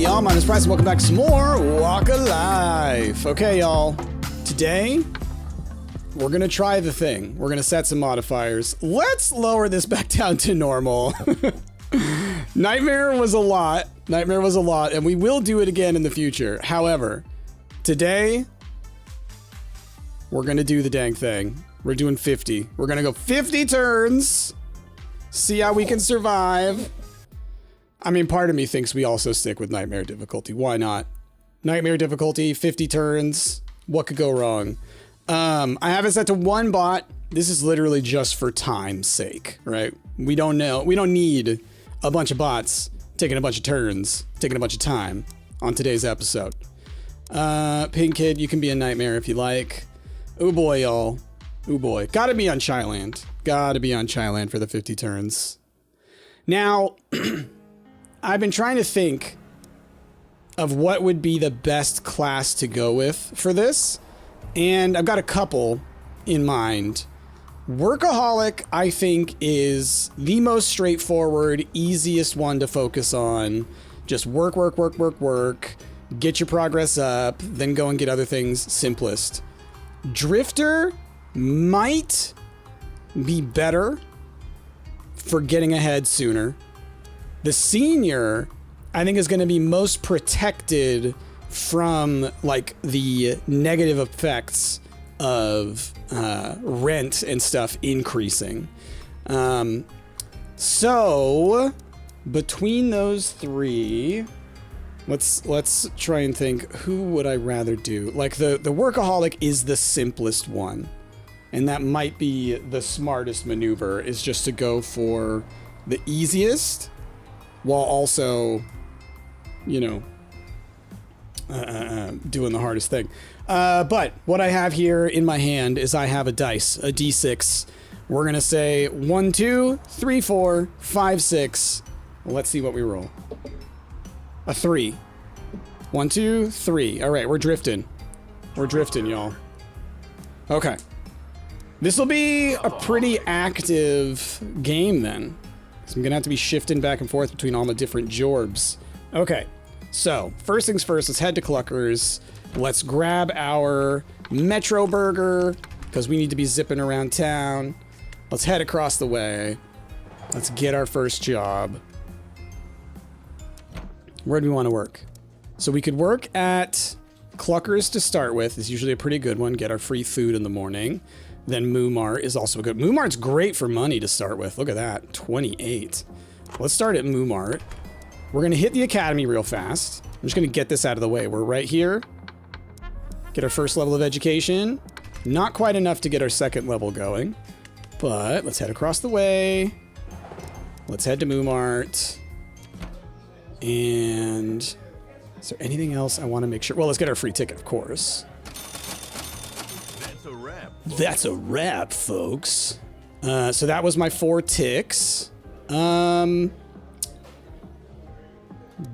y'all? My name is Bryce and welcome back to some more Walk of Life. Okay, y'all. Today, we're going to try the thing. We're going to set some modifiers. Let's lower this back down to normal. Nightmare was a lot. And we will do it again in the future. However, today, we're going to do the dang thing. We're doing 50. We're going to go 50 turns. See how we can survive. I mean, part of me thinks we also stick with Nightmare difficulty. Why not? Nightmare difficulty, 50 turns. What could go wrong? I have it set to 1 bot. This is literally just for time's sake, right? We don't need a bunch of bots taking a bunch of turns, taking a bunch of time on today's episode. Pink Kid, you can be a Nightmare if you like. Oh boy, y'all. Oh boy. Gotta be on Shyland. Gotta be on Shyland for the 50 turns. Now, I've been trying to think of what would be the best class to go with for this, and I've got a couple in mind. Workaholic, I think, is the most straightforward, easiest one to focus on. Just work, get your progress up, then go and get other things simplest. Drifter might be better for getting ahead sooner. The Senior, I think, is going to be most protected from like the negative effects of rent and stuff increasing. So between those three, let's try and think, who would I rather do? Like the Workaholic is the simplest one, and that might be the smartest maneuver, is just to go for the easiest while also, you know, doing the hardest thing. But what I have here in my hand is I have a dice, a D6. We're going to say 1, 2, 3, 4, 5, 6. Let's see what we roll. A 3. 1, 2, 3. All right, we're drifting. We're drifting, y'all. Okay. This will be a pretty active game then. So I'm going to have to be shifting back and forth between all the different jorbs. Okay. So, first things first, let's head to Clucker's. Let's grab our Metro Burger, because we need to be zipping around town. Let's head across the way. Let's get our first job. Where do we want to work? So we could work at Clucker's to start with. It's usually a pretty good one. Get our free food in the morning. Then Moo Mart is also a good. Moo Mart's great for money to start with. Look at that, 28. Let's start at Moo Mart. We're gonna hit the academy real fast. I'm just gonna get this out of the way. We're right here. Get our first level of education. Not quite enough to get our second level going, but let's head across the way. Let's head to Moo Mart. And is there anything else I want to make sure? Well, let's get our free ticket, of course. That's a wrap, folks. So that was my 4 ticks.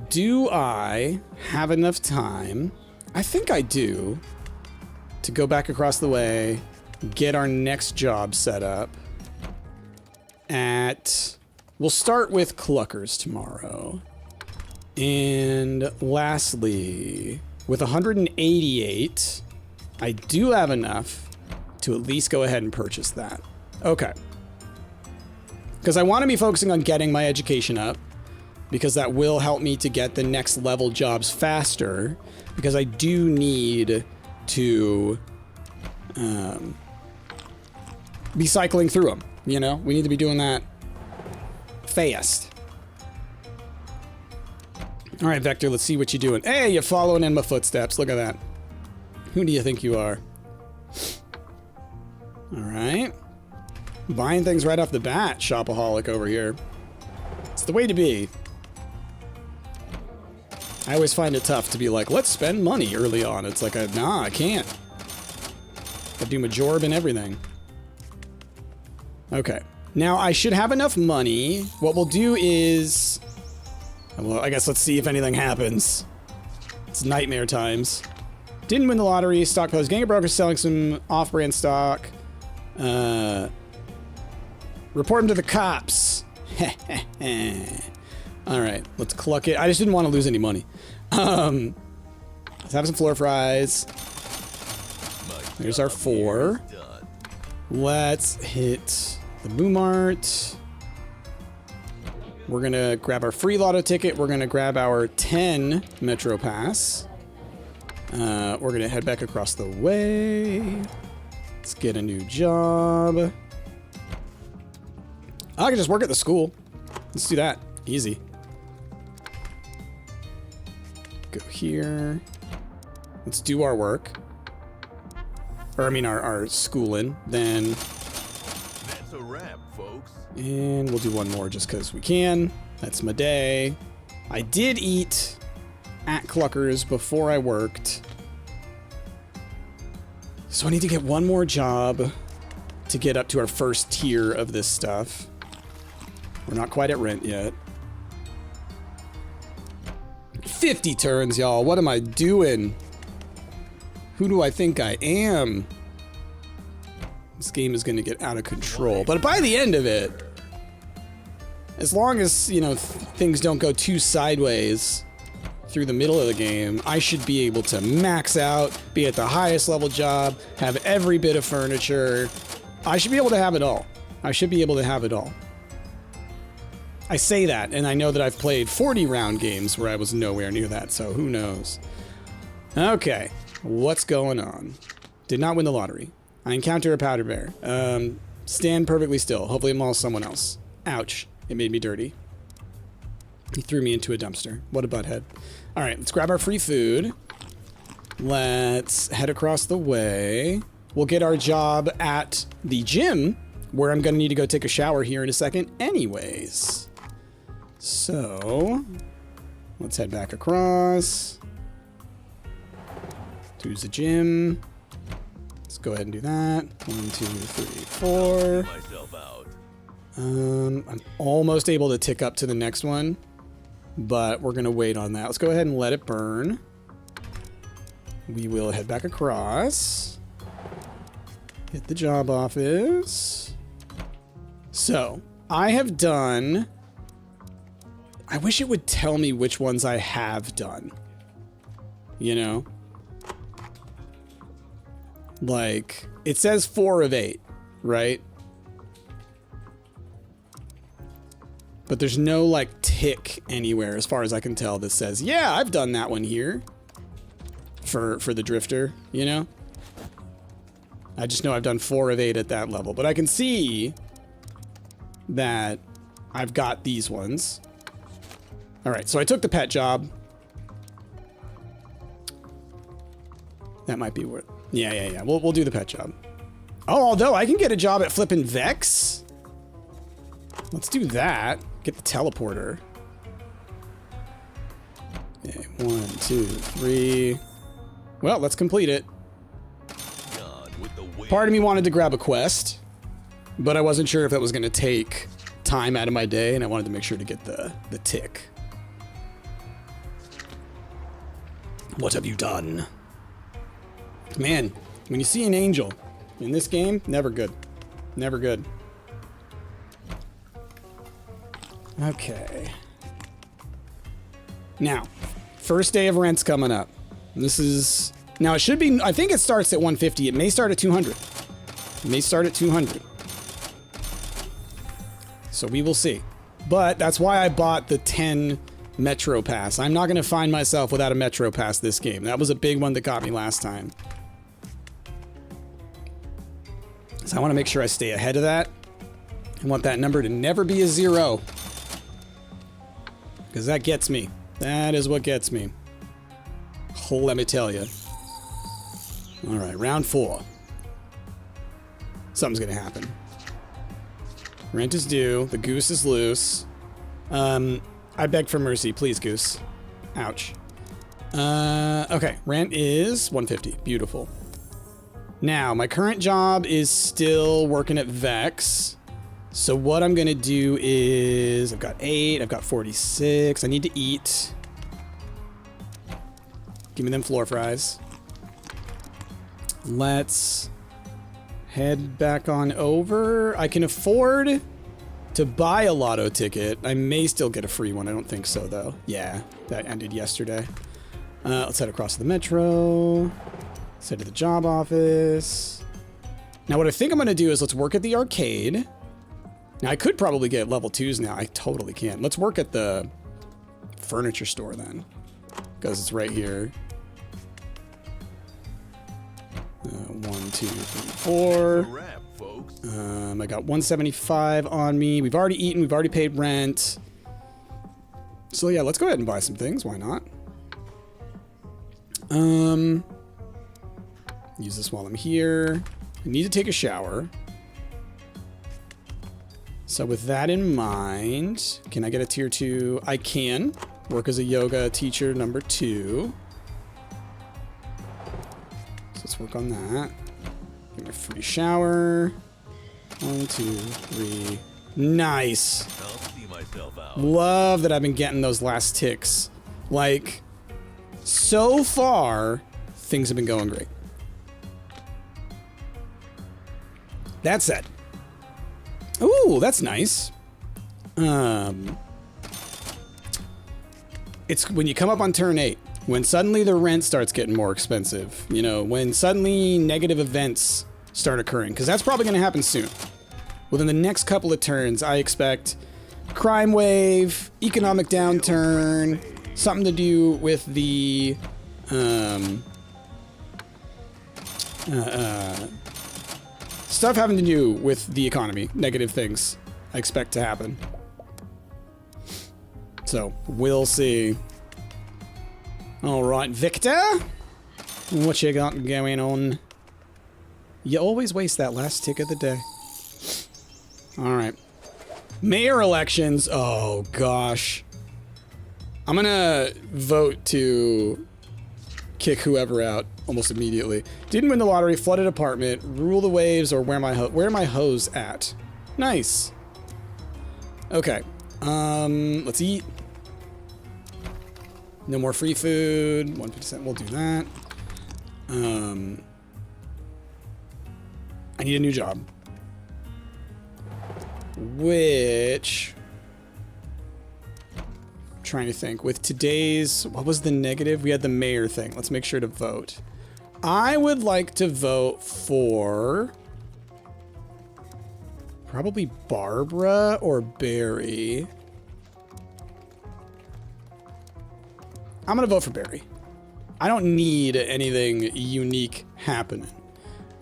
Do I have enough time? I think I do. To go back across the way, get our next job set up at... We'll start with Clucker's tomorrow. And lastly, with 188, I do have enough to at least go ahead and purchase that. Okay. Because I want to be focusing on getting my education up, because that will help me to get the next level jobs faster, because I do need to be cycling through them, you know? We need to be doing that fast. All right, Vector, let's see what you're doing. Hey, you're following in my footsteps. Look at that. Who do you think you are? All right. Buying things right off the bat, shopaholic over here. It's the way to be. I always find it tough to be like, let's spend money early on. It's like, nah, I can't. I do my jorb and everything. Okay. Now, I should have enough money. What we'll do is... Well, I guess let's see if anything happens. It's nightmare times. Didn't win the lottery. Stock post. Gang of brokers selling some off-brand stock. Report him to the cops. All right, let's cluck it. I just didn't want to lose any money. Let's have some floor fries. There's our 4. Let's hit the Boomart. We're gonna grab our free lotto ticket. We're gonna grab our 10 Metro Pass. We're gonna head back across the way. Let's get a new job. I can just work at the school. Let's do that. Easy. Go here. Let's do our work. Or, I mean, our schooling. Then... That's a wrap, folks. And we'll do one more just because we can. That's my day. I did eat at Clucker's before I worked. So I need to get one more job to get up to our first tier of this stuff. We're not quite at rent yet. 50 turns, y'all. What am I doing? Who do I think I am? This game is going to get out of control. But by the end of it, as long as, you know, things don't go too sideways through the middle of the game, I should be able to max out, be at the highest level job, have every bit of furniture. I should be able to have it all. I should be able to have it all. I say that, and I know that I've played 40-round games where I was nowhere near that, so who knows. Okay, what's going on? Did not win the lottery. I encounter a powder bear. Stand perfectly still. Hopefully it mauls someone else. Ouch. It made me dirty. He threw me into a dumpster. What a butthead. All right, let's grab our free food. Let's head across the way. We'll get our job at the gym, where I'm going to need to go take a shower here in a second anyways. So, let's head back across. To the gym. Let's go ahead and do that. 1, 2, 3, 4. I'm almost able to tick up to the next one, but we're going to wait on that. Let's go ahead and let it burn. We will head back across. Hit the job office. So, I have done... I wish it would tell me which ones I have done. You know? Like, it says 4 of 8, right? But there's no, like, tick anywhere, as far as I can tell, that says, yeah, I've done that one here. For the drifter, you know? I just know I've done 4 of 8 at that level. But I can see that I've got these ones. Alright, so I took the pet job. That might be what... Yeah. We'll do the pet job. Oh, although I can get a job at flippin' Vex. Let's do that. Get the teleporter. Okay, 1, 2, 3. Well, let's complete it. Part of me wanted to grab a quest, but I wasn't sure if that was going to take time out of my day, and I wanted to make sure to get the tick. What have you done? Man, when you see an angel in this game, never good. Never good. Okay. Now, first day of rent's coming up. This is... Now, it should be... I think it starts at 150. It may start at 200. It may start at 200. So we will see. But that's why I bought the 10 Metro Pass. I'm not going to find myself without a Metro Pass this game. That was a big one that got me last time. So I want to make sure I stay ahead of that. I want that number to never be a 0. Because that gets me. That is what gets me. Let me tell you. Alright, round 4. Something's gonna happen. Rent is due. The goose is loose. I beg for mercy. Please, goose. Ouch. Okay, rent is 150. Beautiful. Now, my current job is still working at Vex. So what I'm gonna do is... I've got 8. I've got 46. I need to eat. Give me them floor fries. Let's head back on over. I can afford to buy a lotto ticket. I may still get a free one. I don't think so, though. Yeah, that ended yesterday. Let's head across to the metro. Let's head to the job office. Now, what I think I'm going to do is let's work at the arcade. Now, I could probably get level 2s now. I totally can. Let's work at the furniture store then, because it's right here. 1, 2, 3, 4. I got 175 on me. We've already eaten. We've already paid rent. So yeah, let's go ahead and buy some things. Why not? Use this while I'm here. I need to take a shower. So with that in mind, can I get a tier 2? I can. Work as a yoga teacher number 2. So let's work on that. Get my free shower. 1, 2, 3. Nice. I'll see myself out. Love that I've been getting those last ticks. Like, so far, things have been going great. That said. Ooh, that's nice. It's when you come up on turn 8, when suddenly the rent starts getting more expensive. You know, when suddenly negative events start occurring, because that's probably going to happen soon. Within the next couple of turns, I expect crime wave, economic downturn, something to do with the stuff having to do with the economy, negative things I expect to happen. So, we'll see. All right, Victor, what you got going on? You always waste that last tick of the day. All right. Mayor elections. Oh, gosh. I'm going to vote to kick whoever out almost immediately. Didn't win the lottery, flooded apartment, rule the waves, or where are my hoes at? Nice. Okay. Let's eat. No more free food. 150%. We'll do that. I need a new job. Which... I'm trying to think. With today's... What was the negative? We had the mayor thing. Let's make sure to vote. I would like to vote for... probably Barbara or Barry. I'm going to vote for Barry. I don't need anything unique happening.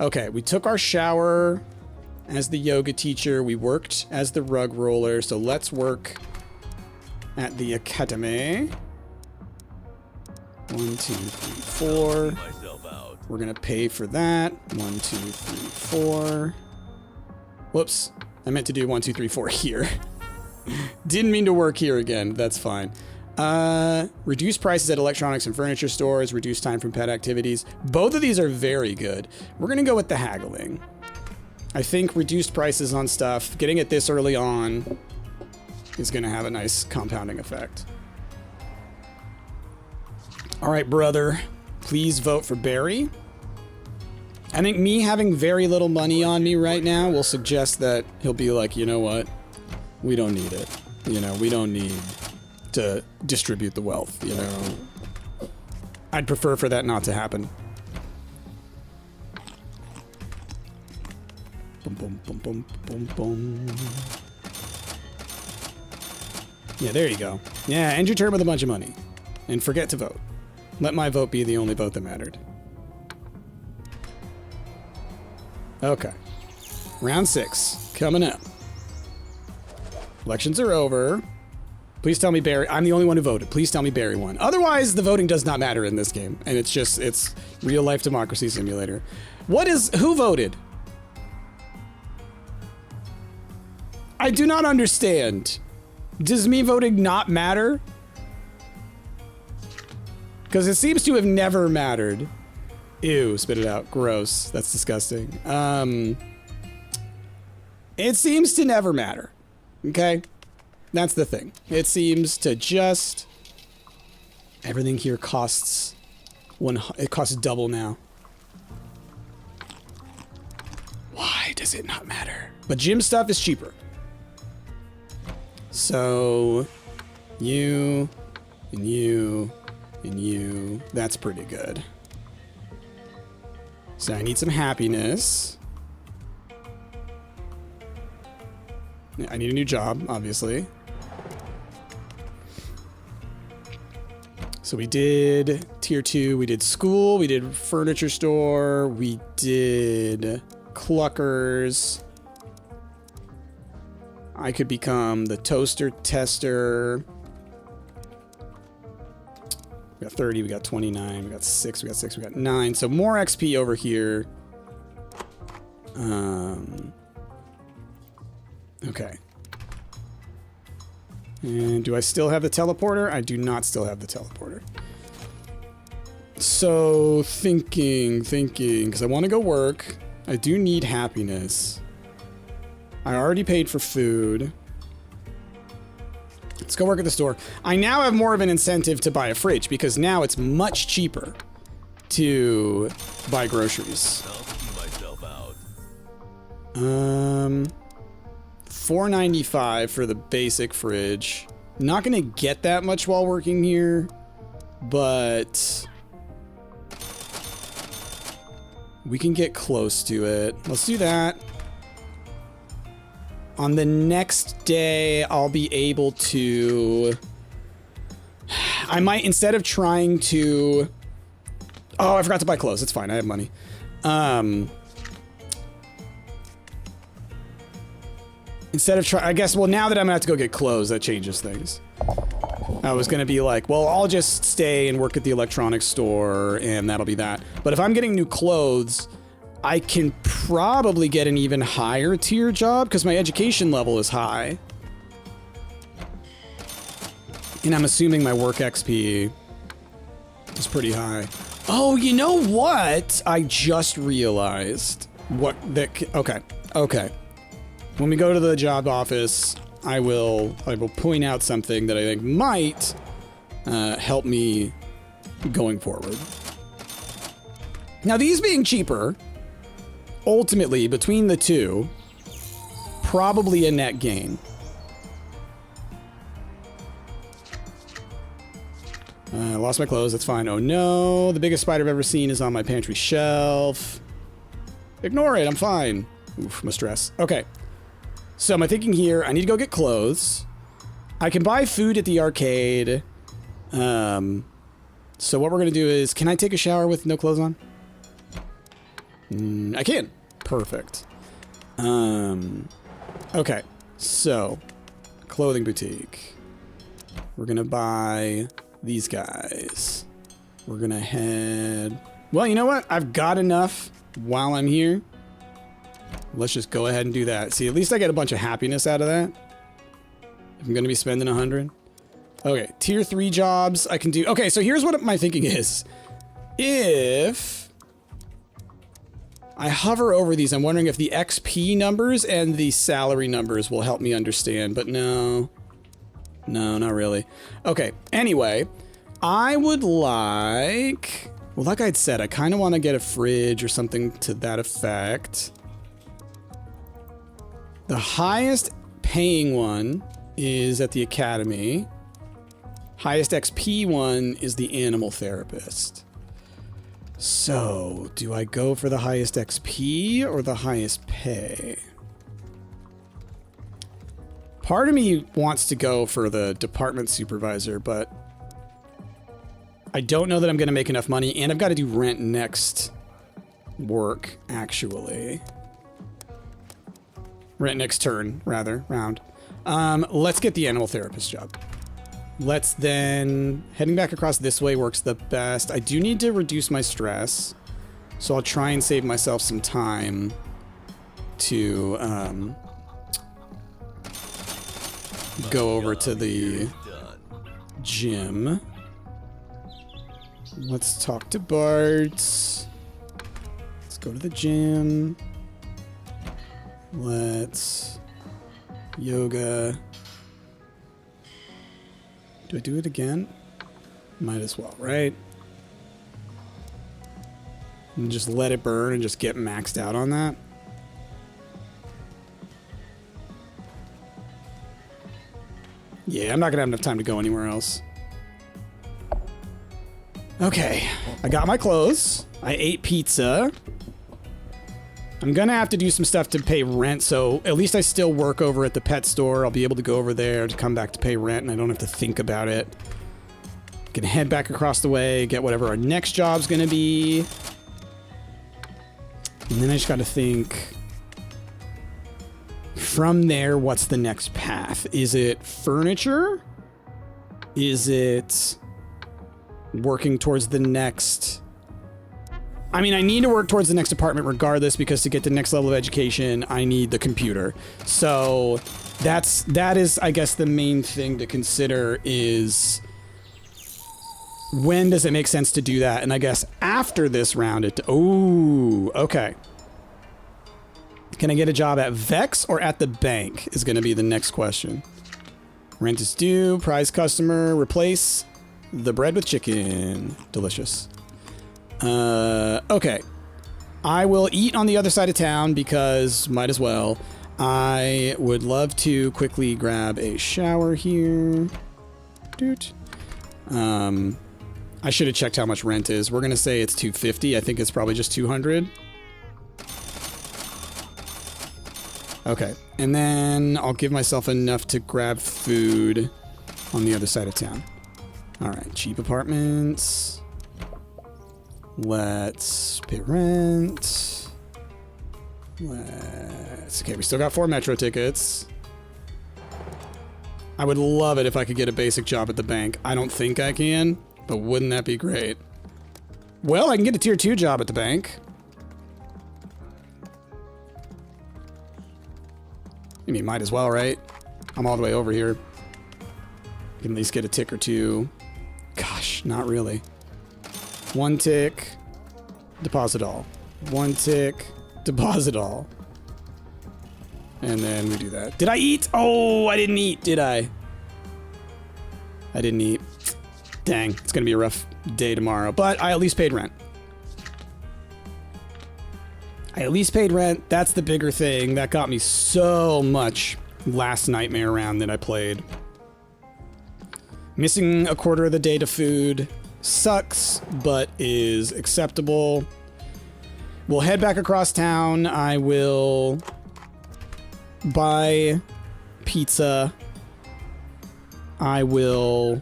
Okay, we took our shower as the yoga teacher. We worked as the rug roller. So let's work at the academy. 1, 2, 3, 4. We're going to pay for that. 1, 2, 3, 4. Whoops. I meant to do 1, 2, 3, 4 here. Didn't mean to work here again. That's fine. Reduce prices at electronics and furniture stores, reduce time from pet activities. Both of these are very good. We're gonna go with the haggling. I think reduced prices on stuff, getting it this early on, is gonna have a nice compounding effect. All right, brother, please vote for Barry. I think me having very little money on me right now will suggest that he'll be like, you know what? We don't need it. You know, we don't need to distribute the wealth, you know. I'd prefer for that not to happen. Boom, boom, boom, boom, boom, boom. Yeah, there you go. Yeah, end your term with a bunch of money. And forget to vote. Let my vote be the only vote that mattered. Okay. Round 6. Coming up. Elections are over. Please tell me Barry. I'm the only one who voted. Please tell me Barry won. Otherwise, the voting does not matter in this game. And it's real life democracy simulator. Who voted? I do not understand. Does me voting not matter? Because it seems to have never mattered. Ew, spit it out. Gross. That's disgusting. It seems to never matter. Okay? That's the thing. It seems to just... Everything here costs... It costs double now. Why does it not matter? But gym stuff is cheaper. So, you, and you, and you. That's pretty good. So I need some happiness. I need a new job, obviously. So we did tier 2, we did school, we did furniture store, we did cluckers. I could become the toaster tester. We got 30, we got 29, we got 6, we got 6, we got 9. So more XP over here. Okay. And do I still have the teleporter? I do not still have the teleporter. So thinking, because I want to go work. I do need happiness. I already paid for food. Let's go work at the store. I now have more of an incentive to buy a fridge because now it's much cheaper to buy groceries. $4.95 for the basic fridge. Not gonna get that much while working here, but we can get close to it. Let's do that. On the next day, I'll be able to... I might, instead of trying to... Oh, I forgot to buy clothes. It's fine. I have money. Instead of I guess, well, now that I'm gonna have to go get clothes, that changes things. I was gonna be like, well, I'll just stay and work at the electronics store, and that'll be that. But if I'm getting new clothes, I can probably get an even higher tier job because my education level is high. And I'm assuming my work XP is pretty high. Oh, you know what? I just realized what that. Okay. When we go to the job office, I will point out something that I think might help me going forward. Now, these being cheaper, ultimately, between the two, probably a net gain. I lost my clothes, that's fine. Oh no, the biggest spider I've ever seen is on my pantry shelf. Ignore it, I'm fine. Oof, my stress. Okay. So my thinking here, I need to go get clothes. I can buy food at the arcade. So what we're gonna do is, can I take a shower with no clothes on? I can. Perfect. Okay. So, clothing boutique. We're gonna buy these guys. We're gonna head... Well, you know what? I've got enough while I'm here. Let's just go ahead and do that. See, at least I get a bunch of happiness out of that. If I'm gonna be spending 100. Okay, tier 3 jobs I can do. Okay, so here's what my thinking is. If I hover over these, I'm wondering if the XP numbers and the salary numbers will help me understand, but no. No, not really. Okay, anyway, I would like... Well, like I'd said, I kind of want to get a fridge or something to that effect. The highest paying one is at the academy. Highest XP one is the animal therapist. So, do I go for the highest XP or the highest pay? Part of me wants to go for the department supervisor, but I don't know that I'm going to make enough money, and I've got to do rent next work, actually. Rent next turn, rather, round. Let's get the animal therapist job. Let's then... Heading back across this way works the best. I do need to reduce my stress, so I'll try and save myself some time to go over to the gym. Let's talk to Bart. Let's go to the gym. Let's... Yoga. Do I do it again? Might as well, right? And just let it burn and just get maxed out on that. Yeah, I'm not gonna have enough time to go anywhere else. Okay, I got my clothes. I ate pizza. I'm gonna have to do some stuff to pay rent, so at least I still work over at the pet store. I'll be able to go over there to come back to pay rent, and I don't have to think about it. Can head back across the way, get whatever our next job's gonna be. And then I just gotta think... From there, what's the next path? Is it furniture? Is it working towards the next... I mean, I need to work towards the next apartment regardless, because to get to the next level of education, I need the computer. So that is, I guess, the main thing to consider is when does it make sense to do that? And I guess after this round, oh, okay. Can I get a job at Vex or at the bank is going to be the next question. Rent is due, prize customer, replace the bread with chicken. Delicious. Okay. I will eat on the other side of town because might as well. I would love to quickly grab a shower here. Doot. I should have checked how much rent is. We're going to say it's $250. I think it's probably just $200. Okay. And then I'll give myself enough to grab food on the other side of town. All right. Cheap apartments. Let's pay rent. Okay, we still got 4 metro tickets. I would love it if I could get a basic job at the bank. I don't think I can, but wouldn't that be great? Well, I can get a tier 2 job at the bank. I mean, might as well, right? I'm all the way over here. Can at least get a tick or 2. Gosh, not really. 1 tick, deposit all. 1 tick, deposit all. And then we do that. Did I eat? Oh, I didn't eat, did I? I didn't eat. Dang, it's gonna be a rough day tomorrow, but I at least paid rent. I at least paid rent. That's the bigger thing. That got me so much last Nightmare round that I played. Missing a quarter of the day to food. Sucks, but is acceptable. We'll head back across town. I will buy pizza. I will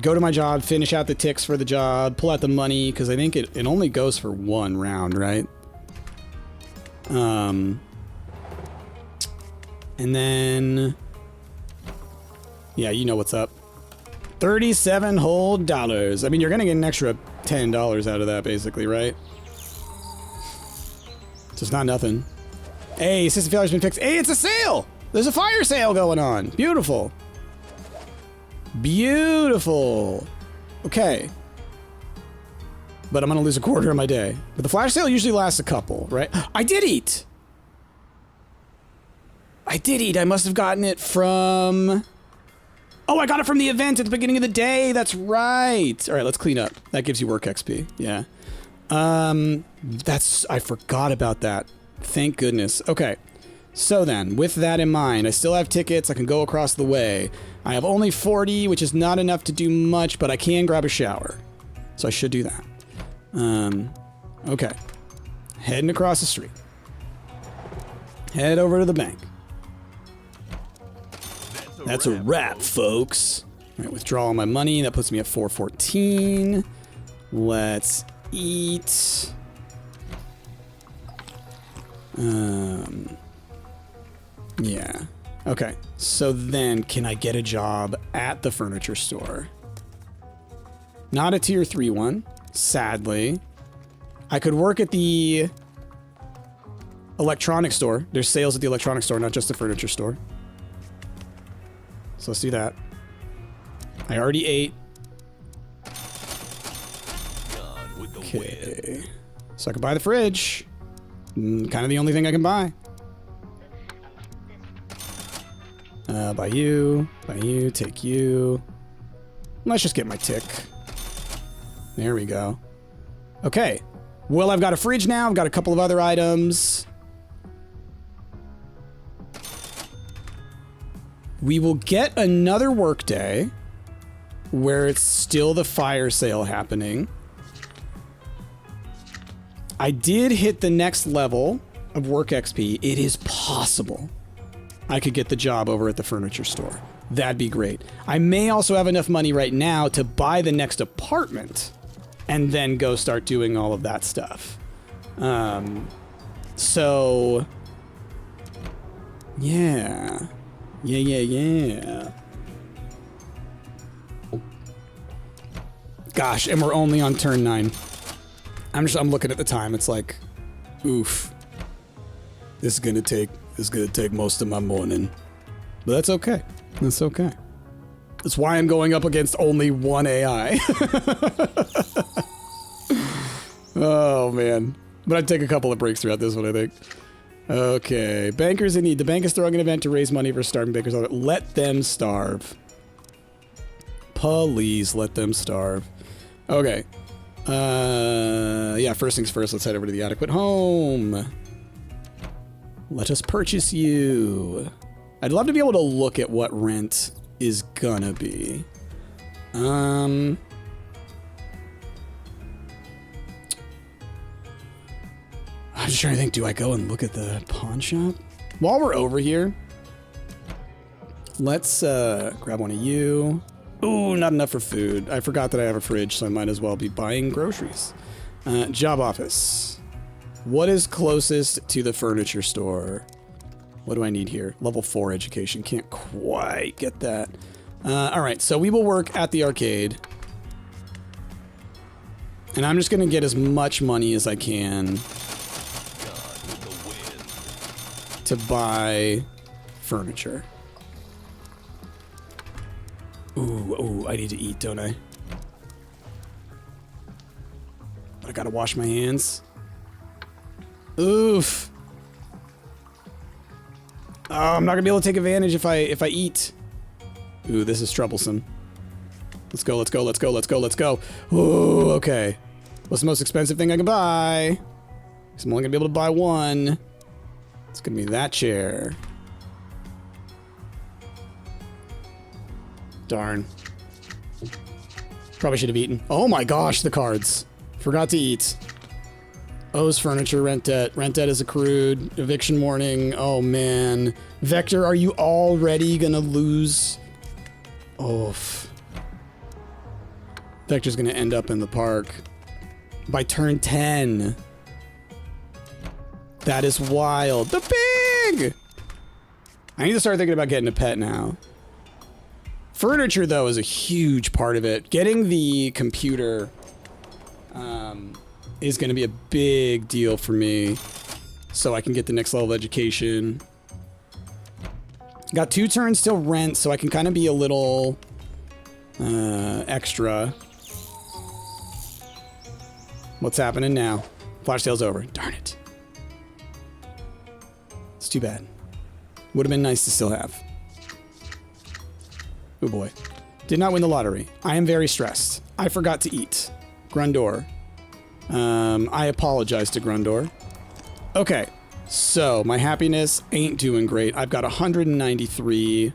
go to my job, finish out the ticks for the job, pull out the money, because I think it only goes for 1 round, right? And then... yeah, you know what's up. 37 whole dollars. I mean, you're gonna get an extra $10 out of that, basically, right? Just not nothing. Hey, system failure's been fixed. Hey, it's a sale! There's a fire sale going on. Beautiful. Beautiful. Okay. But I'm gonna lose a quarter of my day. But the flash sale usually lasts a couple, right? I did eat! I did eat. I must have gotten it from... oh, I got it from the event at the beginning of the day. That's right. All right, let's clean up. That gives you work XP. Yeah. I forgot about that. Thank goodness. Okay. So then, with that in mind, I still have tickets. I can go across the way. I have only 40, which is not enough to do much, but I can grab a shower. So I should do that. Okay. Heading across the street. Head over to the bank. That's a wrap, folks. All right, withdraw all my money. That puts me at 414. Let's eat. Yeah. Okay. So then, can I get a job at the furniture store? Not a tier 3 one, sadly. I could work at the electronics store. There's sales at the electronics store, not just the furniture store. So let's do that. I already ate. Okay. So I can buy the fridge. Kind of the only thing I can buy. Buy you, take you. Let's just get my tick. There we go. Okay. Well, I've got a fridge now. I've got a couple of other items. We will get another workday where it's still the fire sale happening. I did hit the next level of work XP. It is possible I could get the job over at the furniture store. That'd be great. I may also have enough money right now to buy the next apartment and then go start doing all of that stuff. So yeah. Gosh, and we're only on turn 9. I'm looking at the time. It's like, oof. This is gonna take most of my morning. But that's okay. That's okay. That's why I'm going up against only one AI. Oh man. But I'd take a couple of breaks throughout this one, I think. Okay. Bankers in need. The bank is throwing an event to raise money for starving bankers. Let them starve. Please let them starve. Okay. Yeah, first things first, let's head over to the adequate home. Let us purchase you. I'd love to be able to look at what rent is gonna be. I'm just trying to think, do I go and look at the pawn shop? While we're over here, let's grab one of you. Ooh, not enough for food. I forgot that I have a fridge, so I might as well be buying groceries. Job office. What is closest to the furniture store? What do I need here? Level 4 education. Can't quite get that. Alright, so we will work at the arcade. And I'm just going to get as much money as I can to buy furniture. Ooh, I need to eat, don't I? I gotta wash my hands. Oof. Oh, I'm not gonna be able to take advantage if I eat. Ooh, this is troublesome. Let's go, let's go, let's go, let's go, let's go. Ooh, okay. What's the most expensive thing I can buy? 'Cause I'm only gonna be able to buy one. It's gonna be that chair. Darn. Probably should have eaten. Oh my gosh, the cards. Forgot to eat. O's furniture, rent debt. Rent debt is accrued. Eviction warning. Oh man. Vector, are you already gonna lose? Oof. Vector's gonna end up in the park by turn 10. That is wild. The pig! I need to start thinking about getting a pet now. Furniture, though, is a huge part of it. Getting the computer is going to be a big deal for me, so I can get the next level of education. Got 2 turns till rent, so I can kind of be a little extra. What's happening now? Flash sale's over. Darn it. It's too bad. Would have been nice to still have. Oh boy. Did not win the lottery. I am very stressed. I forgot to eat. Grundor. I apologize to Grundor. Okay. So, my happiness ain't doing great. I've got 193.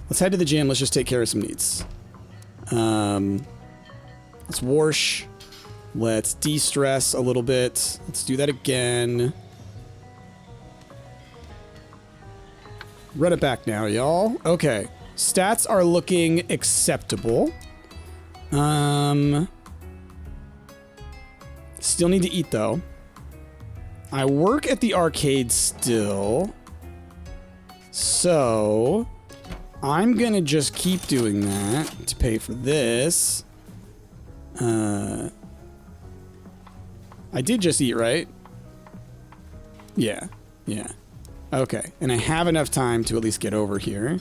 Let's head to the gym. Let's just take care of some needs. Let's wash. Let's de-stress a little bit. Let's do that again. Run it back now, y'all. Okay. Stats are looking acceptable. Still need to eat, though. I work at the arcade still. So, I'm gonna just keep doing that to pay for this. I did just eat, right? Yeah. Yeah. Okay. And I have enough time to at least get over here.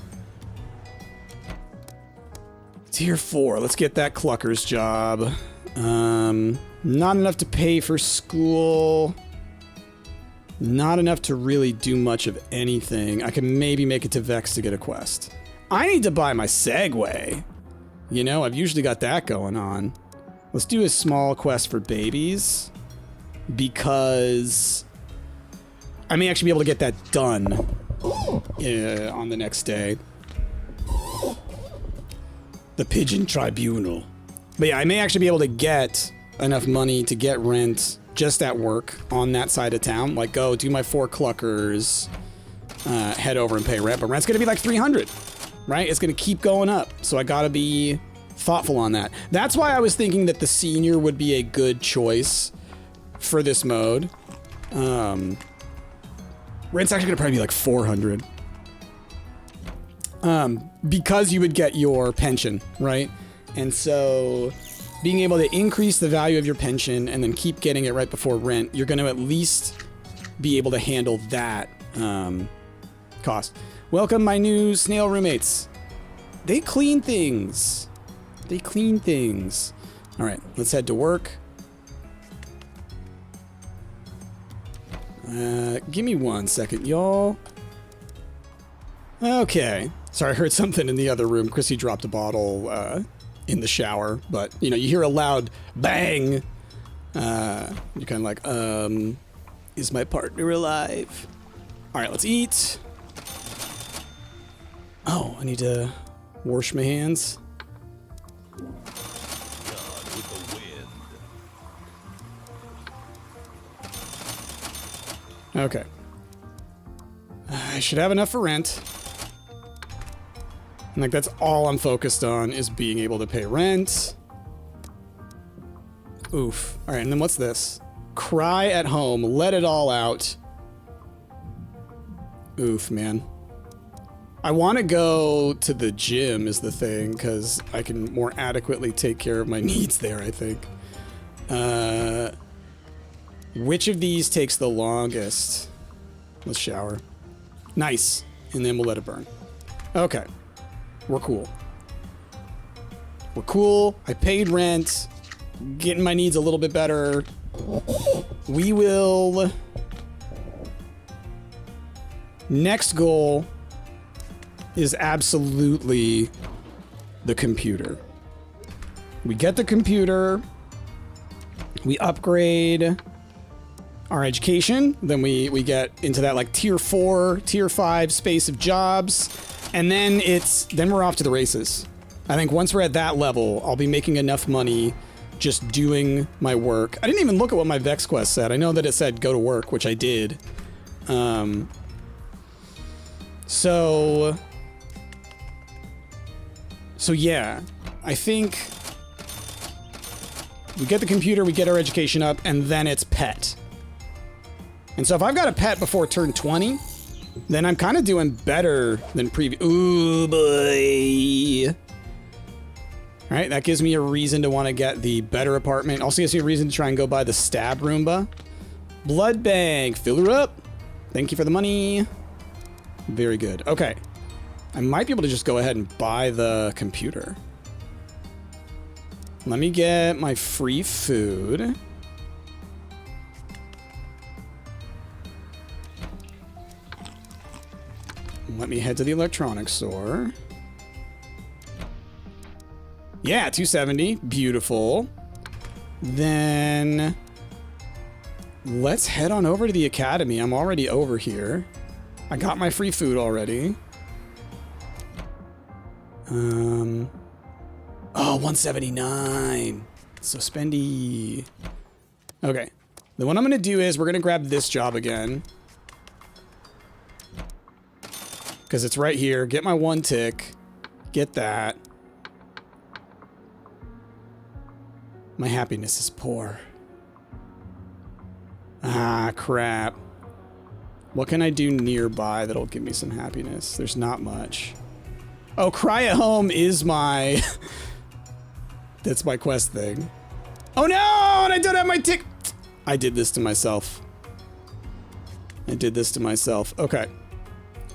Tier 4. Let's get that Clucker's job. Not enough to pay for school. Not enough to really do much of anything. I can maybe make it to Vex to get a quest. I need to buy my Segway. You know, I've usually got that going on. Let's do a small quest for babies. Because I may actually be able to get that done on the next day. The Pigeon Tribunal. But yeah, I may actually be able to get enough money to get rent just at work on that side of town. Like, go do my 4 cluckers, head over and pay rent. But rent's gonna be like 300, right? It's gonna keep going up. So I gotta be thoughtful on that. That's why I was thinking that the senior would be a good choice for this mode. Rent's actually gonna probably be like 400. Because you would get your pension, right? And so being able to increase the value of your pension and then keep getting it right before rent, you're going to at least be able to handle that cost. Welcome, my new snail roommates. They clean things. They clean things. All right, let's head to work. Give me 1 second, y'all. Okay. Sorry, I heard something in the other room. Chrissy dropped a bottle in the shower, but you know, you hear a loud bang. You're kind of like, is my partner alive? All right, let's eat. Oh, I need to wash my hands. Okay. I should have enough for rent. And like, that's all I'm focused on is being able to pay rent. Oof. All right, and then what's this? Cry at home. Let it all out. Oof, man. I want to go to the gym is the thing, because I can more adequately take care of my needs there, I think. Which of these takes the longest? Let's shower. Nice. And then we'll let it burn. Okay. We're cool. We're cool. I paid rent. Getting my needs a little bit better. We will... Next goal is absolutely the computer. We get the computer. We upgrade our education. Then we get into that like tier 4, tier 5 space of jobs. And then we're off to the races. I think once we're at that level, I'll be making enough money just doing my work. I didn't even look at what my Vex quest said. I know that it said go to work, which I did. So yeah, I think we get the computer, we get our education up, and then it's pet. And so if I've got a pet before turn 20, then I'm kind of doing better than previous. Ooh, boy. All right, that gives me a reason to want to get the better apartment. Also gives me a reason to try and go buy the stab Roomba. Blood bank, fill her up. Thank you for the money. Very good. Okay. I might be able to just go ahead and buy the computer. Let me get my free food. Let me head to the electronics store. Yeah, 270. Beautiful. Then let's head on over to the academy. I'm already over here. I got my free food already. Oh, 179. So spendy. Okay. Then what I'm going to do is we're going to grab this job again. Because it's right here. Get my 1 tick. Get that. My happiness is poor. Ah, crap. What can I do nearby that'll give me some happiness? There's not much. Oh, cry at home is my... That's my quest thing. Oh no! And I don't have my tick... I did this to myself. I did this to myself. Okay.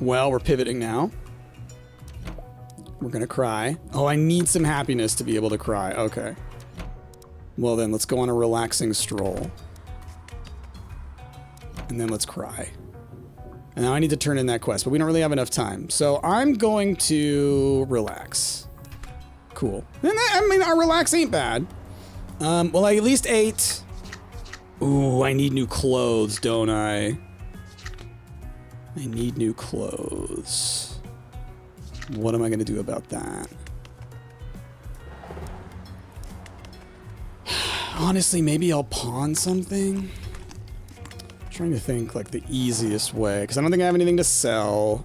Well, we're pivoting now. We're gonna cry. Oh, I need some happiness to be able to cry. Okay. Well then, let's go on a relaxing stroll. And then let's cry. And now I need to turn in that quest, but we don't really have enough time. So I'm going to relax. Cool. And I mean, our relax ain't bad. Well, I at least ate. Ooh, I need new clothes, don't I? I need new clothes. What am I going to do about that? Honestly, maybe I'll pawn something. I'm trying to think like the easiest way, because I don't think I have anything to sell.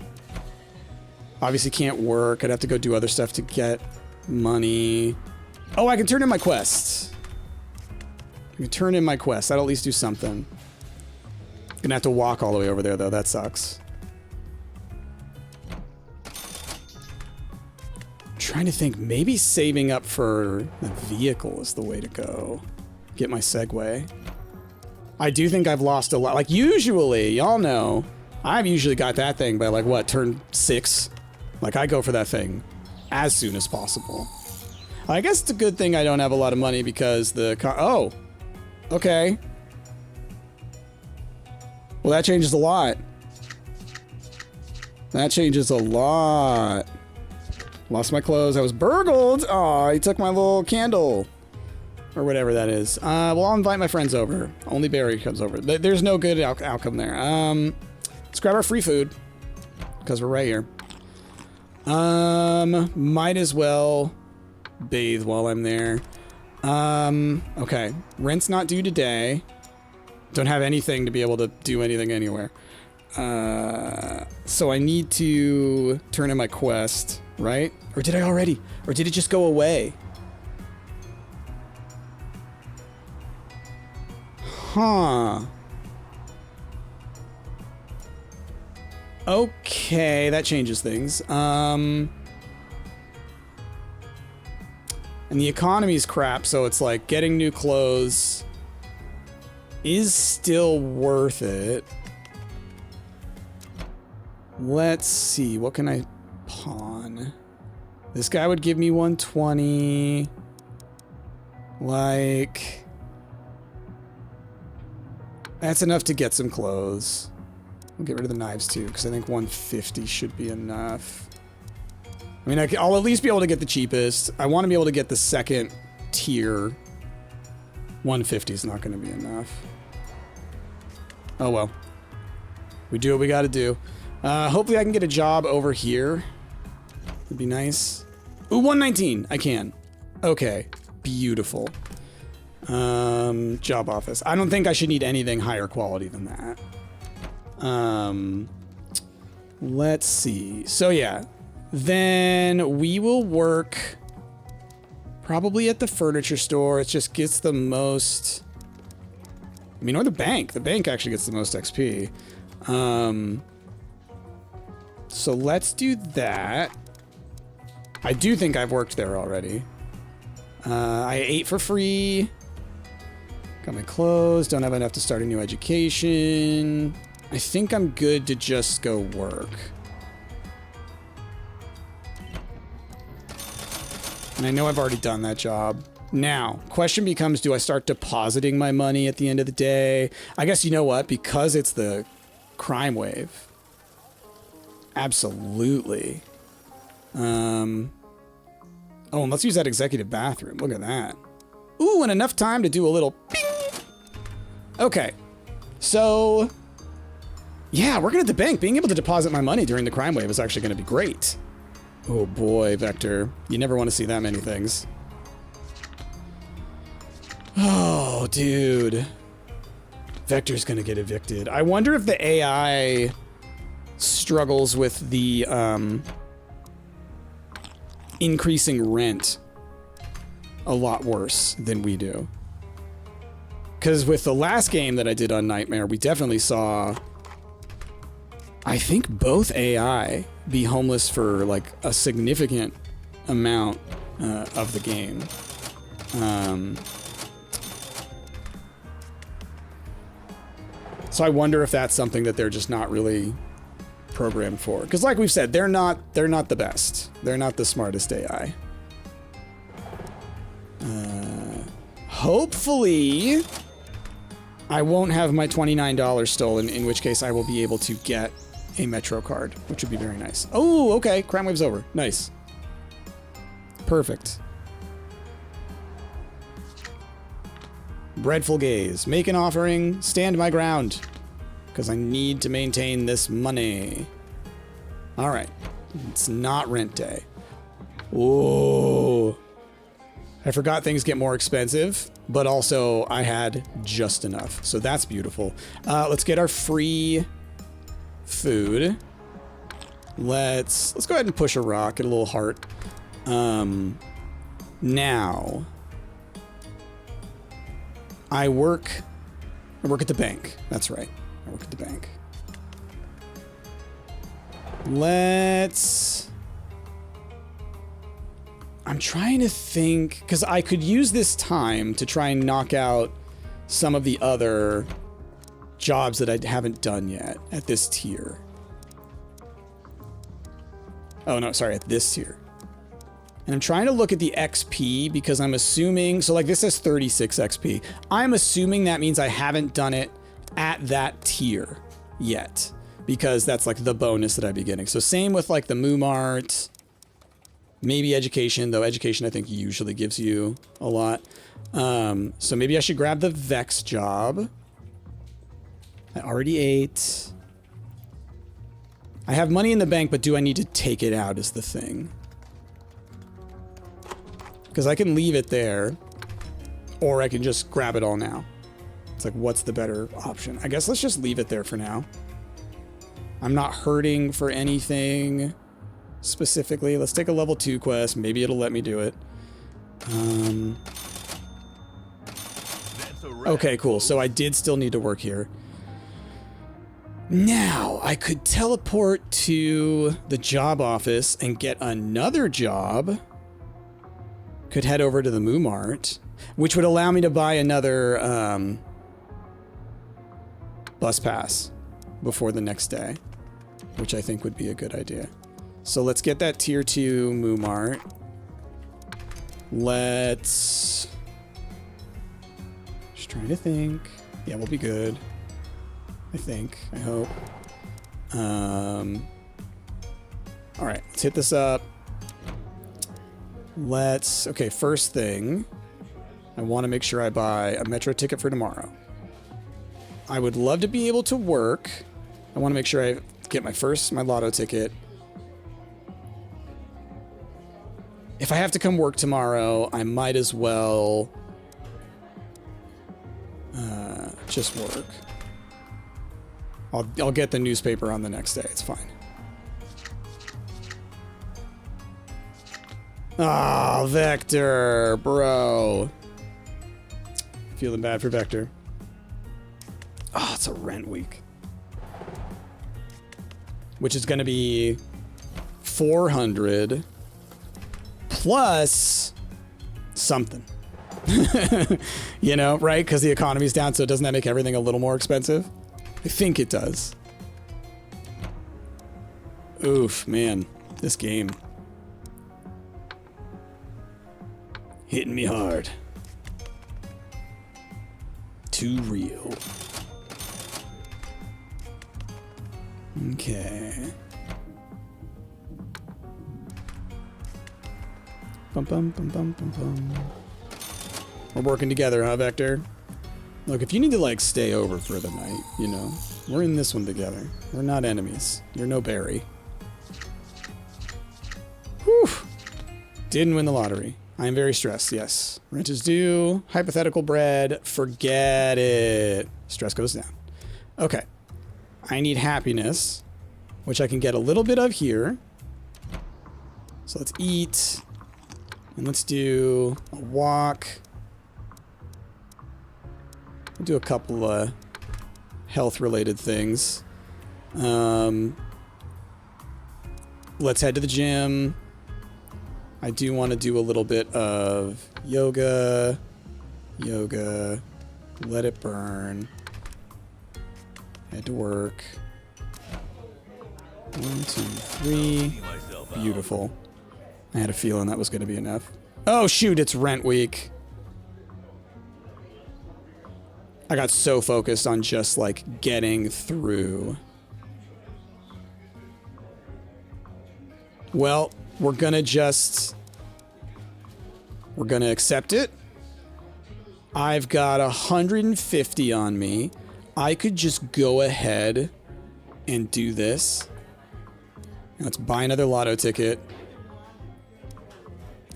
Obviously can't work. I'd have to go do other stuff to get money. Oh, I can turn in my quests. I can turn in my quest. That'll at least do something. Gonna have to walk all the way over there, though. That sucks. Trying to think. Maybe saving up for a vehicle is the way to go. Get my Segway. I do think I've lost a lot. Like, usually, y'all know, I've usually got that thing by, like, what, turn 6? Like, I go for that thing as soon as possible. I guess it's a good thing I don't have a lot of money because the... Oh! Okay. Well, that changes a lot. That changes a lot. Lost my clothes. I was burgled. Aw, he took my little candle. Or whatever that is. Well, I'll invite my friends over. Only Barry comes over. There's no good outcome there. Let's grab our free food. Because we're right here. Might as well bathe while I'm there. Okay. Rent's not due today. Don't have anything to be able to do anything anywhere. So I need to turn in my quest, right? Or did I already? Or did it just go away? Huh. Okay, that changes things. And the economy's crap, so it's like getting new clothes is still worth it. Let's see, what can I pawn? This guy would give me 120. Like, that's enough to get some clothes. We'll get rid of the knives too, because I think 150 should be enough. I mean, I'll at least be able to get the cheapest. I want to be able to get the second tier. 150 is not going to be enough. Oh well. We do what we got to do. Hopefully I can get a job over here. Would be nice. Ooh, 119. I can. Okay. Beautiful. Job office. I don't think I should need anything higher quality than that. Let's see. So yeah. Then we will work probably at the furniture store. It just gets the most... I mean, or the bank. The bank actually gets the most XP. So let's do that. I do think I've worked there already. I ate for free. Got my clothes. Don't have enough to start a new education. I think I'm good to just go work. And I know I've already done that job. Now, question becomes, do I start depositing my money at the end of the day? I guess you know what? Because it's the crime wave. Absolutely. Oh, and let's use that executive bathroom. Look at that. Ooh, and enough time to do a little ping. Okay. So, yeah, working at the bank, being able to deposit my money during the crime wave is actually going to be great. Oh boy, Vector. You never want to see that many things. Oh, dude. Vector's gonna get evicted. I wonder if the AI struggles with the, increasing rent a lot worse than we do. Because with the last game that I did on Nightmare, we definitely saw, I think, both AI be homeless for like a significant amount of the game. So I wonder if that's something that they're just not really programmed for. Because like we've said, they're not the best. They're not the smartest AI. Hopefully I won't have my $29 stolen, in which case I will be able to get a Metro card, which would be very nice. Oh, okay. Crime wave's over. Nice. Perfect. Breadful gaze. Make an offering. Stand my ground. because I need to maintain this money. All right. It's not rent day. Whoa. I forgot things get more expensive, but also I had just enough. So that's beautiful. Let's get our free food. Let's go ahead and push a rock, get a little heart. Now I work at the bank. That's right. I work at the bank. I'm trying to think, because I could use this time to try and knock out some of the other jobs that I haven't done yet at this tier. Oh, no, sorry, at this tier. And I'm trying to look at the XP because I'm assuming, so like this says 36 XP. I'm assuming that means I haven't done it at that tier yet, because that's like the bonus that I'd be getting. So same with like the Moo Mart. Maybe education, though education I think usually gives you a lot. So maybe I should grab the Vex job. I already ate. I have money in the bank, but do I need to take it out is the thing. Because I can leave it there, or I can just grab it all now. It's like, what's the better option? I guess let's just leave it there for now. I'm not hurting for anything specifically. Let's take a level 2 quest. Maybe it'll let me do it. Okay, cool. So I did still need to work here. Now, I could teleport to the job office and get another job. Could head over to the Moo Mart, which would allow me to buy another bus pass before the next day, which I think would be a good idea. So let's get that tier 2 Moo Mart. Let's... Just trying to think. Yeah, we'll be good. I think. I hope. Alright, let's hit this up. Okay, first thing. I want to make sure I buy a metro ticket for tomorrow. I would love to be able to work. I want to make sure I get my lotto ticket. If I have to come work tomorrow, I might as well just work. I'll get the newspaper on the next day. It's fine. Ah, Vector, bro. Feeling bad for Vector. Oh, it's a rent week. Which is going to be 400 plus something. You know, right? Because the economy's down, so doesn't that make everything a little more expensive? I think it does. Oof, man. This game. Hitting me hard. Too real. Okay. Bum bum bum bum bum bum. We're working together, huh, Vector? Look, if you need to, like, stay over for the night, you know, we're in this one together. We're not enemies. You're no Barry. Whew. Didn't win the lottery. I am very stressed, yes. Rent is due. Hypothetical bread. Forget it. Stress goes down. Okay. I need happiness, which I can get a little bit of here. So let's eat. And let's do a walk. We'll do a couple of health-related things. Let's head to the gym. I do want to do a little bit of yoga. Yoga. Let it burn. Head to work. 1, 2, 3. Beautiful. I had a feeling that was going to be enough. Oh, shoot, it's rent week. I got so focused on just, like, getting through. Well, we're gonna accept it. I've got 150 on me. I could just go ahead and do this. Let's buy another lotto ticket.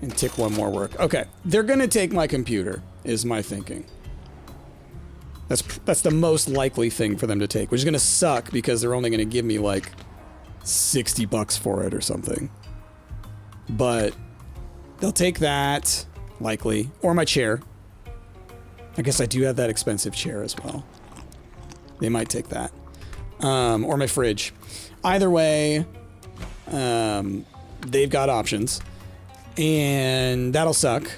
And tick one more work. Okay, they're gonna take my computer, is my thinking. That's the most likely thing for them to take, which is gonna suck because they're only gonna give me like $60 for it or something. But they'll take that, likely, or my chair. I guess I do have that expensive chair as well. They might take that. Or my fridge. Either way, they've got options. And that'll suck.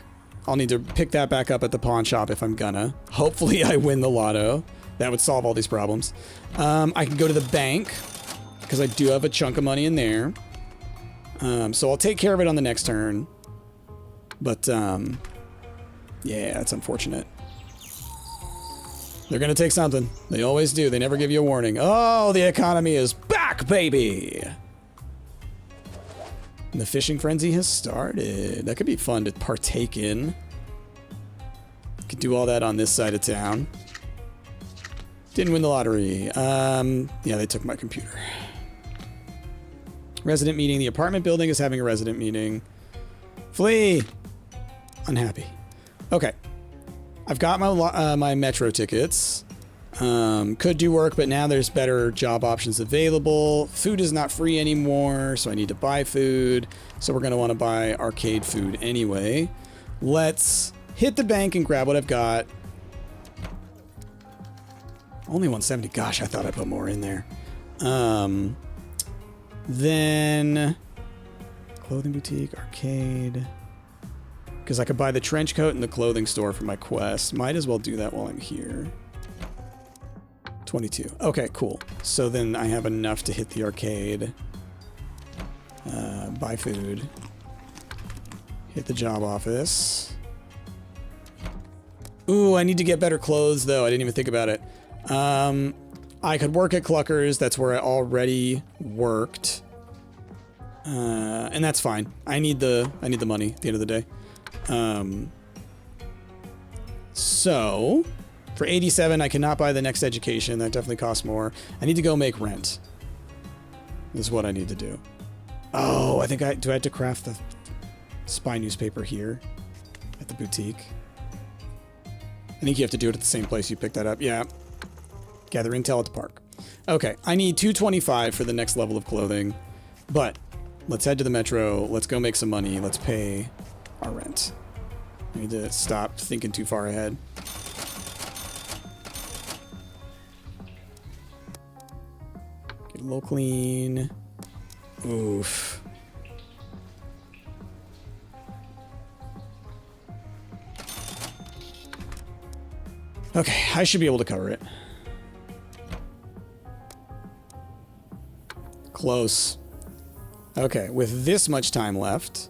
I'll need to pick that back up at the pawn shop if I'm gonna. Hopefully I win the lotto. That would solve all these problems. I can go to the bank, because I do have a chunk of money in there. So I'll take care of it on the next turn. But, yeah, that's unfortunate. They're gonna take something. They always do. They never give you a warning. Oh, the economy is back, baby! And the fishing frenzy has started. That could be fun to partake in. Could do all that on this side of town. Didn't win the lottery. Yeah, they took my computer. Resident meeting. The apartment building is having a resident meeting. Flee! Unhappy. Okay. I've got my my metro tickets. Could do work, but now there's better job options available. Food is not free anymore, so I need to buy food. So we're going to want to buy arcade food anyway. Let's hit the bank and grab what I've got. Only 170. Gosh, I thought I put more in there. Then clothing boutique, arcade. Because I could buy the trench coat in the clothing store for my quest. Might as well do that while I'm here. 22. Okay, cool. So then I have enough to hit the arcade. Buy food. Hit the job office. Ooh, I need to get better clothes, though. I didn't even think about it. I could work at Clucker's. That's where I already worked. And that's fine. I need the money at the end of the day. So, for 87, I cannot buy the next education. That definitely costs more. I need to go make rent. Is what I need to do. Oh, I think do I have to craft the spy newspaper here at the boutique? I think you have to do it at the same place you picked that up. Yeah. Gather intel at the park. Okay, I need 225 for the next level of clothing. But let's head to the metro. Let's go make some money. Let's pay our rent. I need to stop thinking too far ahead. Get a little clean. Oof. Okay, I should be able to cover it. Close. Okay, with this much time left,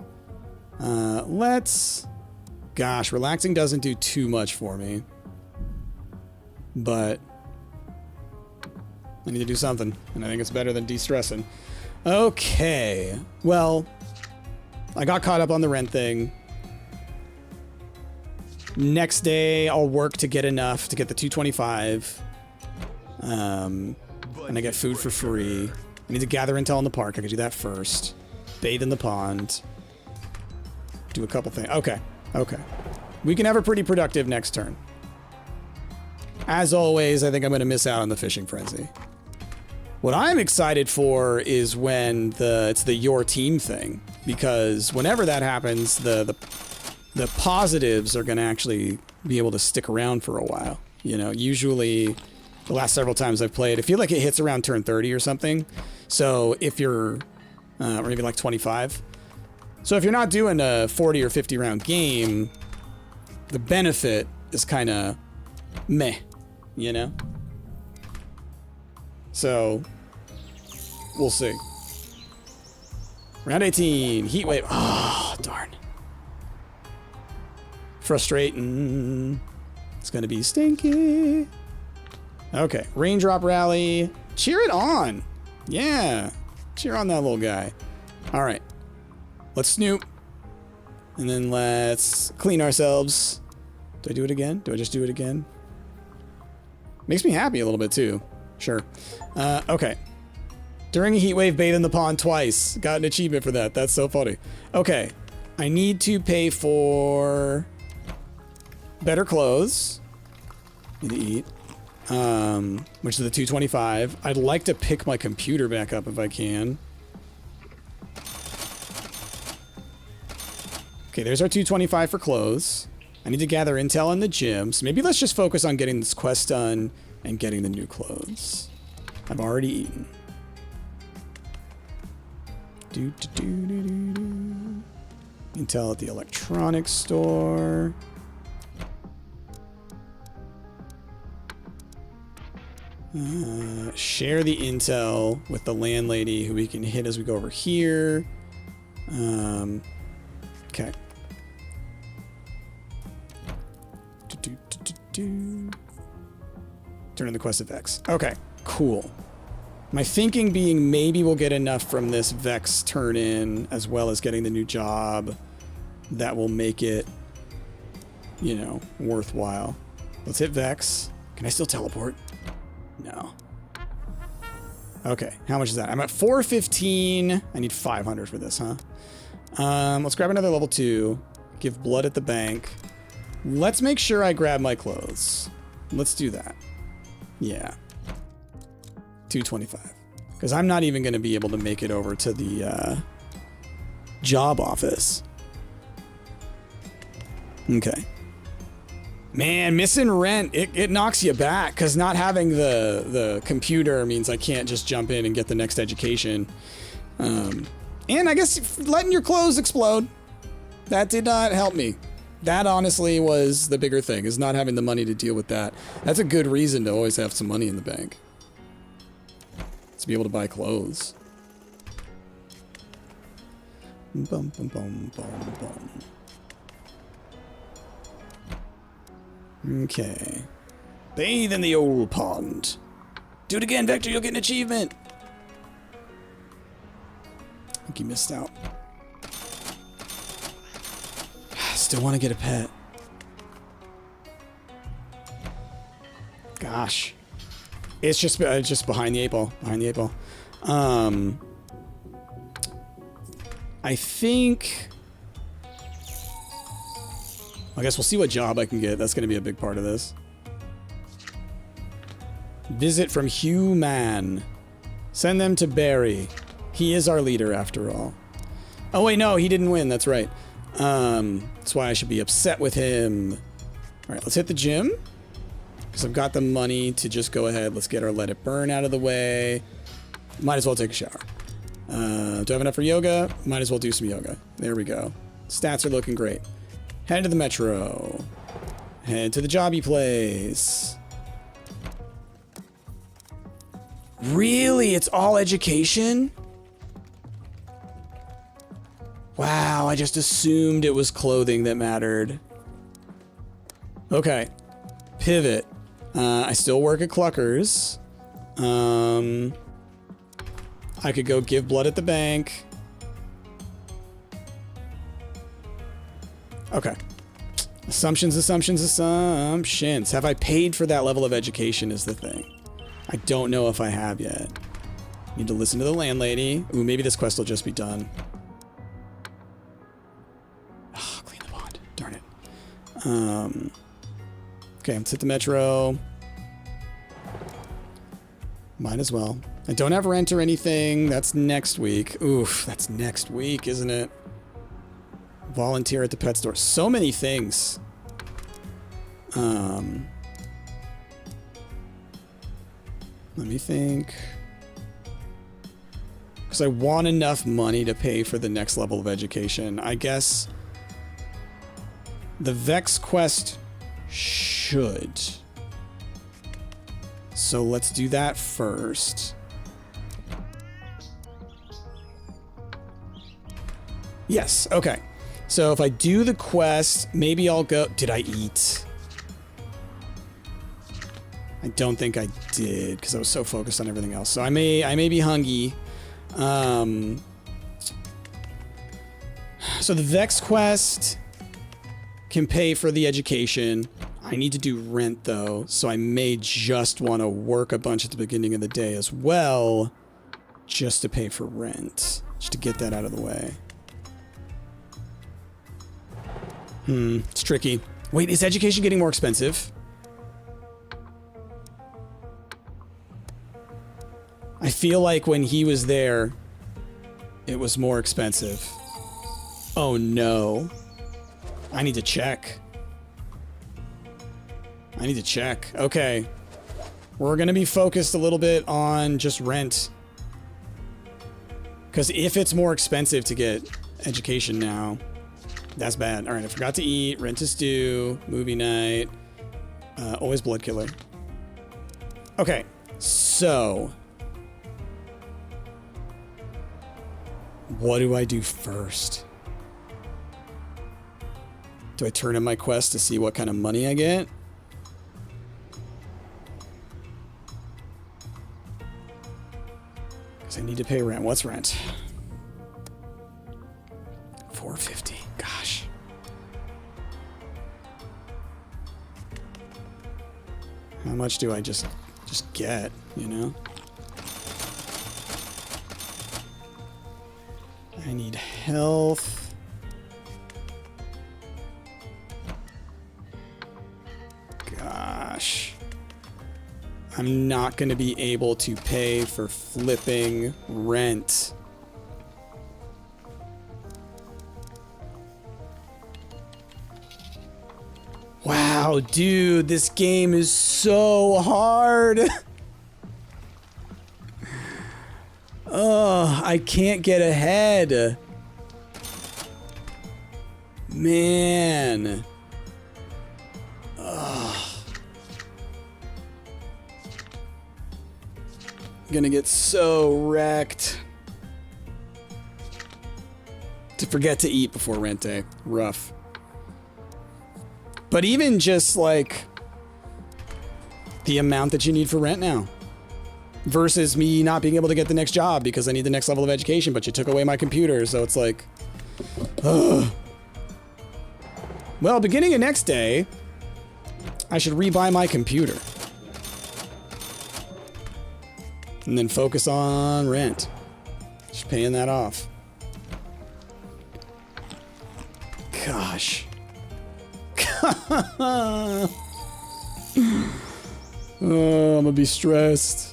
let's... Gosh, relaxing doesn't do too much for me. But I need to do something, and I think it's better than de-stressing. Okay, well, I got caught up on the rent thing. Next day, I'll work to get enough to get the 225. And I get food for free. I need to gather intel in the park. I could do that first. Bathe in the pond. Do a couple things. Okay. Okay. We can have a pretty productive next turn. As always, I think I'm going to miss out on the fishing frenzy. What I'm excited for is when it's the your team thing. Because whenever that happens, the positives are going to actually be able to stick around for a while. You know, usually the last several times I've played, I feel like it hits around turn 30 or something. So if you're, or even like 25. So if you're not doing a 40 or 50 round game, the benefit is kind of meh, you know? So we'll see. Round 18, heat wave. Oh, darn. Frustrating. It's gonna be stinky. Okay, raindrop rally. Cheer it on. Yeah, cheer on that little guy. All right, let's snoop. And then let's clean ourselves. Do I do it again? Do I just do it again? Makes me happy a little bit too. Sure. Okay. During a heat wave, bathe in the pond twice. Got an achievement for that. That's so funny. Okay. I need to pay for better clothes. Need to eat. Which is the 225. I'd like to pick my computer back up if I can. Okay, there's our 225 for clothes. I need to gather intel in the gym. So maybe let's just focus on getting this quest done and getting the new clothes. I've already eaten. Intel at the electronics store. Share the intel with the landlady who we can hit as we go over here. Okay. Turn in the quest of Vex. Okay, cool. My thinking being maybe we'll get enough from this Vex turn in as well as getting the new job that will make it, you know, worthwhile. Let's hit Vex. Can I still teleport? No. Okay, how much is that? I'm at 415. I need 500 for this, huh? Let's grab another level 2. Give blood at the bank. Let's make sure I grab my clothes. Let's do that. Yeah. 225. Because I'm not even going to be able to make it over to the job office. Okay. Man, missing rent, it knocks you back, because not having the computer means I can't just jump in and get the next education. And I guess letting your clothes explode, that did not help me. That honestly was the bigger thing, is not having the money to deal with that. That's a good reason to always have some money in the bank. To be able to buy clothes. Bum, bum, bum, bum, bum. Okay. Bathe in the old pond. Do it again, Vector, you'll get an achievement. I think you missed out. Still want to get a pet. Gosh. It's just behind the 8 ball. Behind the 8 ball. I think... I guess we'll see what job I can get. That's going to be a big part of this. Visit from Human. Send them to Barry. He is our leader after all. Oh wait, no, he didn't win. That's right. That's why I should be upset with him. All right, let's hit the gym. Because I've got the money to just go ahead. Let's get our Let It Burn out of the way. Might as well take a shower. Do I have enough for yoga? Might as well do some yoga. There we go. Stats are looking great. Head to the metro. Head to the jobby place. Really? It's all education? Wow, I just assumed it was clothing that mattered. Okay. Pivot. I still work at Clucker's. I could go give blood at the bank. Okay. Assumptions. Have I paid for that level of education is the thing. I don't know if I have yet. Need to listen to the landlady. Ooh, maybe this quest will just be done. Oh, clean the pond. Darn it. Okay, let's hit the metro. Might as well. I don't have rent or anything. That's next week. Oof, that's next week, isn't it? Volunteer at the pet store. So many things. Let me think. Because I want enough money to pay for the next level of education. I guess the Vex quest should. So let's do that first. Yes, okay. So if I do the quest, maybe I'll go... Did I eat? I don't think I did, because I was so focused on everything else. So I may be hungry. So the Vex quest can pay for the education. I I need to do rent, though, so I may just want to work a bunch at the beginning of the day as well, just to pay for rent, just to get that out of the way. It's tricky. Wait, is education getting more expensive? I feel like when he was there, it was more expensive. Oh no. I need to check. I need to check. Okay. We're gonna be focused a little bit on just rent. Because if it's more expensive to get education now, that's bad. Alright, I forgot to eat. Rent is due. Movie night. Always blood killer. Okay. So... what do I do first? Do I turn in my quest to see what kind of money I get? Because I need to pay rent. What's rent? $450. Gosh. How much do I just get, you know? I need health. Gosh. I'm not going to be able to pay for flipping rent. Wow, dude, this game is so hard. Oh, I can't get ahead. Man. Ugh. I'm gonna get so wrecked. To forget to eat before rent day. Rough. But even just like the amount that you need for rent now. Versus me not being able to get the next job because I need the next level of education, but you took away my computer, so it's like... ugh. Well, beginning of next day, I should rebuy my computer. And then focus on rent. Just paying that off. Gosh. Oh, I'm gonna be stressed.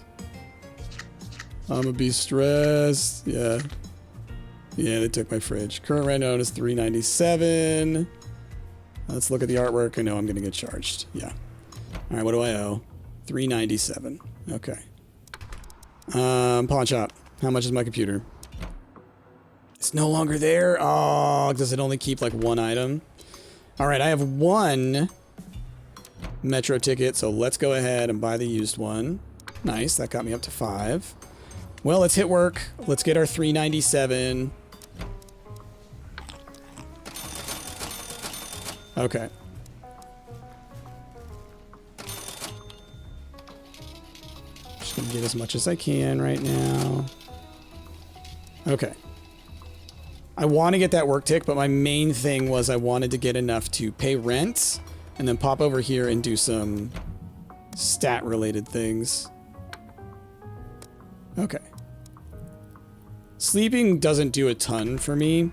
I'm gonna be stressed. Yeah. Yeah, they took my fridge. Current rent owed is $397. Let's look at the artwork. I know I'm gonna get charged. Yeah. Alright, what do I owe? $397. Okay. Pawn shop. How much is my computer? It's no longer there. Oh, does it only keep like one item? Alright, I have one metro ticket, so let's go ahead and buy the used one. Nice, that got me up to 5. Well, let's hit work. Let's get our $397. Okay. Just gonna get as much as I can right now. Okay. I want to get that work tick, but my main thing was I wanted to get enough to pay rent and then pop over here and do some stat-related things. Okay. Sleeping doesn't do a ton for me.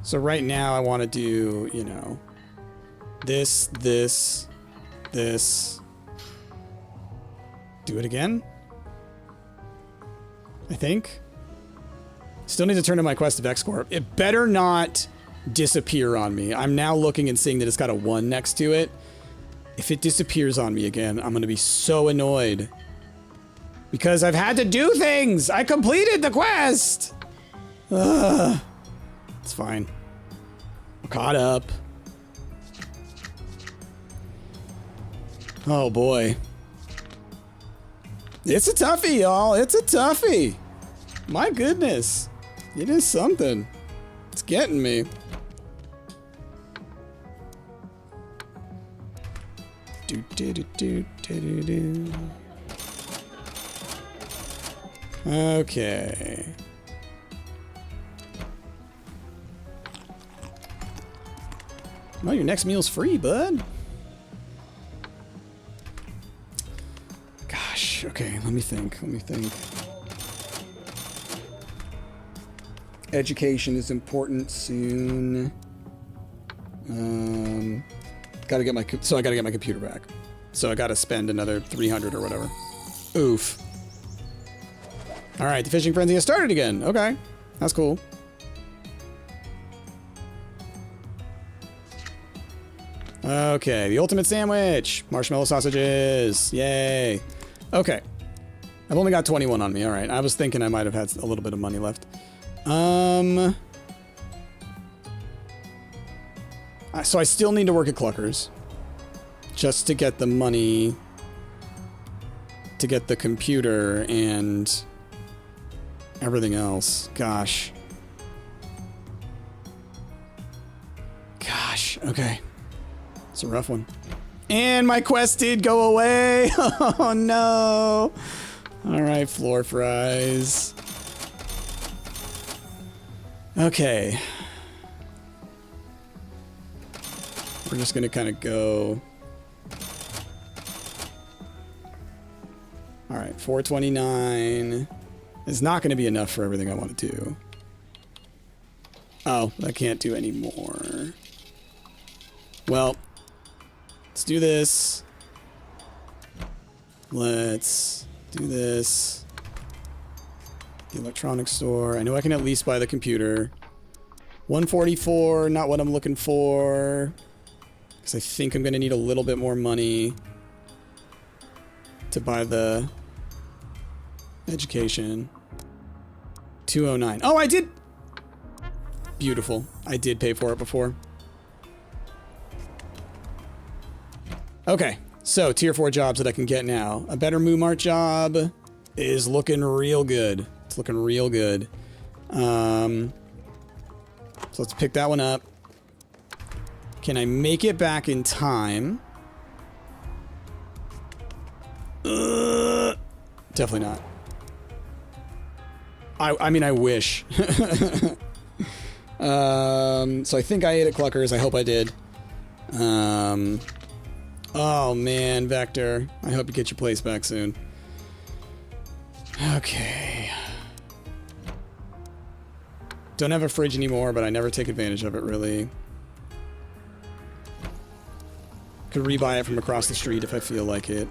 So right now I want to do, you know, this. Do it again? I think. Still need to turn in my quest of X-Corp. It better not disappear on me. I'm now looking and seeing that it's got a 1 next to it. If it disappears on me again, I'm going to be so annoyed. Because I've had to do things! I completed the quest! Ugh. It's fine. I'm caught up. Oh boy. It's a toughie, y'all. It's a toughie. My goodness. It is something. It's getting me. Okay. Well, your next meal's free, bud. Gosh, okay, let me think. Education is important soon. Gotta get my computer back. So I gotta spend another 300 or whatever. Oof. All right, the fishing frenzy has started again. Okay, that's cool. Okay, the ultimate sandwich. Marshmallow sausages. Yay. Okay. I've only got 21 on me. All right. I was thinking I might have had a little bit of money left. So I still need to work at Clucker's just to get the money to get the computer and everything else. Gosh. Okay. It's a rough one. And my quest did go away. Oh no. All right, floor fries. Okay. We're just gonna kind of go. All right, 429 is not gonna be enough for everything I want to do. Oh, I can't do any more. Well, let's do this. Let's do this. The electronics store. I know I can at least buy the computer. 144, not what I'm looking for. Because I think I'm going to need a little bit more money to buy the education. 209. Oh, I did! Beautiful. I did pay for it before. Okay, so tier 4 jobs that I can get now. A better Moomart job is looking real good. It's looking real good. So let's pick that one up. Can I make it back in time? Definitely not. I mean, I wish. So I think I ate at Clucker's. I hope I did. Oh man, Vector. I hope you get your place back soon. Okay. Don't have a fridge anymore, but I never take advantage of it, really. Could rebuy it from across the street if I feel like it.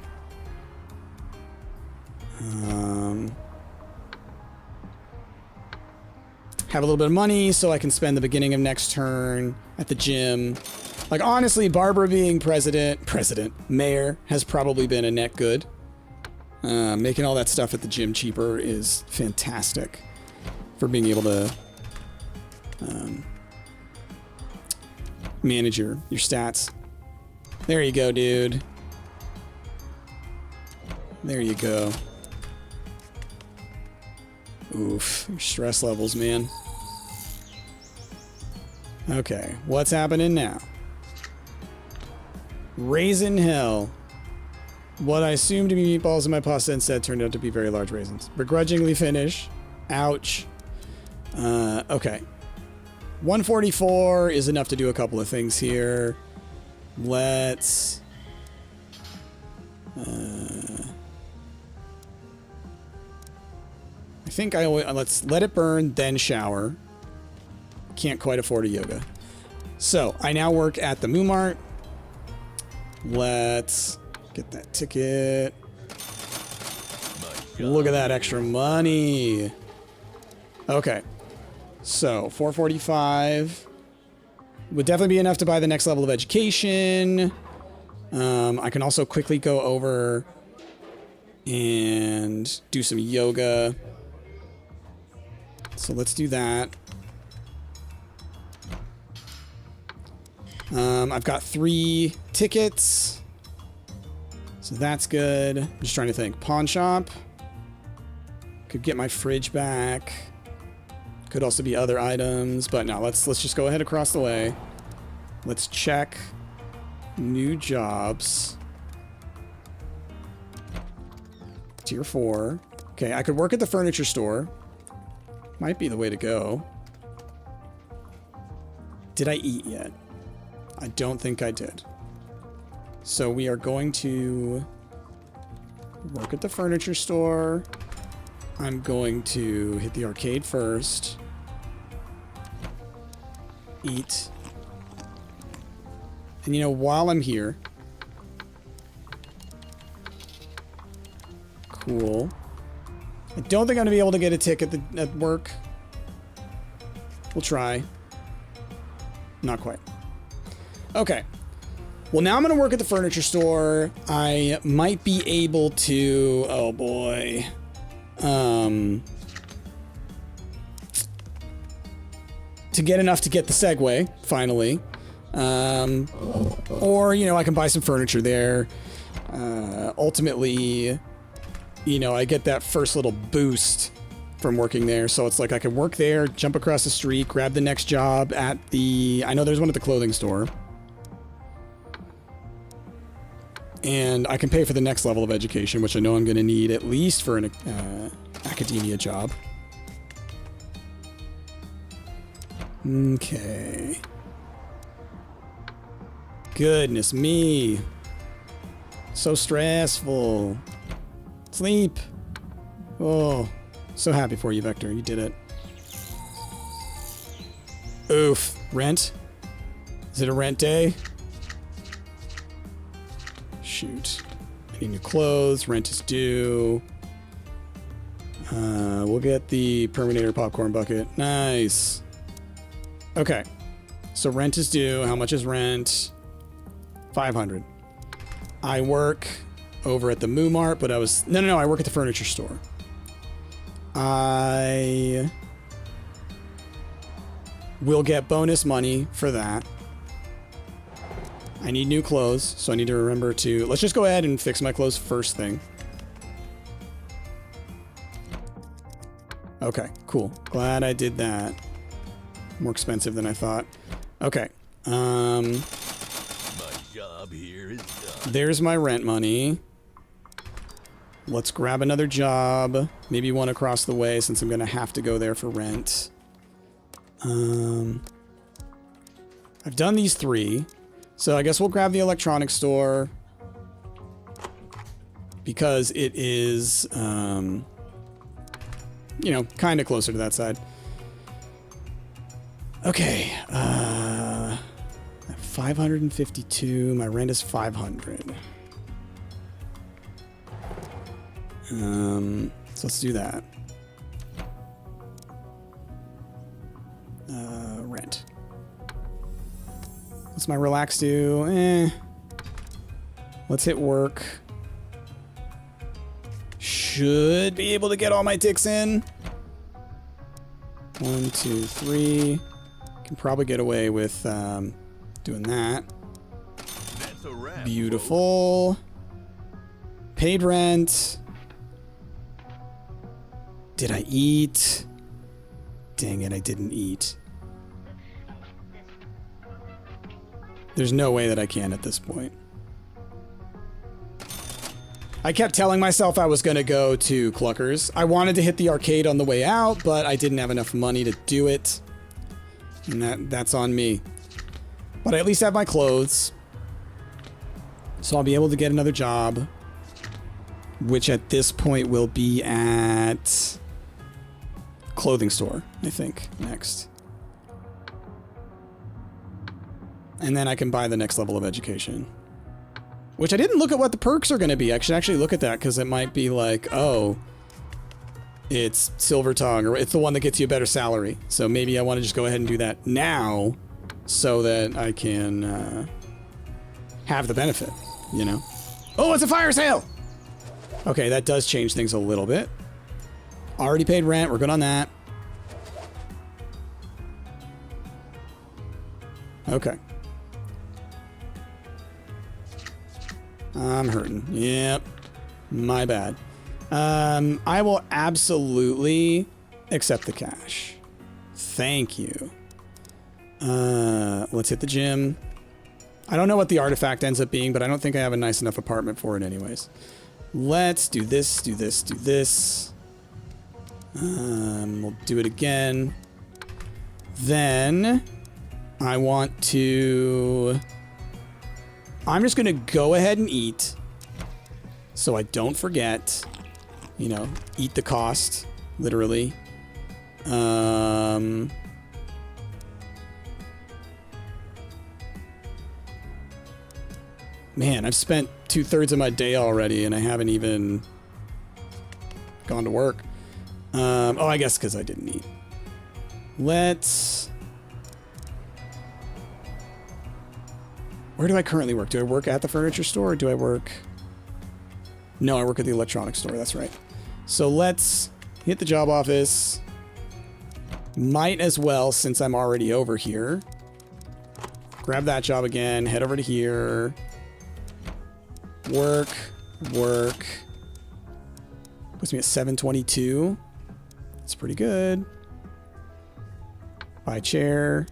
Have a little bit of money so I can spend the beginning of next turn at the gym. Like, honestly, Barbara being mayor has probably been a net good. Making all that stuff at the gym cheaper is fantastic for being able to manage your stats. There you go, dude. There you go. Oof, your stress levels, man. Okay, what's happening now? Raisin hell. What I assumed to be meatballs in my pasta instead turned out to be very large raisins. Begrudgingly finish. Ouch. Okay. 144 is enough to do a couple of things here. Let's... I think let's let it burn, then shower. Can't quite afford a yoga. So, I now work at the Moomart. Let's get that ticket. Look at that extra money. Okay. So, 445 would definitely be enough to buy the next level of education. I can also quickly go over and do some yoga. So let's do that. I've got 3 tickets. So that's good. I'm just trying to think. Pawn shop. Could get my fridge back. Could also be other items. But no, let's just go ahead across the way. Let's check new jobs. Tier 4. Okay, I could work at the furniture store. Might be the way to go. Did I eat yet? I don't think I did. So we are going to work at the furniture store. I'm going to hit the arcade first. Eat. And you know, while I'm here... Cool. I don't think I'm going to be able to get a ticket at work. We'll try. Not quite. Okay. Well, now I'm going to work at the furniture store. I might be able to... Oh, boy. To get enough to get the Segway, finally. Or, you know, I can buy some furniture there. Ultimately, you know, I get that first little boost from working there. So it's like I can work there, jump across the street, grab the next job at the... I know there's one at the clothing store. And I can pay for the next level of education, which I know I'm going to need at least for an academia job. Okay. Goodness me. So stressful. Sleep. Oh, so happy for you, Vector. You did it. Oof. Rent? Is it a rent day? Shoot. I need new clothes. Rent is due. We'll get the Perminator popcorn bucket. Nice. Okay. So rent is due. How much is rent? 500. I work over at the Moo Mart, but I was... No, I work at the furniture store. I will get bonus money for that. I need new clothes, so I need to remember to... Let's just go ahead and fix my clothes first thing. Okay, cool. Glad I did that. More expensive than I thought. Okay. My job here is done. There's my rent money. Let's grab another job. Maybe one across the way since I'm going to have to go there for rent. I've done these 3. So I guess we'll grab the electronics store. Because it is, you know, kind of closer to that side. Okay. 552. My rent is 500. So let's do that. Rent. What's my relax do? Let's hit work. Should be able to get all my ticks in. 1, 2, 3. Can probably get away with doing that. That's a wrap. Beautiful. Paid rent. Did I eat? Dang it, I didn't eat. There's no way that I can at this point. I kept telling myself I was going to go to Clucker's. I wanted to hit the arcade on the way out, but I didn't have enough money to do it. And that's on me. But I at least have my clothes. So I'll be able to get another job. Which at this point will be at... clothing store, I think, next. And then I can buy the next level of education. Which I didn't look at what the perks are going to be. I should actually look at that, because it might be like, oh, it's Silver Tongue, or it's the one that gets you a better salary. So maybe I want to just go ahead and do that now, so that I can have the benefit, you know? Oh, it's a fire sale! Okay, that does change things a little bit. Already paid rent, we're good on that. Okay. I'm hurting. Yep. My bad. I will absolutely accept the cash. Thank you. Let's hit the gym. I don't know what the artifact ends up being, but I don't think I have a nice enough apartment for it anyways. Let's do this, do this, do this. We'll do it again. Then I want to... I'm just going to go ahead and eat so I don't forget. You know, eat the cost, literally. Man, I've spent 2/3 of my day already and I haven't even gone to work. Oh, I guess because I didn't eat. Let's... Where do I currently work? Do I work at the furniture store or do I work... No, I work at the electronics store. That's right. So let's hit the job office. Might as well, since I'm already over here. Grab that job again. Head over to here. Work. Work. Puts me at 722. That's pretty good. Buy chair.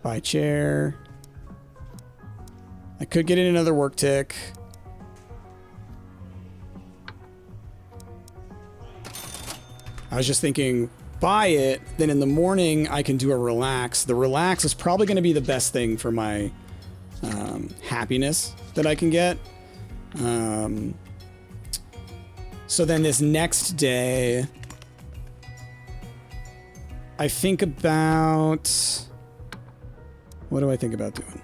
Buy chair. I could get in another work tick. I was just thinking, buy it, then in the morning I can do a relax. The relax is probably going to be the best thing for my happiness that I can get. So then this next day, I think about... What do I think about doing?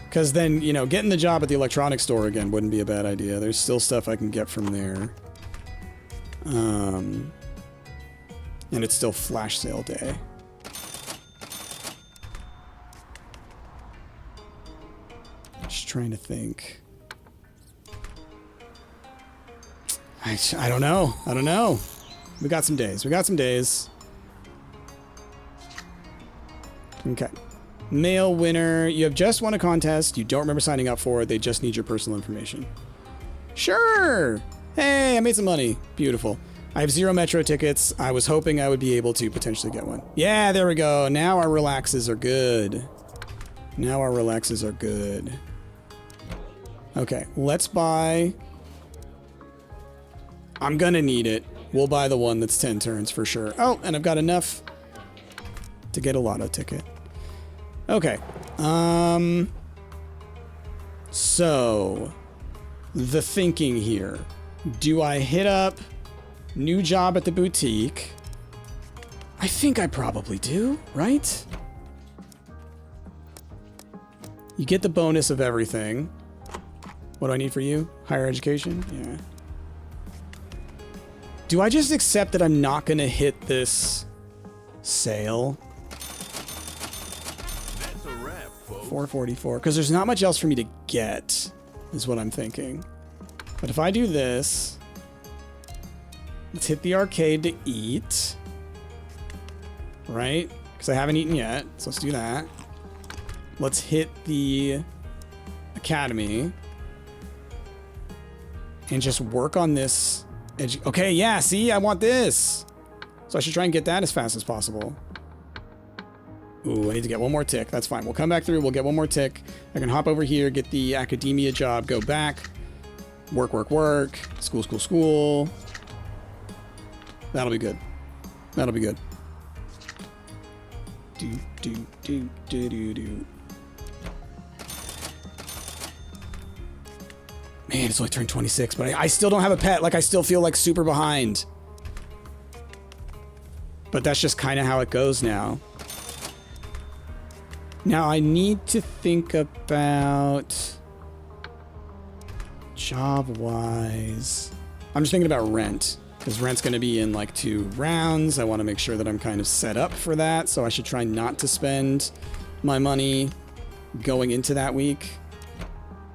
Because then, you know, getting the job at the electronics store again wouldn't be a bad idea. There's still stuff I can get from there. And it's still flash sale day. Just trying to think. I don't know. I don't know. We got some days. We got some days. Okay. Mail winner. You have just won a contest you don't remember signing up for. They just need your personal information. Sure. Hey, I made some money. Beautiful. I have 0 metro tickets. I was hoping I would be able to potentially get one. Yeah, there we go. Now our relaxes are good. Now our relaxes are good. Okay, let's buy... I'm gonna need it. We'll buy the one that's 10 turns for sure. Oh, and I've got enough to get a lotto ticket. Okay. So, the thinking here. Do I hit up new job at the boutique? I think I probably do, right? You get the bonus of everything. What do I need for you? Higher education? Yeah. Do I just accept that I'm not gonna hit this sale? That's a wrap, folks. 444, because there's not much else for me to get, is what I'm thinking. But if I do this, let's hit the arcade to eat, right? Because I haven't eaten yet, so let's do that. Let's hit the academy and just work on this. Okay, yeah, see, I want this. So I should try and get that as fast as possible. Ooh, I need to get one more tick. That's fine. We'll come back through. We'll get one more tick. I can hop over here, get the academia job, go back. Work, work, work. School, school, school. That'll be good. That'll be good. Do, do, do, do, do, do. Man, it's only turned 26, but I still don't have a pet. Like, I still feel like super behind. But that's just kind of how it goes now. Now, I need to think about... job-wise... I'm just thinking about rent. Because rent's going to be in, like, 2 rounds. I want to make sure that I'm kind of set up for that. So I should try not to spend my money going into that week.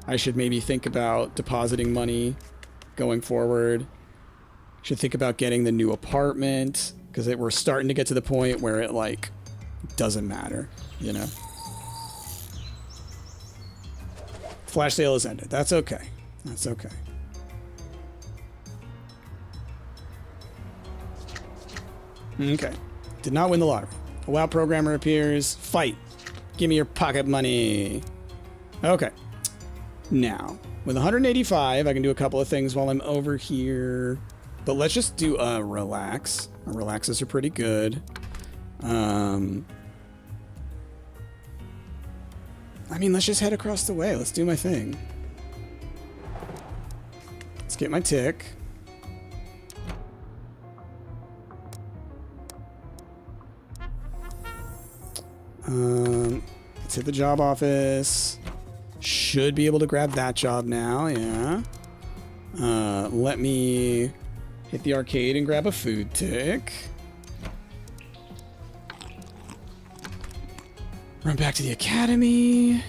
I should maybe think about depositing money going forward. Should think about getting the new apartment, because we're starting to get to the point where it, like, doesn't matter, you know? Flash sale has ended. That's okay. That's okay. Okay. Did not win the lottery. A WoW programmer appears. Fight. Give me your pocket money. Okay. Now, with 185, I can do a couple of things while I'm over here. But let's just do a relax. Our relaxes are pretty good. I mean, let's just head across the way. Let's do my thing. Let's get my tick. Let's hit the job office. Should be able to grab that job now, yeah. Let me hit the arcade and grab a food tick. Run back to the academy.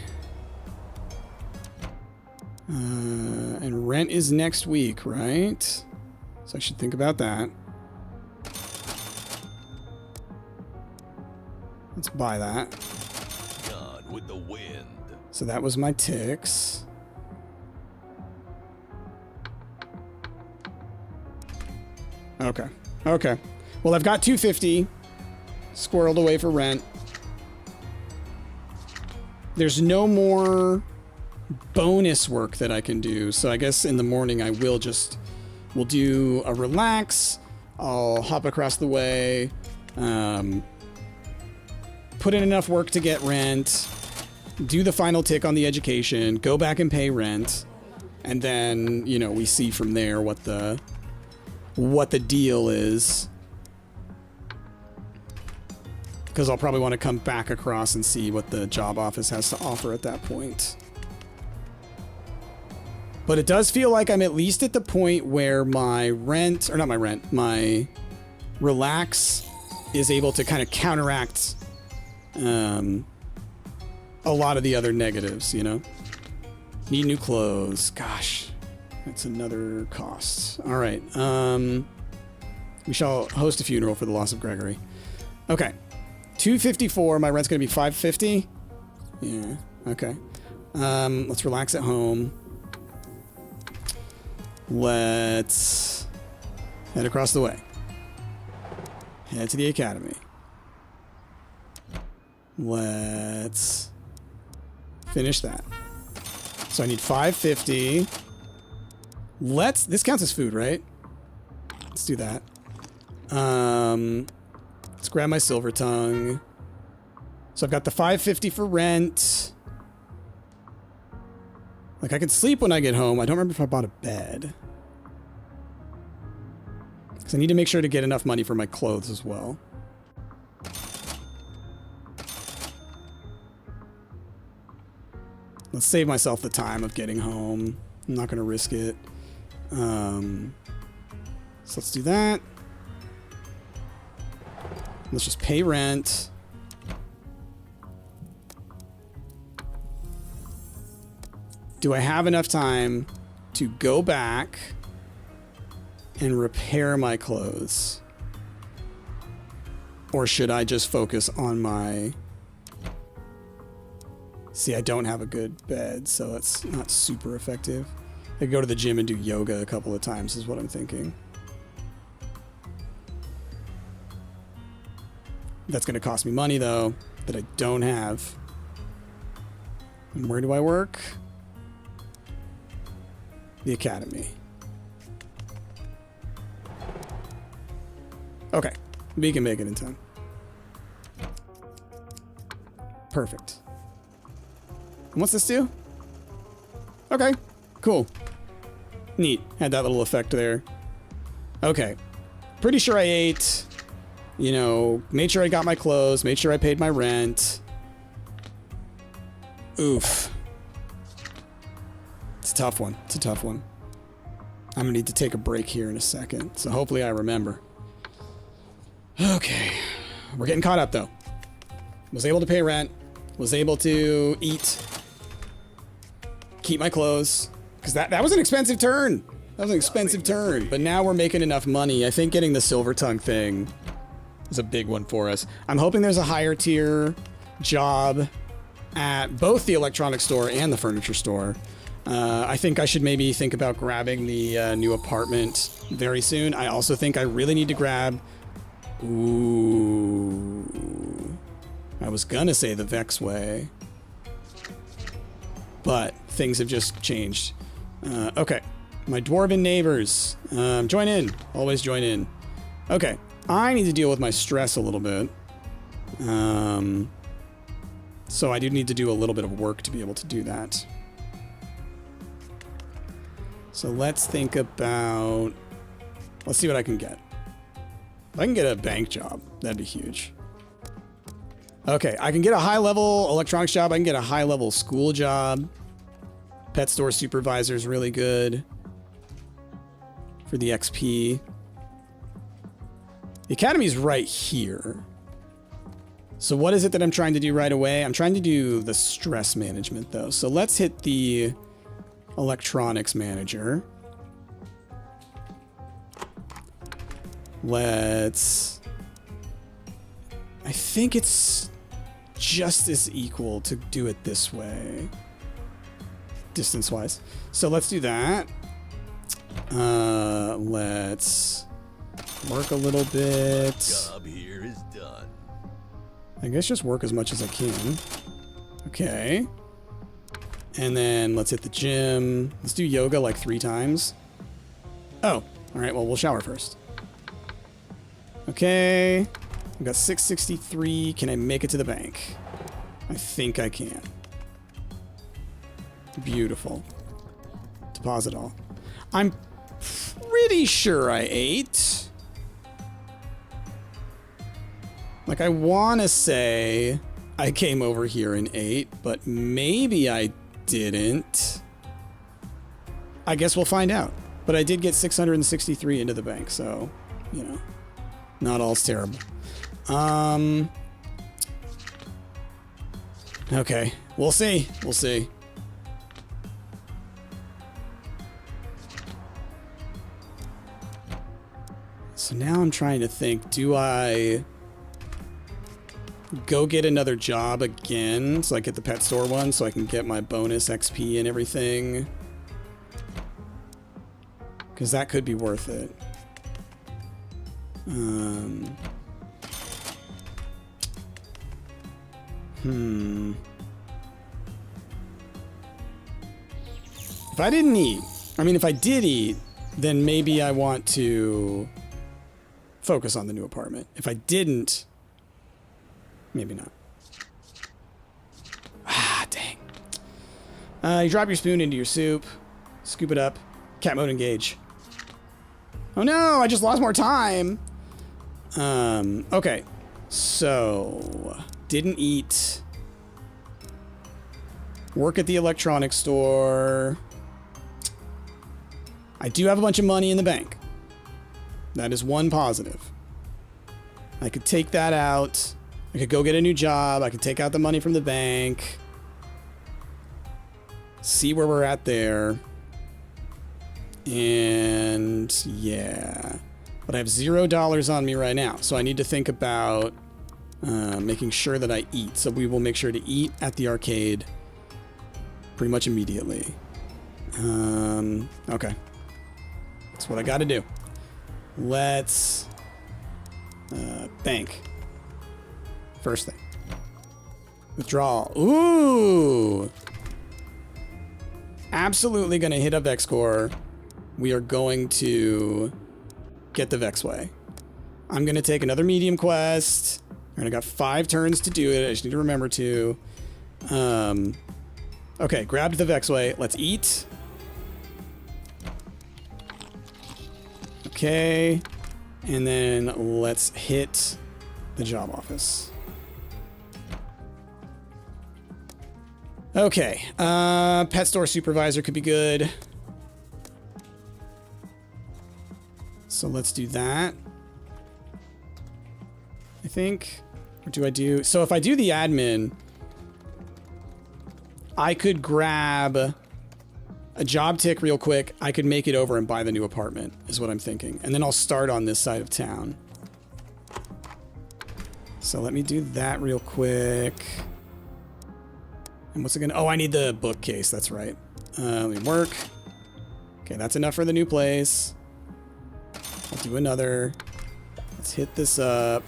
And rent is next week, right? So I should think about that. Let's buy that. Gone with the wind. So that was my ticks. Okay. Okay. Well, I've got 250 squirreled away for rent. There's no more bonus work that I can do. So I guess in the morning I will we'll do a relax. I'll hop across the way. Put in enough work to get rent. Do the final tick on the education. Go back and pay rent. And then, you know, we see from there what the deal is. Because I'll probably want to come back across and see what the job office has to offer at that point. But it does feel like I'm at least at the point where my rent, or not my rent, my relax is able to kind of counteract a lot of the other negatives, you know? Need new clothes. Gosh, that's another cost. All right. We shall host a funeral for the loss of Gregory. Okay. 254. My rent's going to be 550. Yeah. Okay. Let's relax at home. Let's head across the way. Head to the academy. Let's finish that. So I need 550. This counts as food, right? Let's do that. Let's grab my silver tongue. So I've got the 550 for rent. Like, I can sleep when I get home. I don't remember if I bought a bed. Because I need to make sure to get enough money for my clothes as well. Let's save myself the time of getting home. I'm not going to risk it. So let's do that. Let's just pay rent. Do I have enough time to go back and repair my clothes? Or should I just focus on my... See, I don't have a good bed, so it's not super effective. I could go to the gym and do yoga a couple of times is what I'm thinking. That's going to cost me money, though, that I don't have. And where do I work? The academy. Okay. We can make it in time. Perfect. And what's this do? Okay. Cool. Neat. Had that little effect there. Okay. Pretty sure I ate... You know, made sure I got my clothes, made sure I paid my rent. Oof. It's a tough one. It's a tough one. I'm gonna need to take a break here in a second, so hopefully I remember. Okay. We're getting caught up, though. Was able to pay rent. Was able to eat. Keep my clothes. Because that was an expensive turn. That was an expensive turn. But now we're making enough money. I think getting the silver tongue thing is a big one for us. I'm hoping there's a higher tier job at both the electronics store and the furniture store. I think I should maybe think about grabbing the new apartment very soon. I also think I really need to grab... Ooh. I was gonna say the Vex way. But things have just changed. Okay. My dwarven neighbors. Join in. Always join in. Okay. I need to deal with my stress a little bit. So I do need to do a little bit of work to be able to do that. So let's think about... Let's see what I can get. If I can get a bank job, that'd be huge. Okay, I can get a high-level electronics job. I can get a high-level school job. Pet store supervisor is really good for the XP. The academy's right here. So what is it that I'm trying to do right away? I'm trying to do the stress management, though. So let's hit the electronics manager. Let's... I think it's just as equal to do it this way, distance-wise. So let's do that. Let's work a little bit. Job here is done. I guess just work as much as I can. Okay. And then let's hit the gym. Let's do yoga like 3 times. Oh, all right. Well, we'll shower first. Okay. I've got 663. Can I make it to the bank? I think I can. Beautiful. Deposit all. I'm pretty sure I ate. Like, I want to say I came over here and ate, but maybe I didn't. I guess we'll find out. But I did get 663 into the bank, so, you know, not all's terrible. Okay, we'll see. We'll see. So now I'm trying to think, do I go get another job again so I get the pet store one so I can get my bonus XP and everything? Because that could be worth it. If I didn't eat, I mean, if I did eat, then maybe I want to focus on the new apartment. If I didn't, maybe not. Ah, dang. You drop your spoon into your soup, scoop it up, cat mode engage. Oh no, I just lost more time. Okay. So, didn't eat. Work at the electronics store. I do have a bunch of money in the bank. That is one positive. I could take that out. I could go get a new job. I could take out the money from the bank. See where we're at there. And yeah. But I have $0 on me right now. So I need to think about making sure that I eat. So we will make sure to eat at the arcade pretty much immediately. Okay. That's what I got to do. Let's bank. First thing. Withdrawal. Ooh. Absolutely going to hit a Vex core. We are going to get the Vexway. I'm going to take another medium quest. And I got 5 turns to do it. I just need to remember to. Okay, grabbed the Vexway. Let's eat. Okay. And then let's hit the job office. Okay. Pet store supervisor could be good. So let's do that. I think. Or do I do... So if I do the admin, I could grab a job tick real quick. I could make it over and buy the new apartment, is what I'm thinking. And then I'll start on this side of town. So let me do that real quick. And what's it gonna... Oh, I need the bookcase. That's right. Let me work. Okay, that's enough for the new place. I'll do another. Let's hit this up.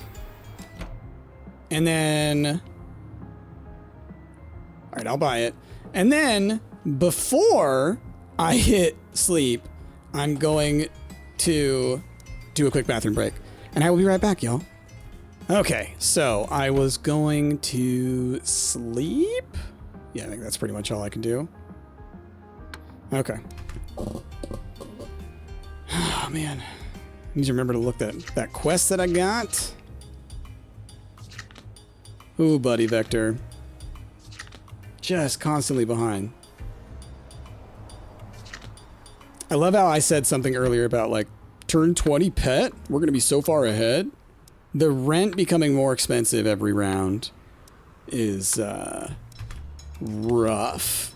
And then... All right, I'll buy it. And then, before I hit sleep, I'm going to do a quick bathroom break. And I will be right back, y'all. Okay, so I was going to sleep. Yeah, I think that's pretty much all I can do. Okay. Oh, man. I need to remember to look at that quest that I got. Ooh, buddy, Vector. Just constantly behind. I love how I said something earlier about, like, turn 20 pet? We're going to be so far ahead. The rent becoming more expensive every round is, rough.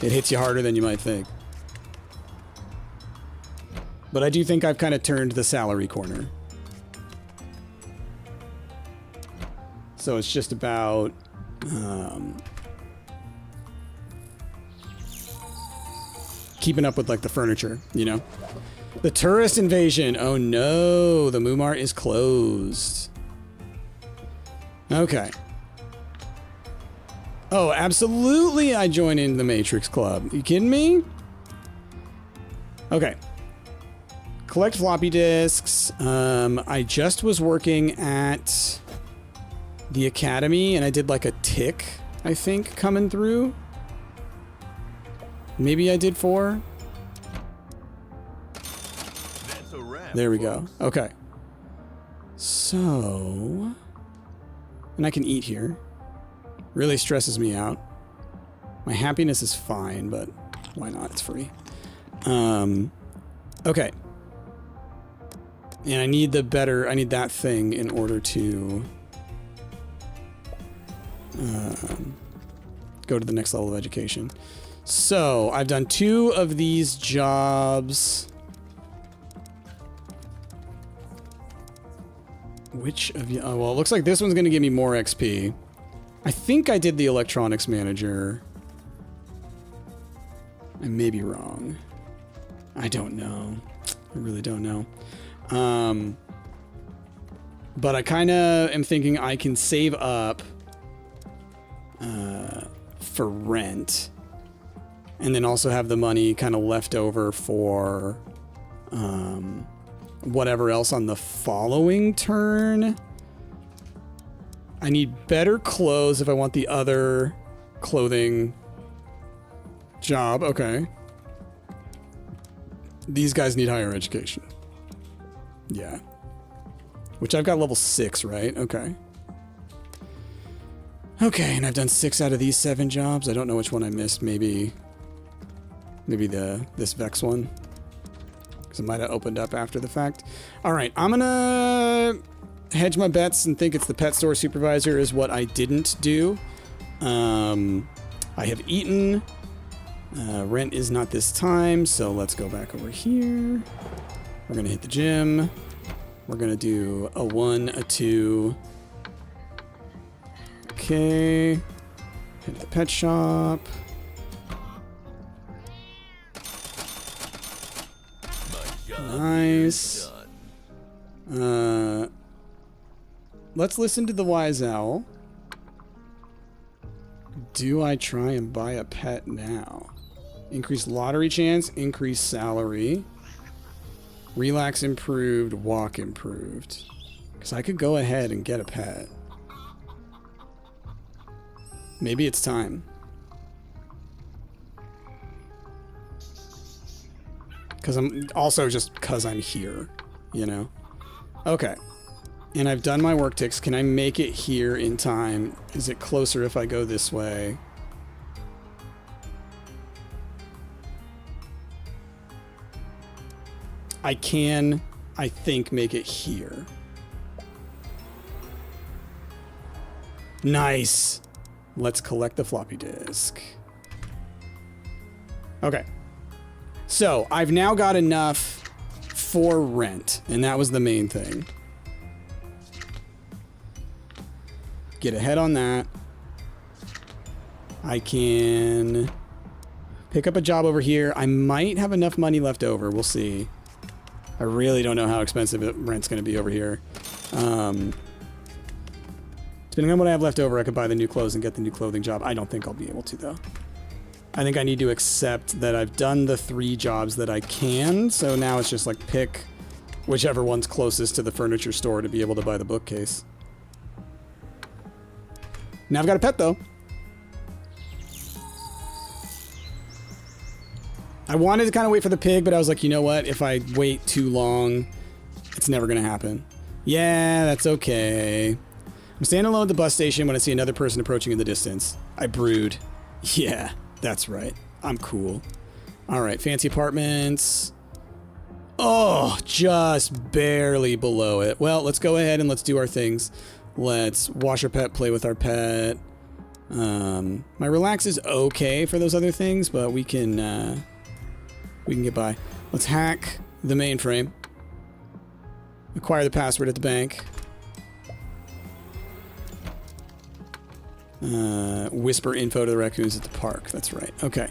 It hits you harder than you might think. But I do think I've kind of turned the salary corner. So it's just about keeping up with, like, the furniture, you know? The tourist invasion. Oh no, the Moomart is closed. Okay. Oh, absolutely I join in the Matrix Club. You kidding me? Okay. Collect floppy disks. I just was working at the academy and I did like a tick, I think, coming through. Maybe I did 4. That's a wrap, There we go. folks. Okay. So... And I can eat here. Really stresses me out. My happiness is fine, but why not? It's free. Okay. And I need I need that thing in order to go to the next level of education. So, I've done 2 of these jobs. Which of you? Oh, well, it looks like this one's going to give me more XP. I think I did the electronics manager. I may be wrong. I don't know. I really don't know. But I kind of am thinking I can save up for rent. And then also have the money kind of left over for whatever else on the following turn. I need better clothes if I want the other clothing job. Okay. These guys need higher education. Yeah. Which I've got level 6, right? Okay. Okay, and I've done 6 out of these 7 jobs. I don't know which one I missed. Maybe this Vex one. Because it might have opened up after the fact. All right, I'm gonna hedge my bets and think it's the pet store supervisor is what I didn't do. I have eaten. Rent is not this time, so let's go back over here. We're gonna hit the gym. We're gonna do a 1, a 2. Okay. Hit the pet shop. Nice. Let's listen to the wise owl. Do I try and buy a pet now? Increase lottery chance, increase salary. Relax improved, walk improved. Because I could go ahead and get a pet. Maybe it's time. Because I'm also just because I'm here, you know? Okay. And I've done my work ticks. Can I make it here in time? Is it closer if I go this way? I can, I think, make it here. Nice. Let's collect the floppy disk. Okay. So, I've now got enough for rent, and that was the main thing. Get ahead on that. I can pick up a job over here. I might have enough money left over. We'll see. I really don't know how expensive rent's going to be over here. Depending on what I have left over, I could buy the new clothes and get the new clothing job. I don't think I'll be able to, though. I think I need to accept that I've done the 3 jobs that I can, so now it's just like pick whichever one's closest to the furniture store to be able to buy the bookcase. Now I've got a pet, though. I wanted to kind of wait for the pig, but I was like, you know what? If I wait too long, it's never going to happen. Yeah, that's okay. I'm standing alone at the bus station when I see another person approaching in the distance. I brood. Yeah, that's right. I'm cool. All right, fancy apartments. Oh, just barely below it. Well, let's go ahead and let's do our things. Let's wash our pet, play with our pet. My relax is okay for those other things, but we can get by. Let's hack the mainframe. Acquire the password at the bank. Whisper info to the raccoons at the park. That's right. Okay.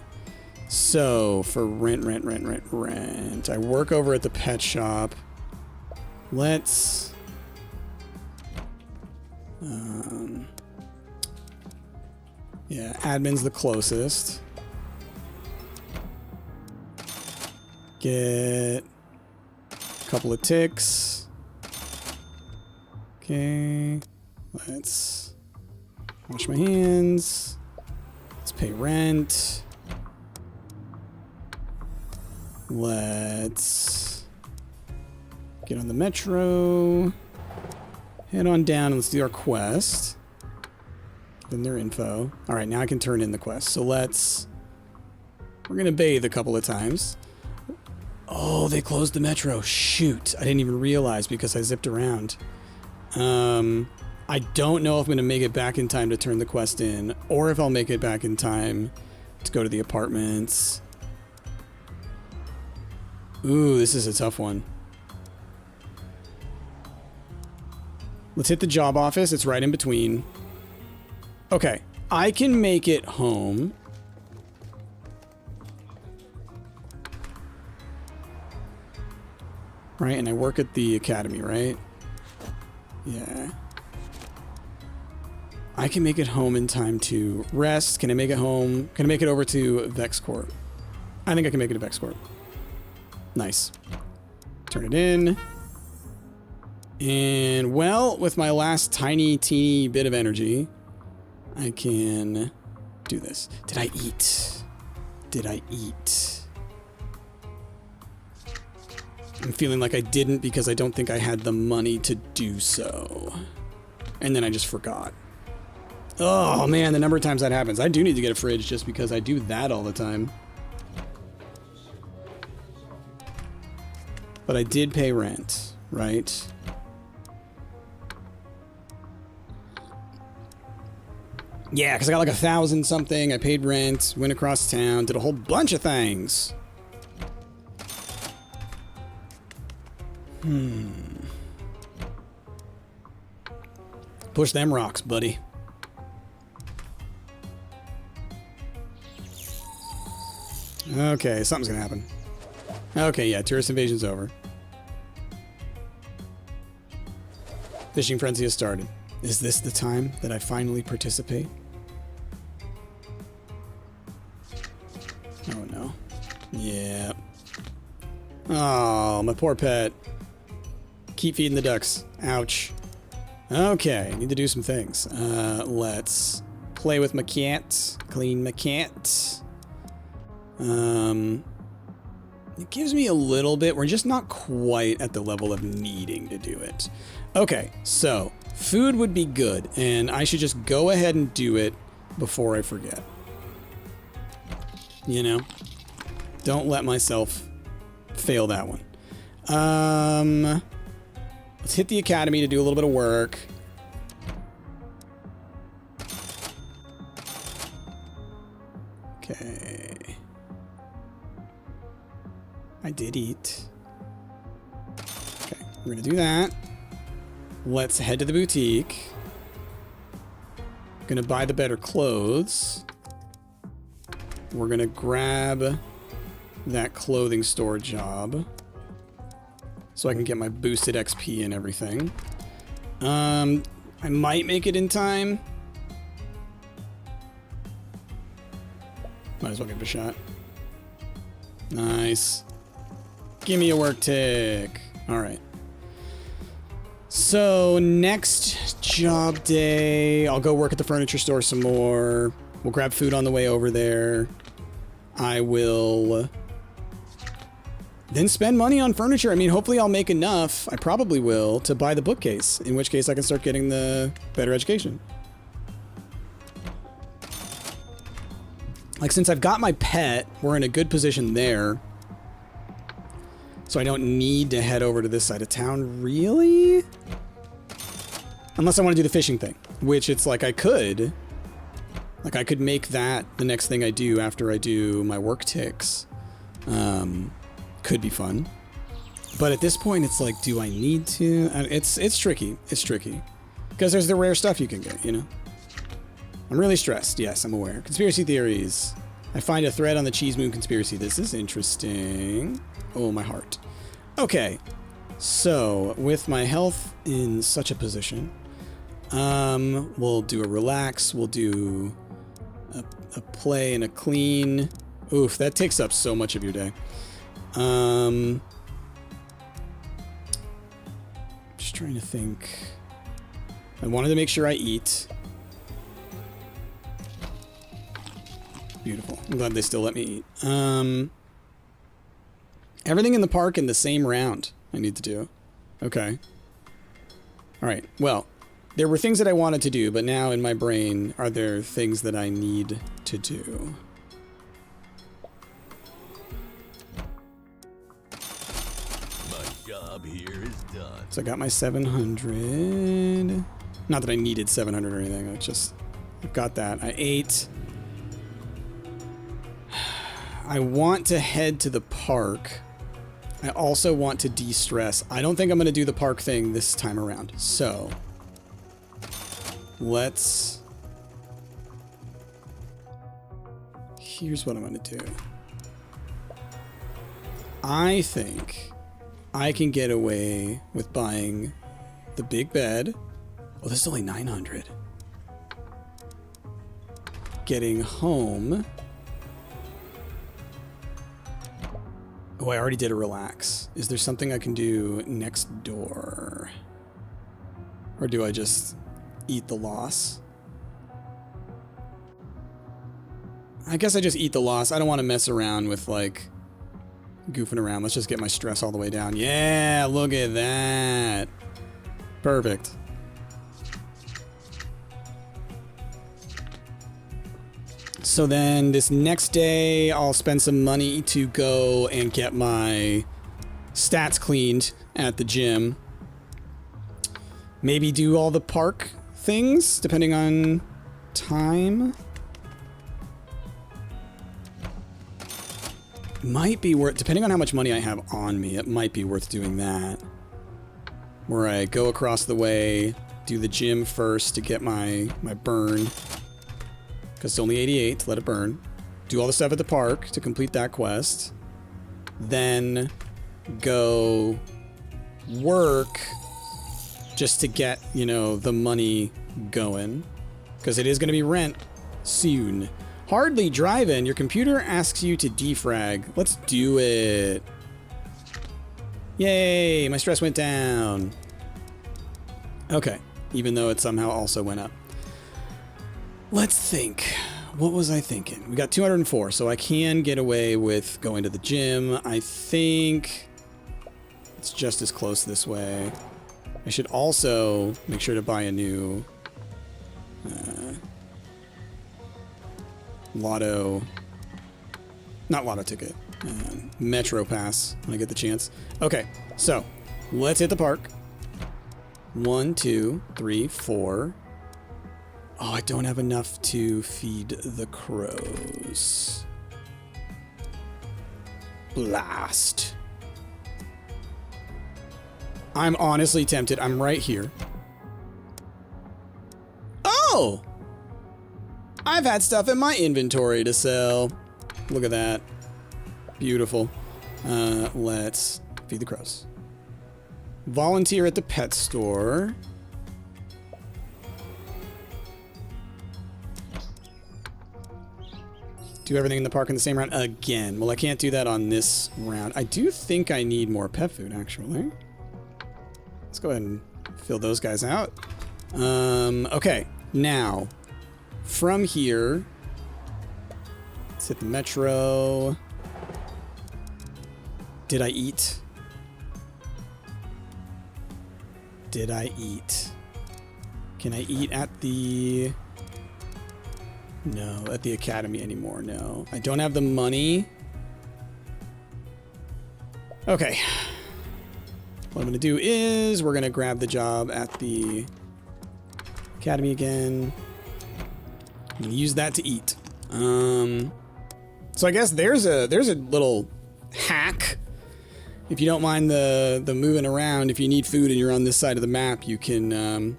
So, for rent. I work over at the pet shop. Let's... yeah, admin's the closest. Get a couple of ticks. Okay. Let's wash my hands. Let's pay rent. Let's get on the metro. Head on down and let's do our quest. Then their info. All right, now I can turn in the quest. So we're going to bathe a couple of times. Oh, they closed the metro. Shoot. I didn't even realize because I zipped around. I don't know if I'm going to make it back in time to turn the quest in, or if I'll make it back in time to go to the apartments. Ooh, this is a tough one. Let's hit the job office. It's right in between. Okay, I can make it home. Right, and I work at the academy, right? Yeah. I can make it home in time to rest. Can I make it home? Can I make it over to VexCorp? I think I can make it to VexCorp. Nice. Turn it in. And, well, with my last teeny bit of energy, I can do this. Did I eat? Did I eat? I'm feeling like I didn't because I don't think I had the money to do so. And then I just forgot. Oh, man, the number of times that happens. I do need to get a fridge just because I do that all the time. But I did pay rent, right? Yeah, because I got like 1,000 something. I paid rent, went across town, did a whole bunch of things. Push them rocks, buddy. Okay, something's gonna happen. Okay, yeah, tourist invasion's over. Fishing frenzy has started. Is this the time that I finally participate? Oh no. Yeah. Oh, my poor pet. Keep feeding the ducks. Ouch. Okay, need to do some things. Let's play with my cat. Clean my cat. It gives me a little bit. We're just not quite at the level of needing to do it. Okay, so food would be good, and I should just go ahead and do it before I forget. You know? Don't let myself fail that one. Let's hit the academy to do a little bit of work. Okay. I did eat. Okay, we're gonna do that. Let's head to the boutique. Gonna buy the better clothes. We're gonna grab that clothing store job so I can get my boosted XP and everything. I might make it in time. Might as well give it a shot. Nice. Give me a work tick. All right. So next job day, I'll go work at the furniture store some more. We'll grab food on the way over there. I will then spend money on furniture. I mean, hopefully I'll make enough, I probably will, to buy the bookcase, in which case I can start getting the better education. Like, since I've got my pet, we're in a good position there. So I don't need to head over to this side of town, really? Unless I want to do the fishing thing, which it's like I could. Like, I could make that the next thing I do after I do my work ticks. Could be fun. But at this point, it's like, do I need to? It's tricky. It's tricky. Because there's the rare stuff you can get, you know? I'm really stressed. Yes, I'm aware. Conspiracy theories. I find a thread on the Cheese Moon conspiracy. This is interesting. Oh, my heart. Okay. So, with my health in such a position, we'll do a relax. We'll do a play and a clean. Oof, that takes up so much of your day. Just trying to think. I wanted to make sure I eat. Beautiful. I'm glad they still let me eat. Everything in the park in the same round I need to do. Okay. Alright, well, there were things that I wanted to do, but now in my brain, are there things that I need to do? My job here is done. So I got my 700. Not that I needed 700 or anything, I just got that. I ate. I want to head to the park. I also want to de-stress. I don't think I'm going to do the park thing this time around. So, let's... Here's what I'm going to do. I think I can get away with buying the big bed. Oh, this is only 900. Getting home... Oh, I already did a relax. Is there something I can do next door? Or do I just eat the loss? I guess I just eat the loss. I don't want to mess around with, like, goofing around. Let's just get my stress all the way down. Yeah, look at that. Perfect. So then this next day, I'll spend some money to go and get my stats cleaned at the gym. Maybe do all the park things, depending on time. Might be worth, depending on how much money I have on me, it might be worth doing that. Where I go across the way, do the gym first to get my burn. Because it's only 88 to let it burn. Do all the stuff at the park to complete that quest. Then go work just to get, you know, the money going. Because it is going to be rent soon. Hardly drive-in. Your computer asks you to defrag. Let's do it. Yay, my stress went down. Okay, even though it somehow also went up. Let's think. What was I thinking? We got 204, so I can get away with going to the gym. I think it's just as close this way. I should also make sure to buy a new lotto, not lotto ticket, Metro Pass when I get the chance. Okay, so let's hit the park. 1, 2, 3, 4. Oh, I don't have enough to feed the crows. Blast. I'm honestly tempted. I'm right here. Oh! I've had stuff in my inventory to sell. Look at that. Beautiful. Let's feed the crows. Volunteer at the pet store. Do everything in the park in the same round again. Well, I can't do that on this round. I do think I need more pet food, actually. go ahead and fill those guys out. Okay, now from here, let's hit the metro. Did I eat? Did I eat? Can I eat at the... No, at the academy anymore, no. I don't have the money. Okay. What I'm going to do is we're going to grab the job at the academy again. I'm going to use that to eat. So I guess there's a little hack. If you don't mind the moving around, if you need food and you're on this side of the map, you can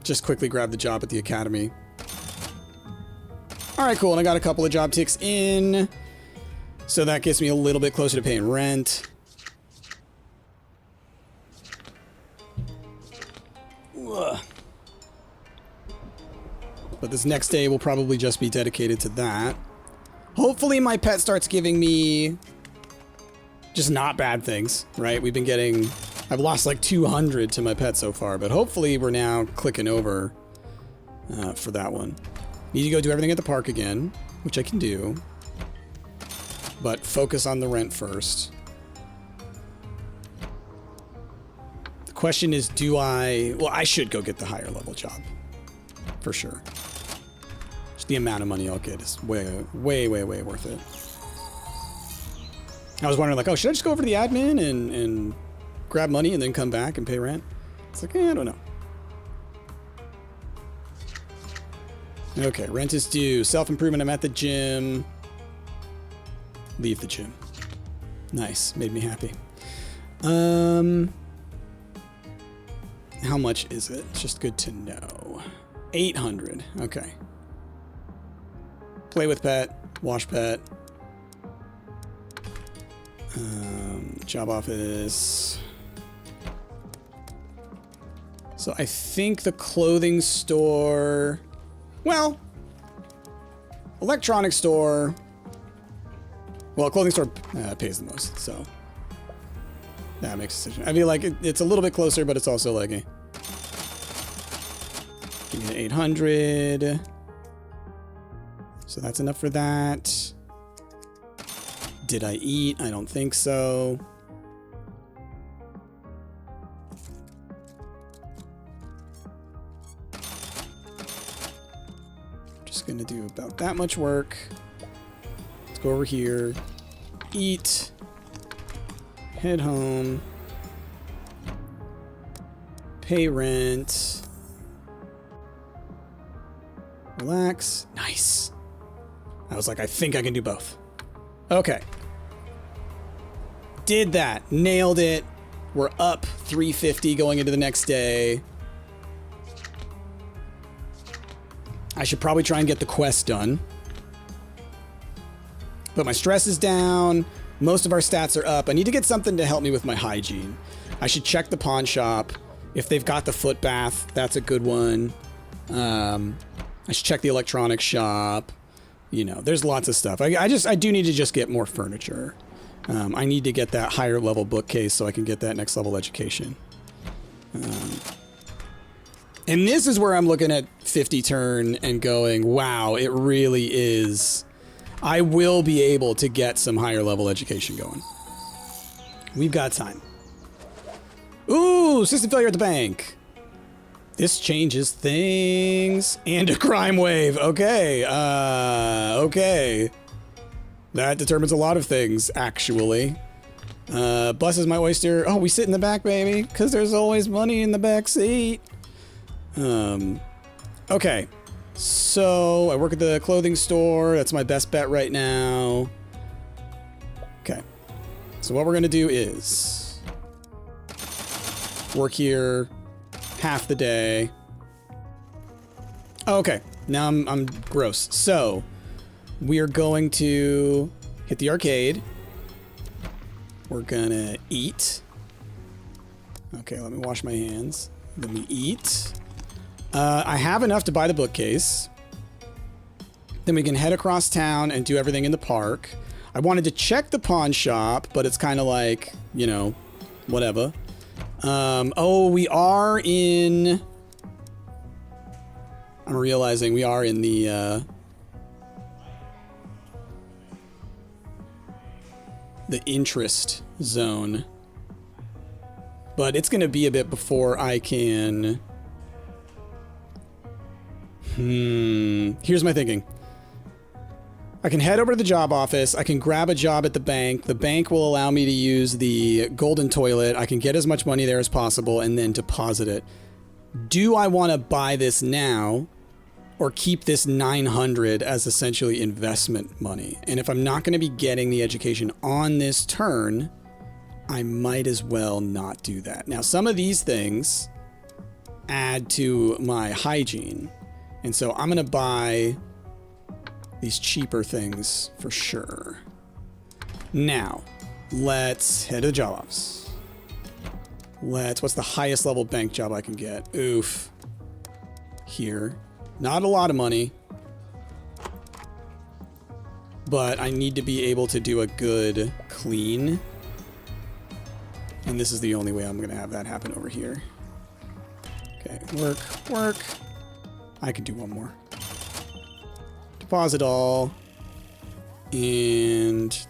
just quickly grab the job at the academy. All right, cool. And I got a couple of job ticks in. So that gets me a little bit closer to paying rent. Ugh. But this next day will probably just be dedicated to that. Hopefully my pet starts giving me just not bad things, right? We've been getting... I've lost like 200 to my pet so far, but hopefully we're now clicking over for that one. Need to go do everything at the park again, which I can do. But focus on the rent first. The question is, do I... Well, I should go get the higher level job. For sure. Just the amount of money I'll get is way, way, way, way worth it. I was wondering, like, oh, should I just go over to the admin and grab money and then come back and pay rent? It's like, I don't know. Okay, rent is due. Self-improvement, I'm at the gym. Leave the gym. Nice, made me happy. How much is it? It's just good to know. 800, okay. Play with pet, wash pet. Job office. So I think the clothing store, well, electronics store, well, clothing store pays the most, so that makes a decision. I mean, like, it's a little bit closer, but it's also like, give me an 800. So that's enough for that. Did I eat? I don't think so. Just gonna do about that much work. Let's go over here. Eat. Head home. Pay rent. Relax. Nice. I was like, I think I can do both. Okay. Did that. Nailed it. We're up 350 going into the next day. I should probably try and get the quest done. But my stress is down. Most of our stats are up. I need to get something to help me with my hygiene. I should check the pawn shop. If they've got the foot bath, that's a good one. I should check the electronics shop. You know, there's lots of stuff. I do need to just get more furniture. I need to get that higher level bookcase so I can get that next level education. And this is where I'm looking at 50 turn and going, wow, it really is. I will be able to get some higher level education going. We've got time. Ooh, system failure at the bank. This changes things. And a crime wave. Okay. Okay. That determines a lot of things, actually. Bus is my oyster. Oh, we sit in the back, baby. Because there's always money in the back seat. Okay. So, I work at the clothing store. That's my best bet right now. Okay. So what we're going to do is work here half the day. Oh, okay. Now I'm gross. So, we are going to hit the arcade. We're gonna eat. Okay, let me wash my hands. Then we eat. I have enough to buy the bookcase. Then we can head across town and do everything in the park. I wanted to check the pawn shop, but it's kind of like, you know, whatever. Oh, we are in... I'm realizing we are in the interest zone. But it's going to be a bit before I can... Here's my thinking. I can head over to the job office. I can grab a job at the bank. The bank will allow me to use the golden toilet. I can get as much money there as possible and then deposit it. Do I want to buy this now or keep this 900 as essentially investment money? And if I'm not going to be getting the education on this turn, I might as well not do that. Now, some of these things add to my hygiene. And so I'm going to buy these cheaper things for sure. Now, let's head to the job office. What's the highest level bank job I can get? Oof. Here. Not a lot of money. But I need to be able to do a good clean. And this is the only way I'm going to have that happen over here. Okay, work. I can do one more. Deposit all. And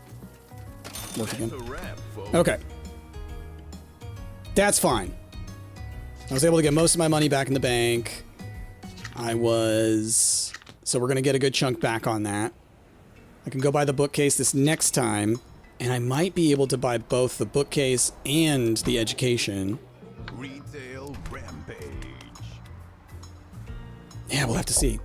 work again. Okay. That's fine. I was able to get most of my money back in the bank. So we're going to get a good chunk back on that. I can go buy the bookcase this next time. And I might be able to buy both the bookcase and the education. Retail rampage. Yeah, we'll have to see.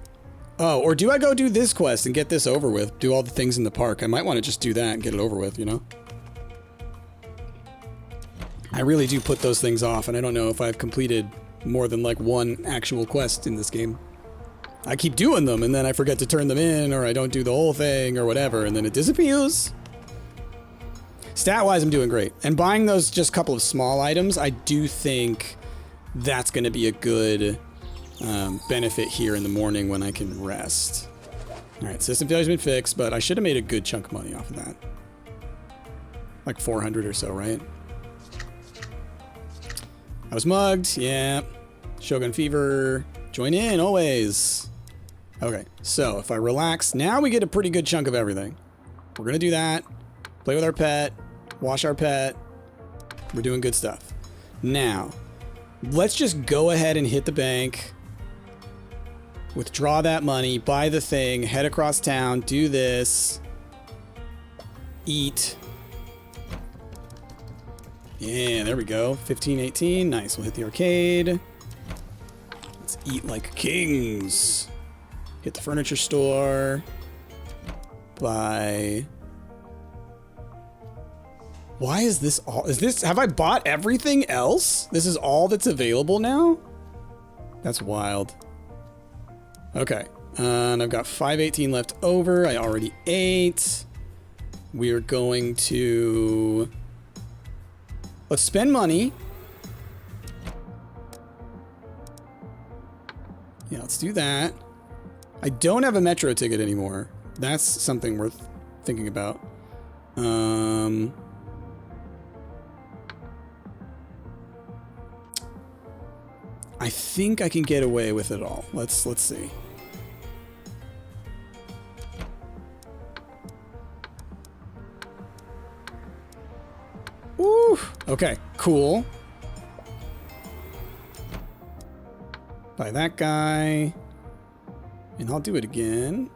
Oh, or do I go do this quest and get this over with? Do all the things in the park. I might want to just do that and get it over with, you know? I really do put those things off, and I don't know if I've completed more than like one actual quest in this game. I keep doing them, and then I forget to turn them in, or I don't do the whole thing, or whatever, and then it disappears. Stat-wise, I'm doing great. And buying those just couple of small items, I do think that's going to be a good benefit here in the morning when I can rest. All right, system failure's been fixed, but I should have made a good chunk of money off of that. Like 400 or so, right? I was mugged, yeah. Shogun fever, join in always. Okay, so if I relax, now we get a pretty good chunk of everything. We're gonna do that. Play with our pet, wash our pet. We're doing good stuff. Now, let's just go ahead and hit the bank. Withdraw that money, buy the thing, head across town, do this. Eat. Yeah, there we go. 15, 18. Nice. We'll hit the arcade. Let's eat like kings. Hit the furniture store. Buy. Why is this all? Have I bought everything else? This is all that's available now? That's wild. Okay. And I've got 518 left over. I already ate. We are going to... Let's spend money. Yeah, let's do that. I don't have a metro ticket anymore. That's something worth thinking about. I think I can get away with it all. Let's see. Woo! Okay, cool. Buy that guy. And I'll do it again.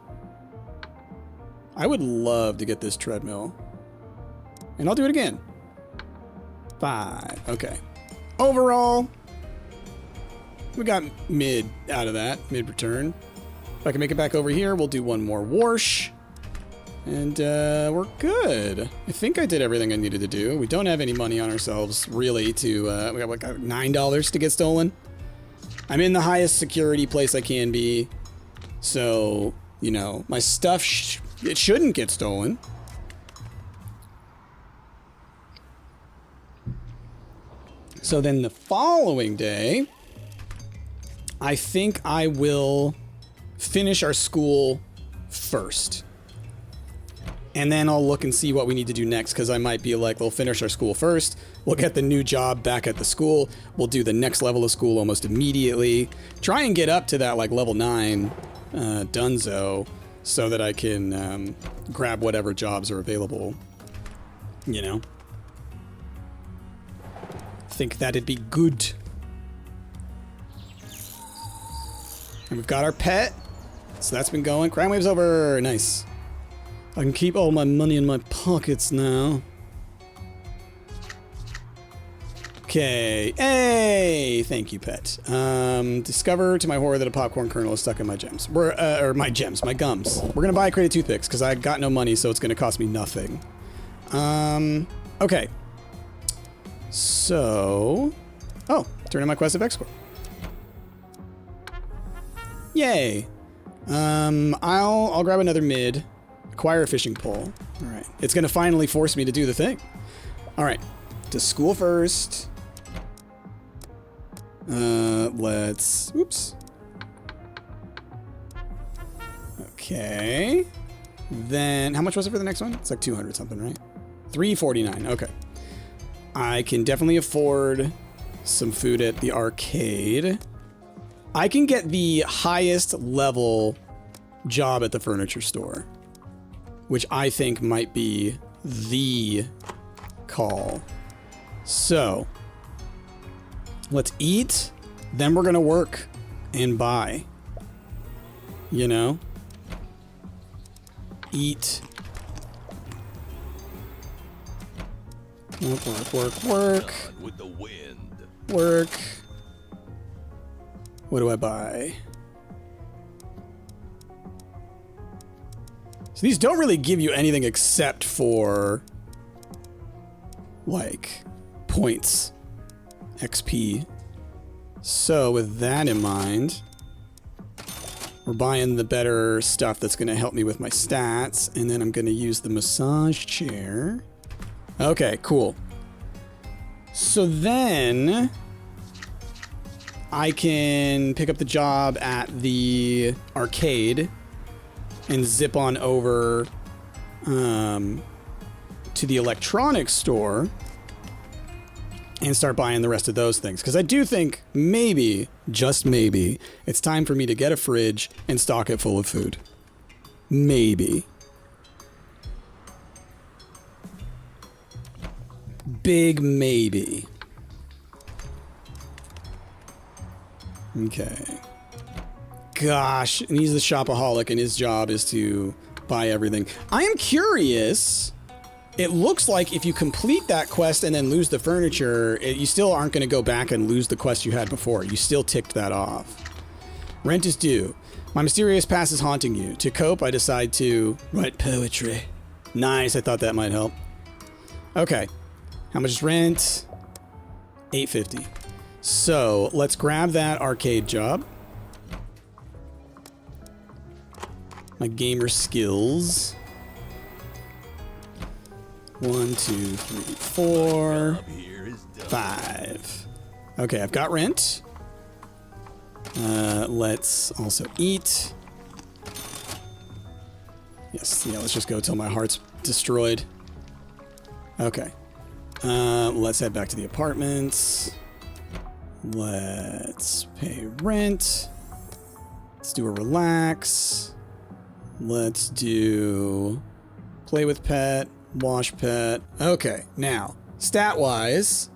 I would love to get this treadmill. And I'll do it again. 5. Okay. Overall, we got mid out of that. Mid return. If I can make it back over here, we'll do one more wash. And we're good. I think I did everything I needed to do. We don't have any money on ourselves, really, to... we got, what, $9 to get stolen? I'm in the highest security place I can be. So, you know, my stuff, it shouldn't get stolen. So then the following day, I think I will finish our school first. And then I'll look and see what we need to do next, because I might be like, we'll finish our school first. We'll get the new job back at the school. We'll do the next level of school almost immediately. Try and get up to that like level 9 dunzo so that I can grab whatever jobs are available. You know? Think that'd be good. And we've got our pet. So that's been going. Crime wave's over. Nice. I can keep all my money in my pockets now. Okay. Hey! Thank you, pet. Discover to my horror that a popcorn kernel is stuck in my gems. Or my gems, my gums. We're gonna buy a crate of toothpicks, because I got no money, so it's gonna cost me nothing. Okay. So... Oh, turn in my quest of X-Corp. Yay! I'll grab another mid. Acquire a fishing pole. Alright. It's gonna finally force me to do the thing. Alright. To school first. Let's... Oops. Okay. Then... How much was it for the next one? It's like 200 something, right? 349. Okay. I can definitely afford some food at the arcade. I can get the highest level job at the furniture store, which I think might be the call. So, let's eat, then we're gonna work and buy. You know? Eat. Work. With the wind. Work. What do I buy? So these don't really give you anything except for, like, points. XP. So with that in mind, we're buying the better stuff that's going to help me with my stats. And then I'm going to use the massage chair. Okay, cool. So then I can pick up the job at the arcade and zip on over to the electronics store and start buying the rest of those things. Because I do think maybe, just maybe, it's time for me to get a fridge and stock it full of food. Maybe. Big maybe. Okay. Gosh, and he's the shopaholic and his job is to buy everything. I am curious. It looks like if you complete that quest and then lose the furniture, you still aren't going to go back and lose the quest you had before. You still ticked that off. Rent is due. My mysterious past is haunting you. To cope, I decide to write poetry. Nice, I thought that might help. Okay. How much is rent? $8.50. So, let's grab that arcade job. My gamer skills. 1, 2, 3, 4, 5. Okay, I've got rent. Let's also eat. Yes, yeah, let's just go till my heart's destroyed. Okay. Let's head back to the apartments. Let's pay rent. Let's do a relax. Let's do play with pet, wash pet. Okay, now, stat-wise,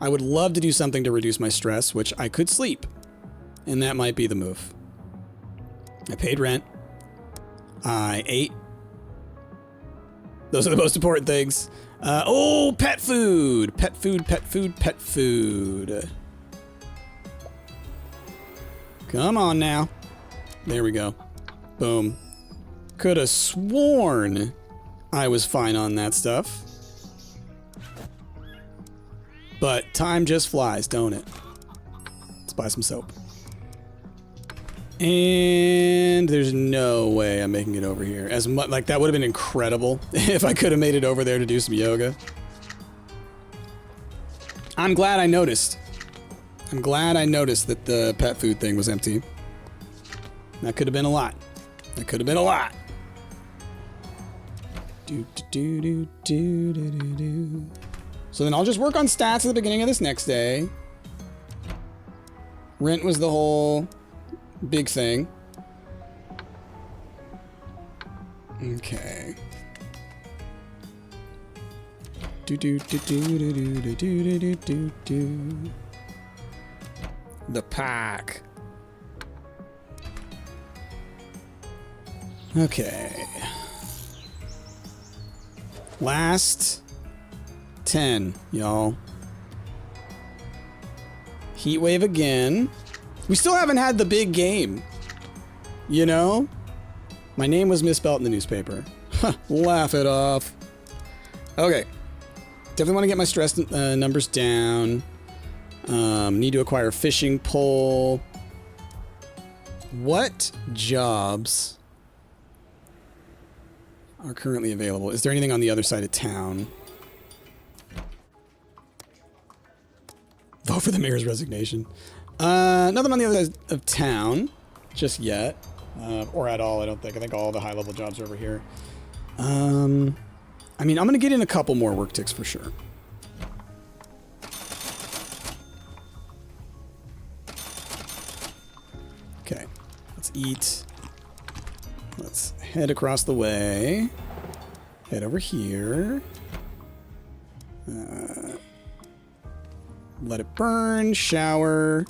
I would love to do something to reduce my stress, which I could sleep. And that might be the move. I paid rent. I ate. Those are the most important things. Oh, pet food! Pet food, pet food, pet food. Come on now. There we go. Boom. Could have sworn I was fine on that stuff. But time just flies, don't it? Let's buy some soap. And there's no way I'm making it over here. As much like that would have been incredible if I could have made it over there to do some yoga. I'm glad I noticed. I'm glad I noticed that the pet food thing was empty. That could have been a lot. That could have been a lot. So then I'll just work on stats at the beginning of this next day. Rent was the whole big thing. Okay. The pack. Okay. Last 10, y'all. Heat wave again. We still haven't had the big game. You know? My name was misspelled in the newspaper. Laugh it off. Okay. Definitely want to get my stress numbers down. Need to acquire a fishing pole. What jobs are currently available? Is there anything on the other side of town? Vote for the mayor's resignation. Nothing on the other side of town just yet. Or at all, I don't think. I think all the high-level jobs are over here. I mean, I'm going to get in a couple more work ticks for sure. Okay, let's eat. Let's head across the way. Head over here. Let it burn. Shower.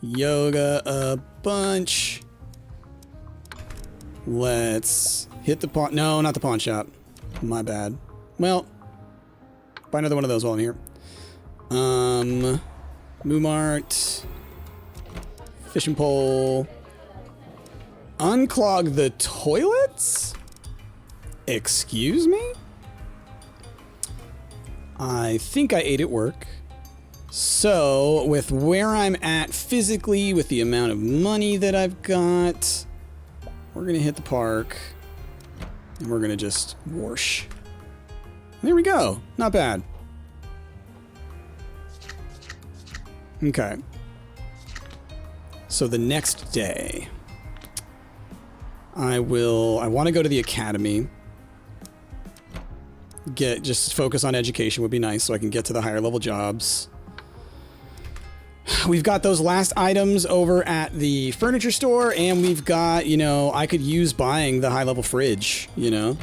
Yoga a bunch. Let's hit the pawn. No, not the pawn shop. My bad. Well, buy another one of those while I'm here. Moomart. Fishing pole. Unclog the toilets? Excuse me? I think I ate at work. So, with where I'm at physically, with the amount of money that I've got, we're gonna hit the park. And we're gonna just whoosh. There we go. Not bad. Okay. So the next day, I want to go to the academy. Just focus on education would be nice so I can get to the higher level jobs. We've got those last items over at the furniture store, and we've got, you know, I could use buying the high level fridge, you know.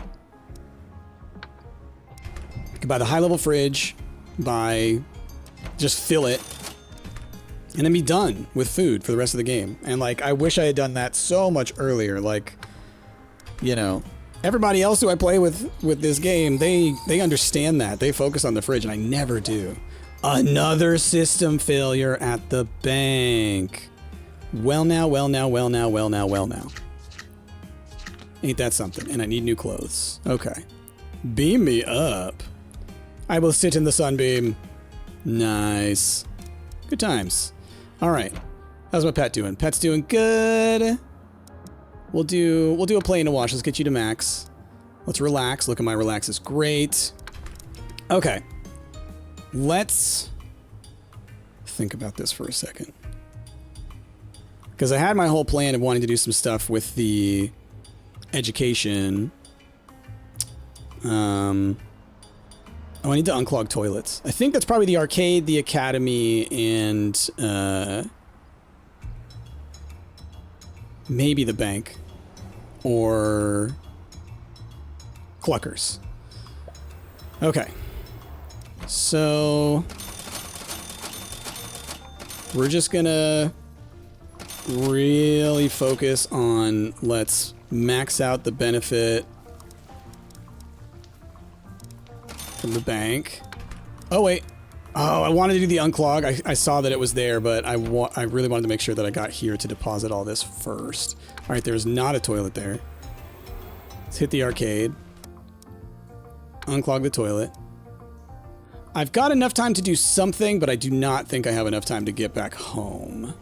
I could buy the high level fridge, just fill it, and then be done with food for the rest of the game. And like, I wish I had done that so much earlier. Like, you know, everybody else who I play with this game, they understand that. They focus on the fridge, and I never do. Another system failure at the bank. Well now. Ain't that something? And I need new clothes. Okay. Beam me up. I will sit in the sunbeam. Nice. Good times. All right. How's my pet doing? Pet's doing good. We'll do a play and a wash. Let's get you to max. Let's relax. Look at my relax is great. Okay. Let's think about this for a second. Because I had my whole plan of wanting to do some stuff with the education. Oh, I need to unclog toilets. I think that's probably the arcade, the academy, and maybe the bank. Or Cluckers. Okay. So we're just gonna really focus on, let's max out the benefit from the bank. Oh wait, oh, I wanted to do the unclog. I saw that it was there, but I really wanted to make sure that I got here to deposit all this first. All right, there's not a toilet there. Let's hit the arcade. Unclog the toilet. I've got enough time to do something, but I do not think I have enough time to get back home.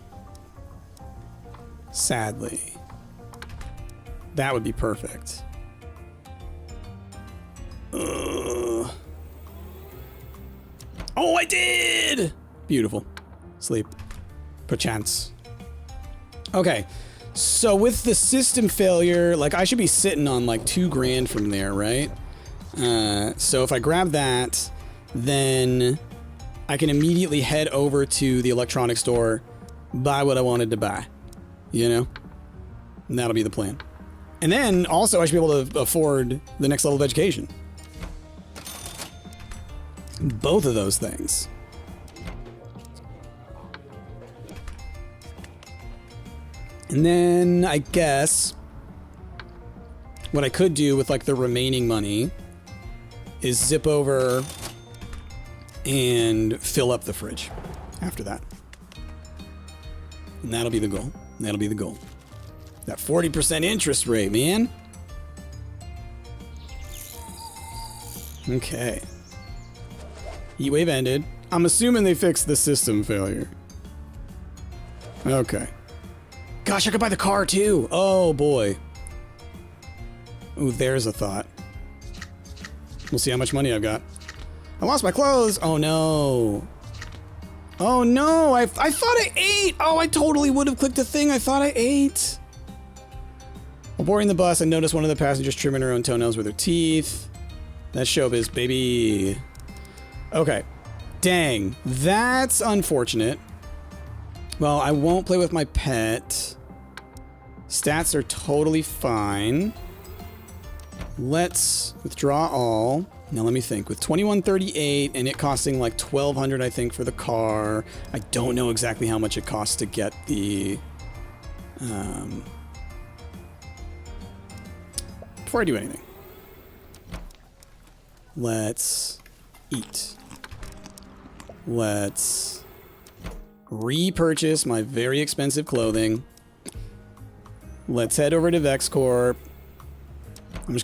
Sadly. That would be perfect. Ugh. Oh, I did! Beautiful. Sleep. Perchance. Okay. So with the system failure, like I should be sitting on like $2 grand from there, right? So if I grab that, then I can immediately head over to the electronics store, buy what I wanted to buy, you know? And that'll be the plan. And then also I should be able to afford the next level of education. Both of those things. And then I guess what I could do with like the remaining money is zip over and fill up the fridge after that. And that'll be the goal. That'll be the goal. That 40% interest rate, man. Okay. Heatwave ended. I'm assuming they fixed the system failure. Okay. Gosh, I could buy the car too. Oh boy. Ooh, there's a thought. We'll see how much money I've got. I lost my clothes. Oh no. Oh no, I thought I ate. Oh, I totally would have clicked a thing. I thought I ate. While boarding the bus, I noticed one of the passengers trimming her own toenails with her teeth. That's showbiz, baby. Okay. Dang. That's unfortunate. Well, I won't play with my pet. Stats are totally fine. Let's withdraw all. Now let me think. With 2138 and it costing like 1200, I think, for the car. I don't know exactly how much it costs to get the... Before I do anything, let's eat. Let's repurchase my very expensive clothing. Let's head over to VexCorp.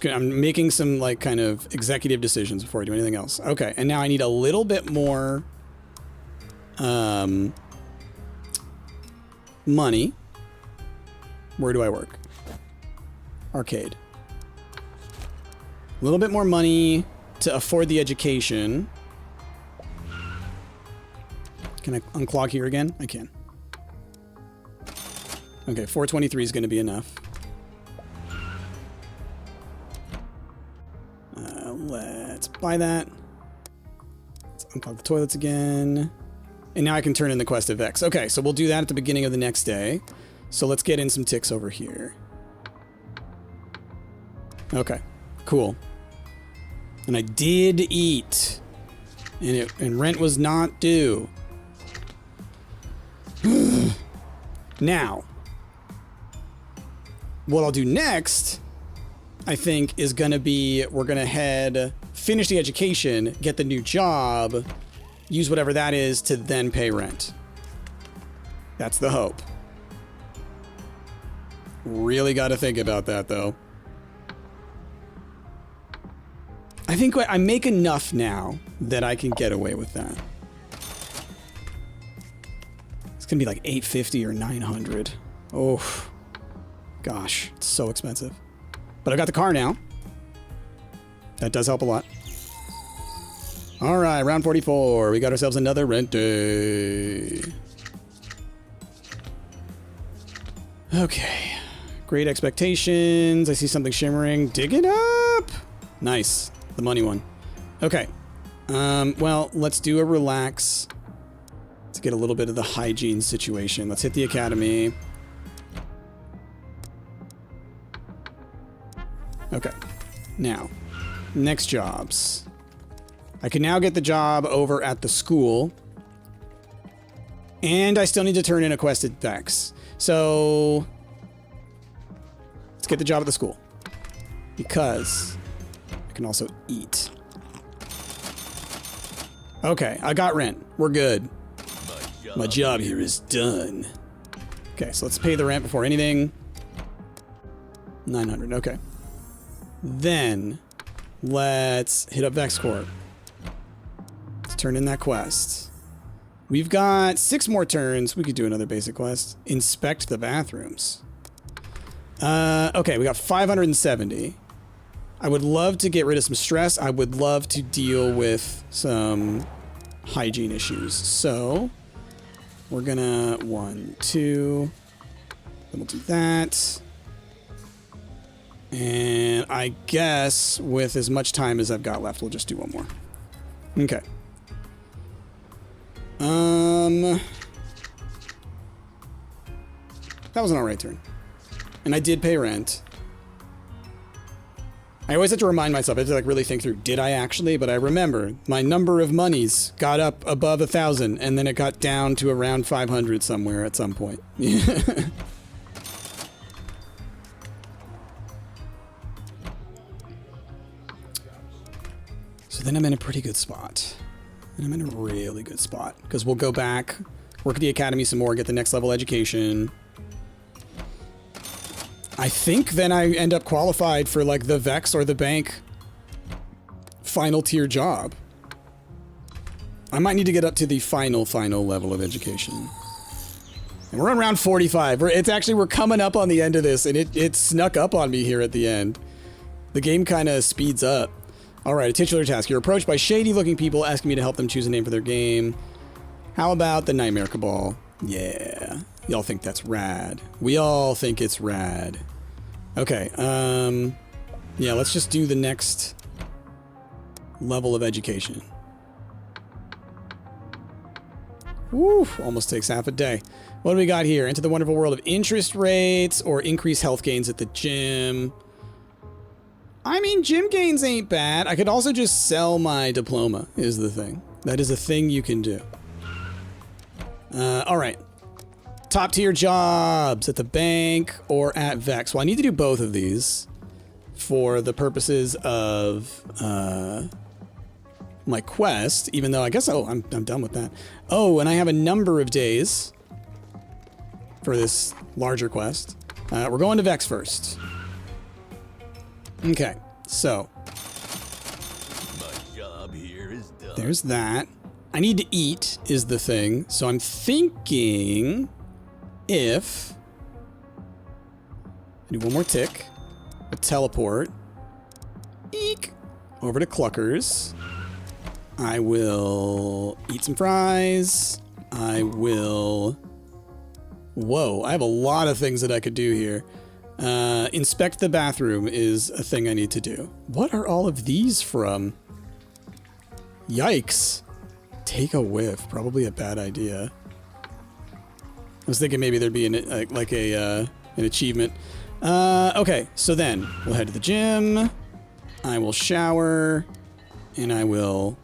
I'm making some like kind of executive decisions before I do anything else. Okay, and now I need a little bit more money. Where do I work? Arcade. A little bit more money to afford the education. Can I unclog here again? I can. Okay, 423 is going to be enough. Let's buy that. Let's unclog the toilets again. And now I can turn in the quest of Vex. Okay, so we'll do that at the beginning of the next day. So let's get in some ticks over here. Okay, cool. And I did eat. And rent was not due. Now, what I'll do next, I think, is going to be, we're going to finish the education, get the new job, use whatever that is to then pay rent. That's the hope. Really got to think about that, though. I think I make enough now that I can get away with that. It's going to be like $850 or $900. Oh, gosh, it's so expensive. But I got the car now. That does help a lot. All right, round 44. We got ourselves another rent day. Okay. Great expectations. I see something shimmering. Dig it up. Nice. The money one. Okay. Well, let's do a relax to get a little bit of the hygiene situation. Let's hit the academy. Okay. Now, next jobs. I can now get the job over at the school. And I still need to turn in a quest at Vex. So, let's get the job at the school. Because I can also eat. Okay, I got rent. We're good. My job here is done. Okay, so let's pay the rent before anything. 900, okay. Then, let's hit up VexCorp. Let's turn in that quest. We've got 6 more turns. We could do another basic quest. Inspect the bathrooms. Okay, we got 570. I would love to get rid of some stress. I would love to deal with some hygiene issues. So, we're gonna 1, 2. Then we'll do that. And I guess with as much time as I've got left, we'll just do one more. Okay. That was an alright turn. And I did pay rent. I always have to remind myself, I have to like really think through, did I actually? But I remember my number of monies got up above 1,000 and then it got down to around 500 somewhere at some point. So then I'm in a pretty good spot. And I'm in a really good spot because we'll go back, work at the academy some more, get the next level education. I think then I end up qualified for like the Vex or the bank final tier job. I might need to get up to the final level of education. And we're around 45. We're coming up on the end of this, and it snuck up on me here at the end. The game kind of speeds up. All right, a titular task. You're approached by shady-looking people asking me to help them choose a name for their game. How about the Nightmare Cabal? Yeah. Y'all think that's rad. We all think it's rad. Okay, yeah, let's just do the next level of education. Woo, almost takes half a day. What do we got here? Into the wonderful world of interest rates or increased health gains at the gym. I mean, gym gains ain't bad. I could also just sell my diploma, is the thing. That is a thing you can do. All right. Top tier jobs at the bank or at Vex. Well, I need to do both of these for the purposes of my quest, even though I guess, oh, I'm done with that. Oh, and I have a number of days for this larger quest. We're going to Vex first. Okay, so My job here is done. there's that. I need to eat is the thing, so I'm thinking if I do one more tick, a teleport, eek, over to Cluckers. I will eat some fries. I will... Whoa, I have a lot of things that I could do here. Inspect the bathroom is a thing I need to do. What are all of these from? Yikes. Take a whiff. Probably a bad idea. I was thinking maybe there'd be an achievement. Okay, so then we'll head to the gym. I will shower. And I will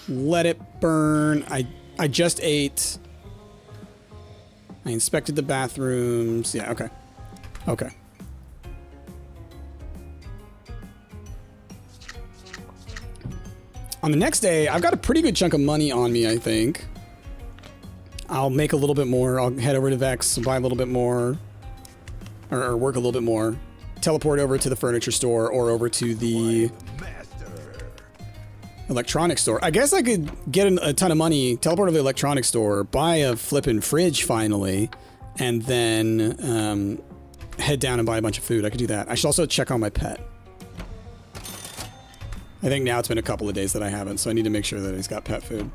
let it burn. I just ate. I inspected the bathrooms. Yeah, okay. Okay. On the next day, I've got a pretty good chunk of money on me, I think. I'll make a little bit more. I'll head over to Vex and buy a little bit more. Or work a little bit more. Teleport over to the furniture store or over to the electronics store. I guess I could get a ton of money, teleport to the electronics store, buy a flippin' fridge finally, and then head down and buy a bunch of food. I could do that. I should also check on my pet. I think now it's been a couple of days that I haven't, so I need to make sure that he's got pet food.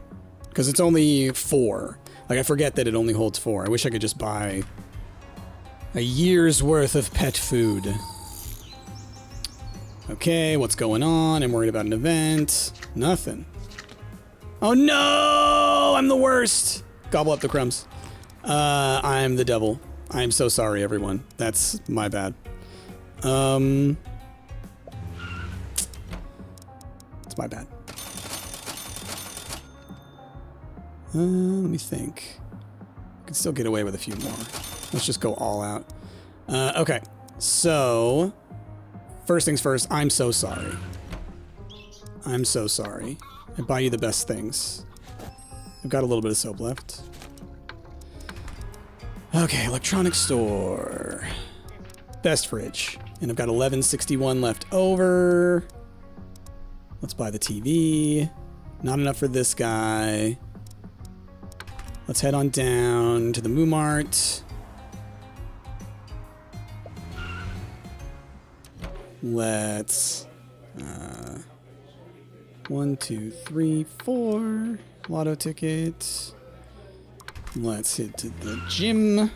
Because it's only 4. Like, I forget that it only holds 4. I wish I could just buy a year's worth of pet food. Okay, what's going on? I'm worried about an event. Nothing. Oh no! I'm the worst! Gobble up the crumbs. I'm the devil. I'm so sorry, everyone. That's my bad. It's my bad. Let me think. I can still get away with a few more. Let's just go all out. Okay, so first things first, I'm so sorry. I'm so sorry. I buy you the best things. I've got a little bit of soap left. Okay, electronics store. Best fridge. And I've got 1161 left over. Let's buy the TV. Not enough for this guy. Let's head on down to the Moo Mart. Let's 1, 2, 3, 4 lotto tickets. Let's head to the gym.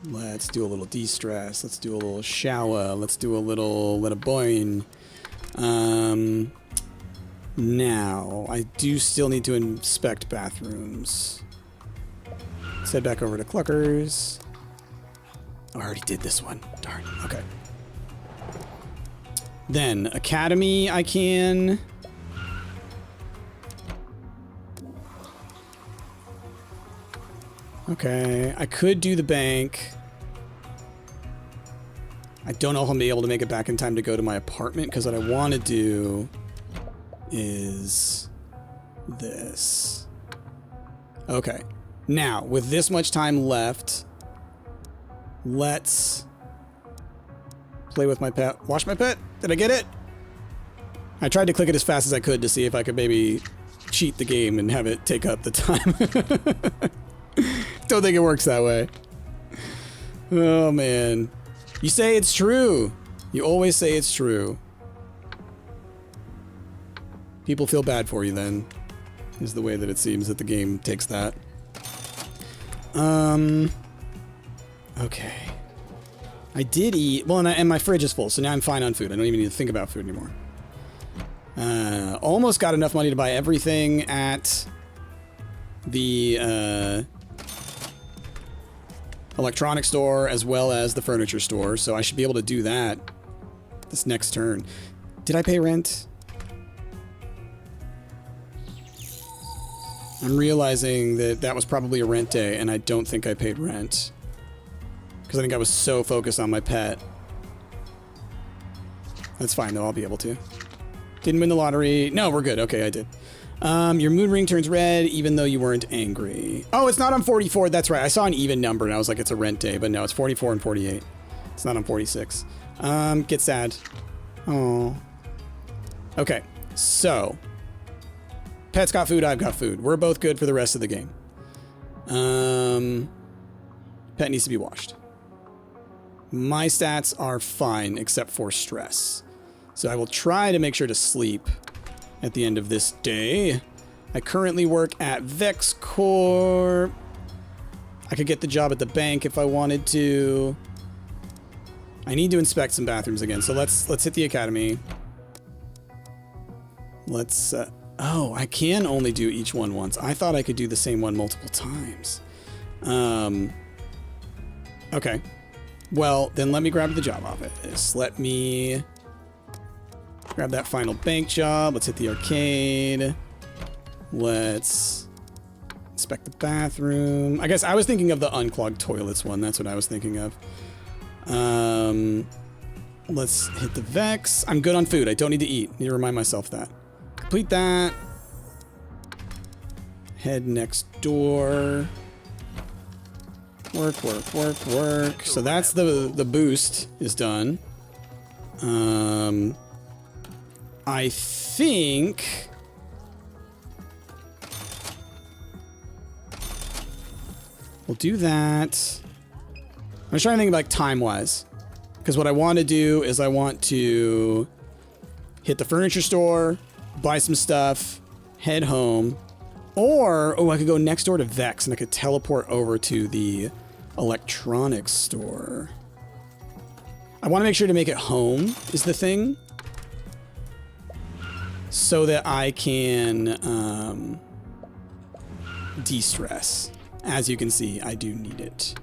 Let's do a little de-stress. Let's do a little shower. Let's do a little boing. Now, I do still need to inspect bathrooms. Let's head back over to Cluckers. Oh, I already did this one. Darn. Okay. Then, Academy, I can... Okay, I could do the bank. I don't know if I'll be able to make it back in time to go to my apartment, because what I want to do is this. Okay. Now, with this much time left, let's play with my pet. Wash my pet? Did I get it? I tried to click it as fast as I could to see if I could maybe cheat the game and have it take up the time. Don't think it works that way. Oh, man. You say it's true. You always say it's true. People feel bad for you then, is the way that it seems that the game takes that. Okay. I did eat... Well, and my fridge is full, so now I'm fine on food. I don't even need to think about food anymore. Almost got enough money to buy everything at the electronics store as well as the furniture store, so I should be able to do that this next turn. Did I pay rent? I'm realizing that that was probably a rent day, and I don't think I paid rent. Because I think I was so focused on my pet. That's fine, though. I'll be able to. Didn't win the lottery. No, we're good. Okay, I did. Your mood ring turns red even though you weren't angry. Oh, it's not on 44. That's right. I saw an even number, and I was like, it's a rent day. But no, it's 44 and 48. It's not on 46. Get sad. Oh. Okay, so... Pet's got food, I've got food. We're both good for the rest of the game. Pet needs to be washed. My stats are fine, except for stress. So I will try to make sure to sleep at the end of this day. I currently work at Vex Corp. I could get the job at the bank if I wanted to. I need to inspect some bathrooms again, so let's hit the academy. Let's... oh, I can only do each one once. I thought I could do the same one multiple times. Okay. Well, then let me grab the job office. Let me grab that final bank job. Let's hit the arcade. Let's inspect the bathroom. I guess I was thinking of the unclogged toilets one. That's what I was thinking of. Let's hit the Vex. I'm good on food. I don't need to eat. Need to remind myself that. Complete that. Head next door. Work, work, work, work. So that's the boost is done. I think... we'll do that. I'm trying to think like time-wise. Because what I want to do is I want to hit the furniture store, buy some stuff, head home, or, oh, I could go next door to Vex and I could teleport over to the electronics store. I want to make sure to make it home is the thing. So that I can de-stress. As you can see, I do need it.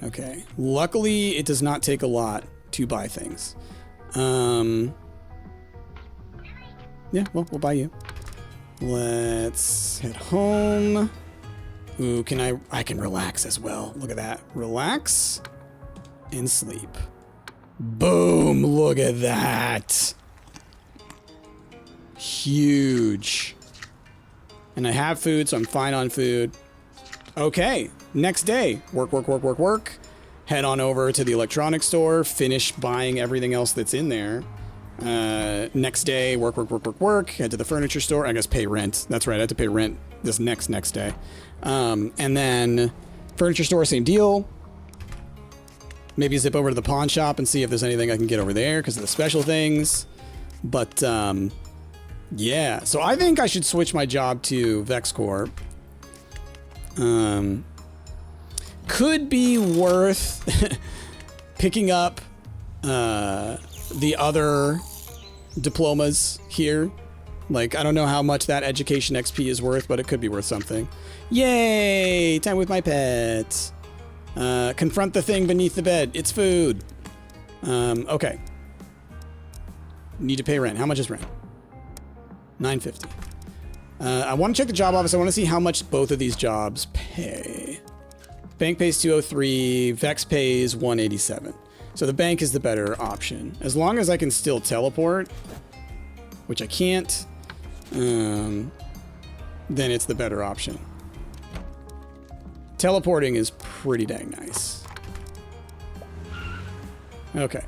Okay. Luckily, it does not take a lot to buy things. Yeah, well, we'll buy you. Let's head home. Ooh, I can relax as well. Look at that. Relax and sleep. Boom, look at that. Huge. And I have food, so I'm fine on food. Okay, next day. Work, work, work, work, work. Head on over to the electronics store, finish buying everything else that's in there. Next day, work, work, work, work, work. Head to the furniture store. I guess pay rent. That's right, I had to pay rent this next day. And then furniture store, same deal. Maybe zip over to the pawn shop and see if there's anything I can get over there because of the special things. But, yeah. So I think I should switch my job to Vex Corp. Could be worth picking up the other diplomas here. Like, I don't know how much that education XP is worth, but it could be worth something. Yay! Time with my pet. Confront the thing beneath the bed. It's food. Okay. Need to pay rent. How much is rent? $9.50. I want to check the job office. I want to see how much both of these jobs pay. Bank pays $203. Vex pays $187. So the bank is the better option. As long as I can still teleport, which I can't, then it's the better option. Teleporting is pretty dang nice. Okay.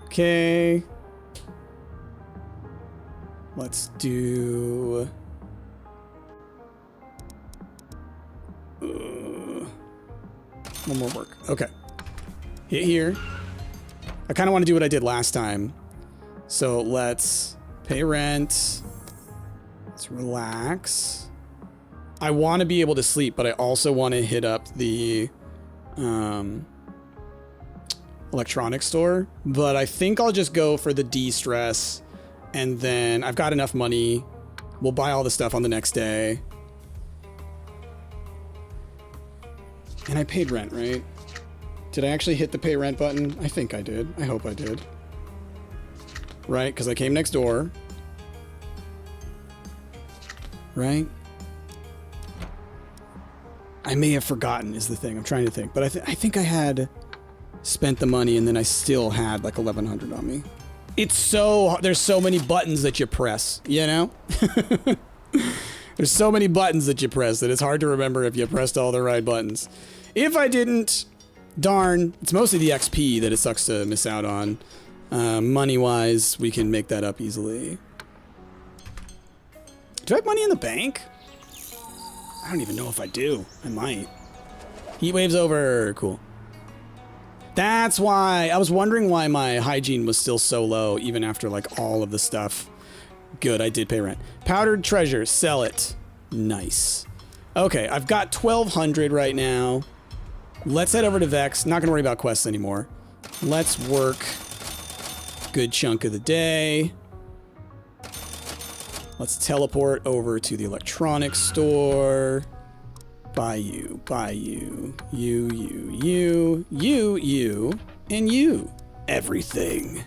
Okay. Let's do... one more work. Okay. Hit here. I kind of want to do what I did last time. So let's pay rent. Let's relax. I want to be able to sleep, but I also want to hit up the electronics store. But I think I'll just go for the de-stress. And then I've got enough money. We'll buy all the stuff on the next day. And I paid rent, right? Did I actually hit the pay rent button? I think I did. I hope I did. Right? Because I came next door. Right? I may have forgotten is the thing. I'm trying to think. But I think I had spent the money and then I still had like 1,100 on me. It's so... There's so many buttons that you press, you know? There's so many buttons that you press that it's hard to remember if you pressed all the right buttons. If I didn't, darn, it's mostly the XP that it sucks to miss out on. Money-wise, we can make that up easily. Do I have money in the bank? I don't even know if I do. I might. Heat wave's over. Cool. That's why. I was wondering why my hygiene was still so low, even after, like, all of the stuff. Good, I did pay rent. Powdered treasure. Sell it. Nice. Okay, I've got 1,200 right now. Let's head over to Vex. Not going to worry about quests anymore. Let's work. Good chunk of the day. Let's teleport over to the electronics store. Buy you, you, and you. Everything.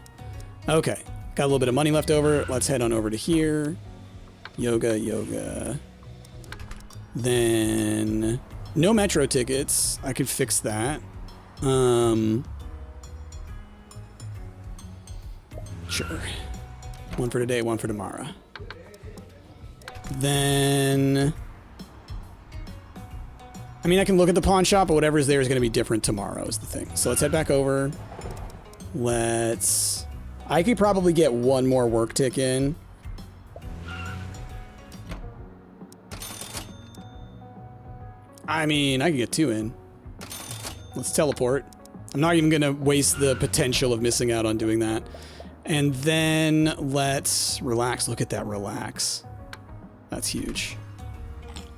Okay. Got a little bit of money left over. Let's head on over to here. Yoga. Then... no metro tickets. I could fix that. Sure. One for today, one for tomorrow. Then... I mean, I can look at the pawn shop, but whatever's there is going to be different tomorrow is the thing. So let's head back over. Let's... I could probably get one more work tick in. I mean, I could get two in. Let's teleport. I'm not even going to waste the potential of missing out on doing that. And then let's relax. Look at that relax. That's huge.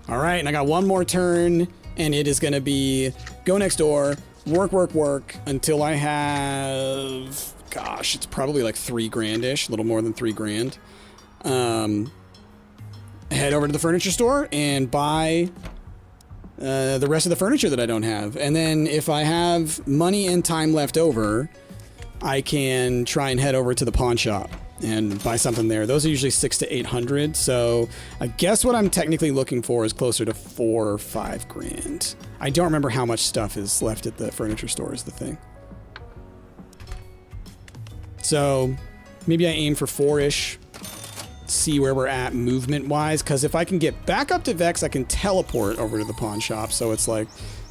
All right, and I got one more turn, and it is going to be go next door, work until I have... Gosh, it's probably like $3 grand-ish, a little more than $3 grand. Head over to the furniture store and buy the rest of the furniture that I don't have. And then if I have money and time left over, I can try and head over to the pawn shop and buy something there. Those are usually 600 to 800. So I guess what I'm technically looking for is closer to 4 or 5 grand. I don't remember how much stuff is left at the furniture store is the thing. So maybe I aim for 4-ish. See where we're at movement-wise, because if I can get back up to Vex, I can teleport over to the pawn shop. So it's like,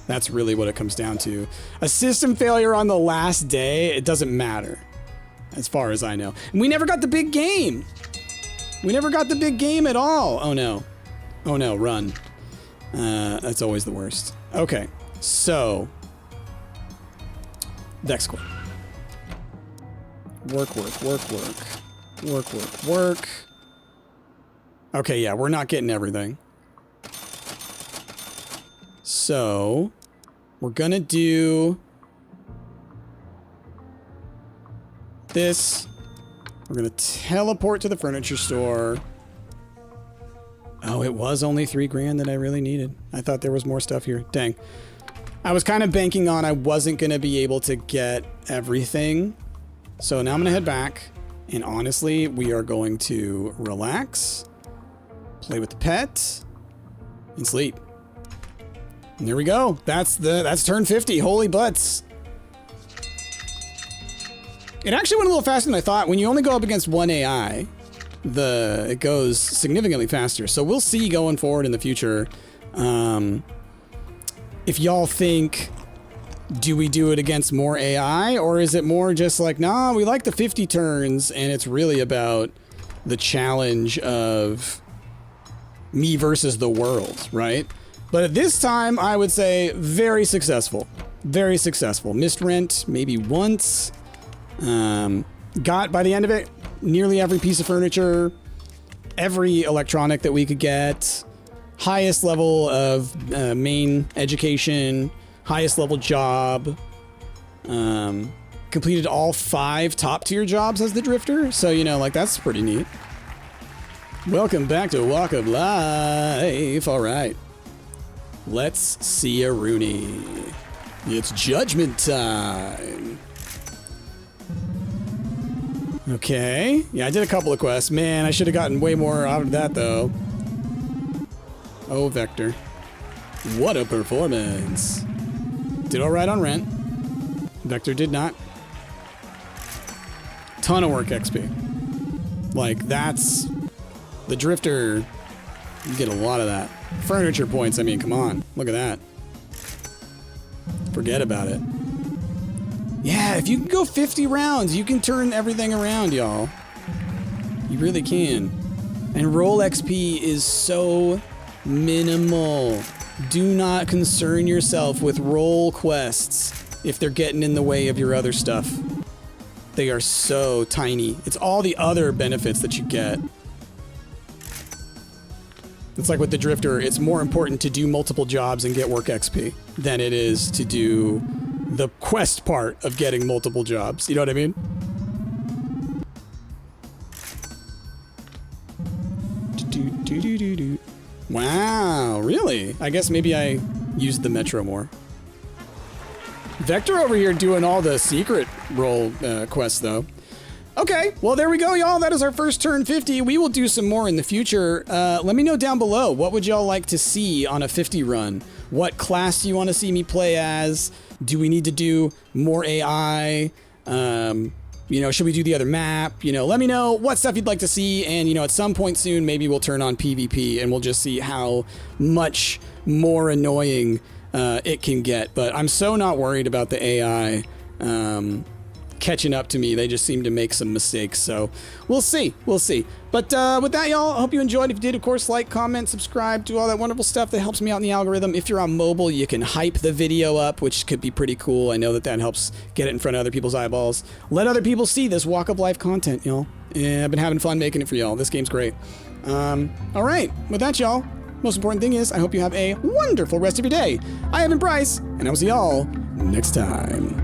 that's really what it comes down to. A system failure on the last day, it doesn't matter, as far as I know. And we never got the big game. We never got the big game at all. Oh no. Oh no, run. That's always the worst. Okay, so Vex squad. Work. Okay, yeah, we're not getting everything. So, we're gonna do this. We're gonna teleport to the furniture store. Oh, it was only 3 grand that I really needed. I thought there was more stuff here. Dang. I was kind of banking on I wasn't gonna be able to get everything. So now I'm gonna head back. And honestly, we are going to relax, play with the pet, and sleep. And there we go. That's turn 50. Holy butts. It actually went a little faster than I thought. When you only go up against one AI, it goes significantly faster. So we'll see going forward in the future. If y'all think, do we do it against more AI, or is it more just like, nah, we like the 50 turns and it's really about the challenge of me versus the world, right? But at this time, I would say very successful. Very successful. Missed rent maybe once. Got, by the end of it, nearly every piece of furniture, every electronic that we could get, highest level of main education, highest level job, completed all 5 top tier jobs as the drifter. So, you know, like, that's pretty neat. Welcome back to Walk of Life. All right. Let's see a Rooney. It's judgment time. Okay. Yeah, I did a couple of quests. Man, I should have gotten way more out of that, though. Oh, Vector. What a performance. Did all right on rent. Vector did not. Ton of work XP. Like, that's... The drifter... You get a lot of that. Furniture points, I mean, come on. Look at that. Forget about it. Yeah, if you can go 50 rounds, you can turn everything around, y'all. You really can. And roll XP is so minimal. Do not concern yourself with roll quests if they're getting in the way of your other stuff. They are so tiny. It's all the other benefits that you get. It's like with the drifter, it's more important to do multiple jobs and get work XP than it is to do the quest part of getting multiple jobs. You know what I mean? Wow, really? I guess maybe I used the Metro more. Vector over here doing all the secret role quests, though. Okay, well, there we go, y'all. That is our first turn 50. We will do some more in the future. Let me know down below. What would y'all like to see on a 50 run? What class do you want to see me play as? Do we need to do more AI? You know, should we do the other map? You know, let me know what stuff you'd like to see. And, you know, at some point soon, maybe we'll turn on PvP and we'll just see how much more annoying it can get. But I'm so not worried about the AI catching up to me. They just seem to make some mistakes. So we'll see. We'll see. But with that, y'all, I hope you enjoyed. If you did, of course, like, comment, subscribe, do all that wonderful stuff that helps me out in the algorithm. If you're on mobile, you can hype the video up, which could be pretty cool. I know that helps get it in front of other people's eyeballs. Let other people see this Walk of Life content, y'all. Yeah, I've been having fun making it for y'all. This game's great. All right. With that, y'all, most important thing is I hope you have a wonderful rest of your day. I have been Bryce, and I will see y'all next time.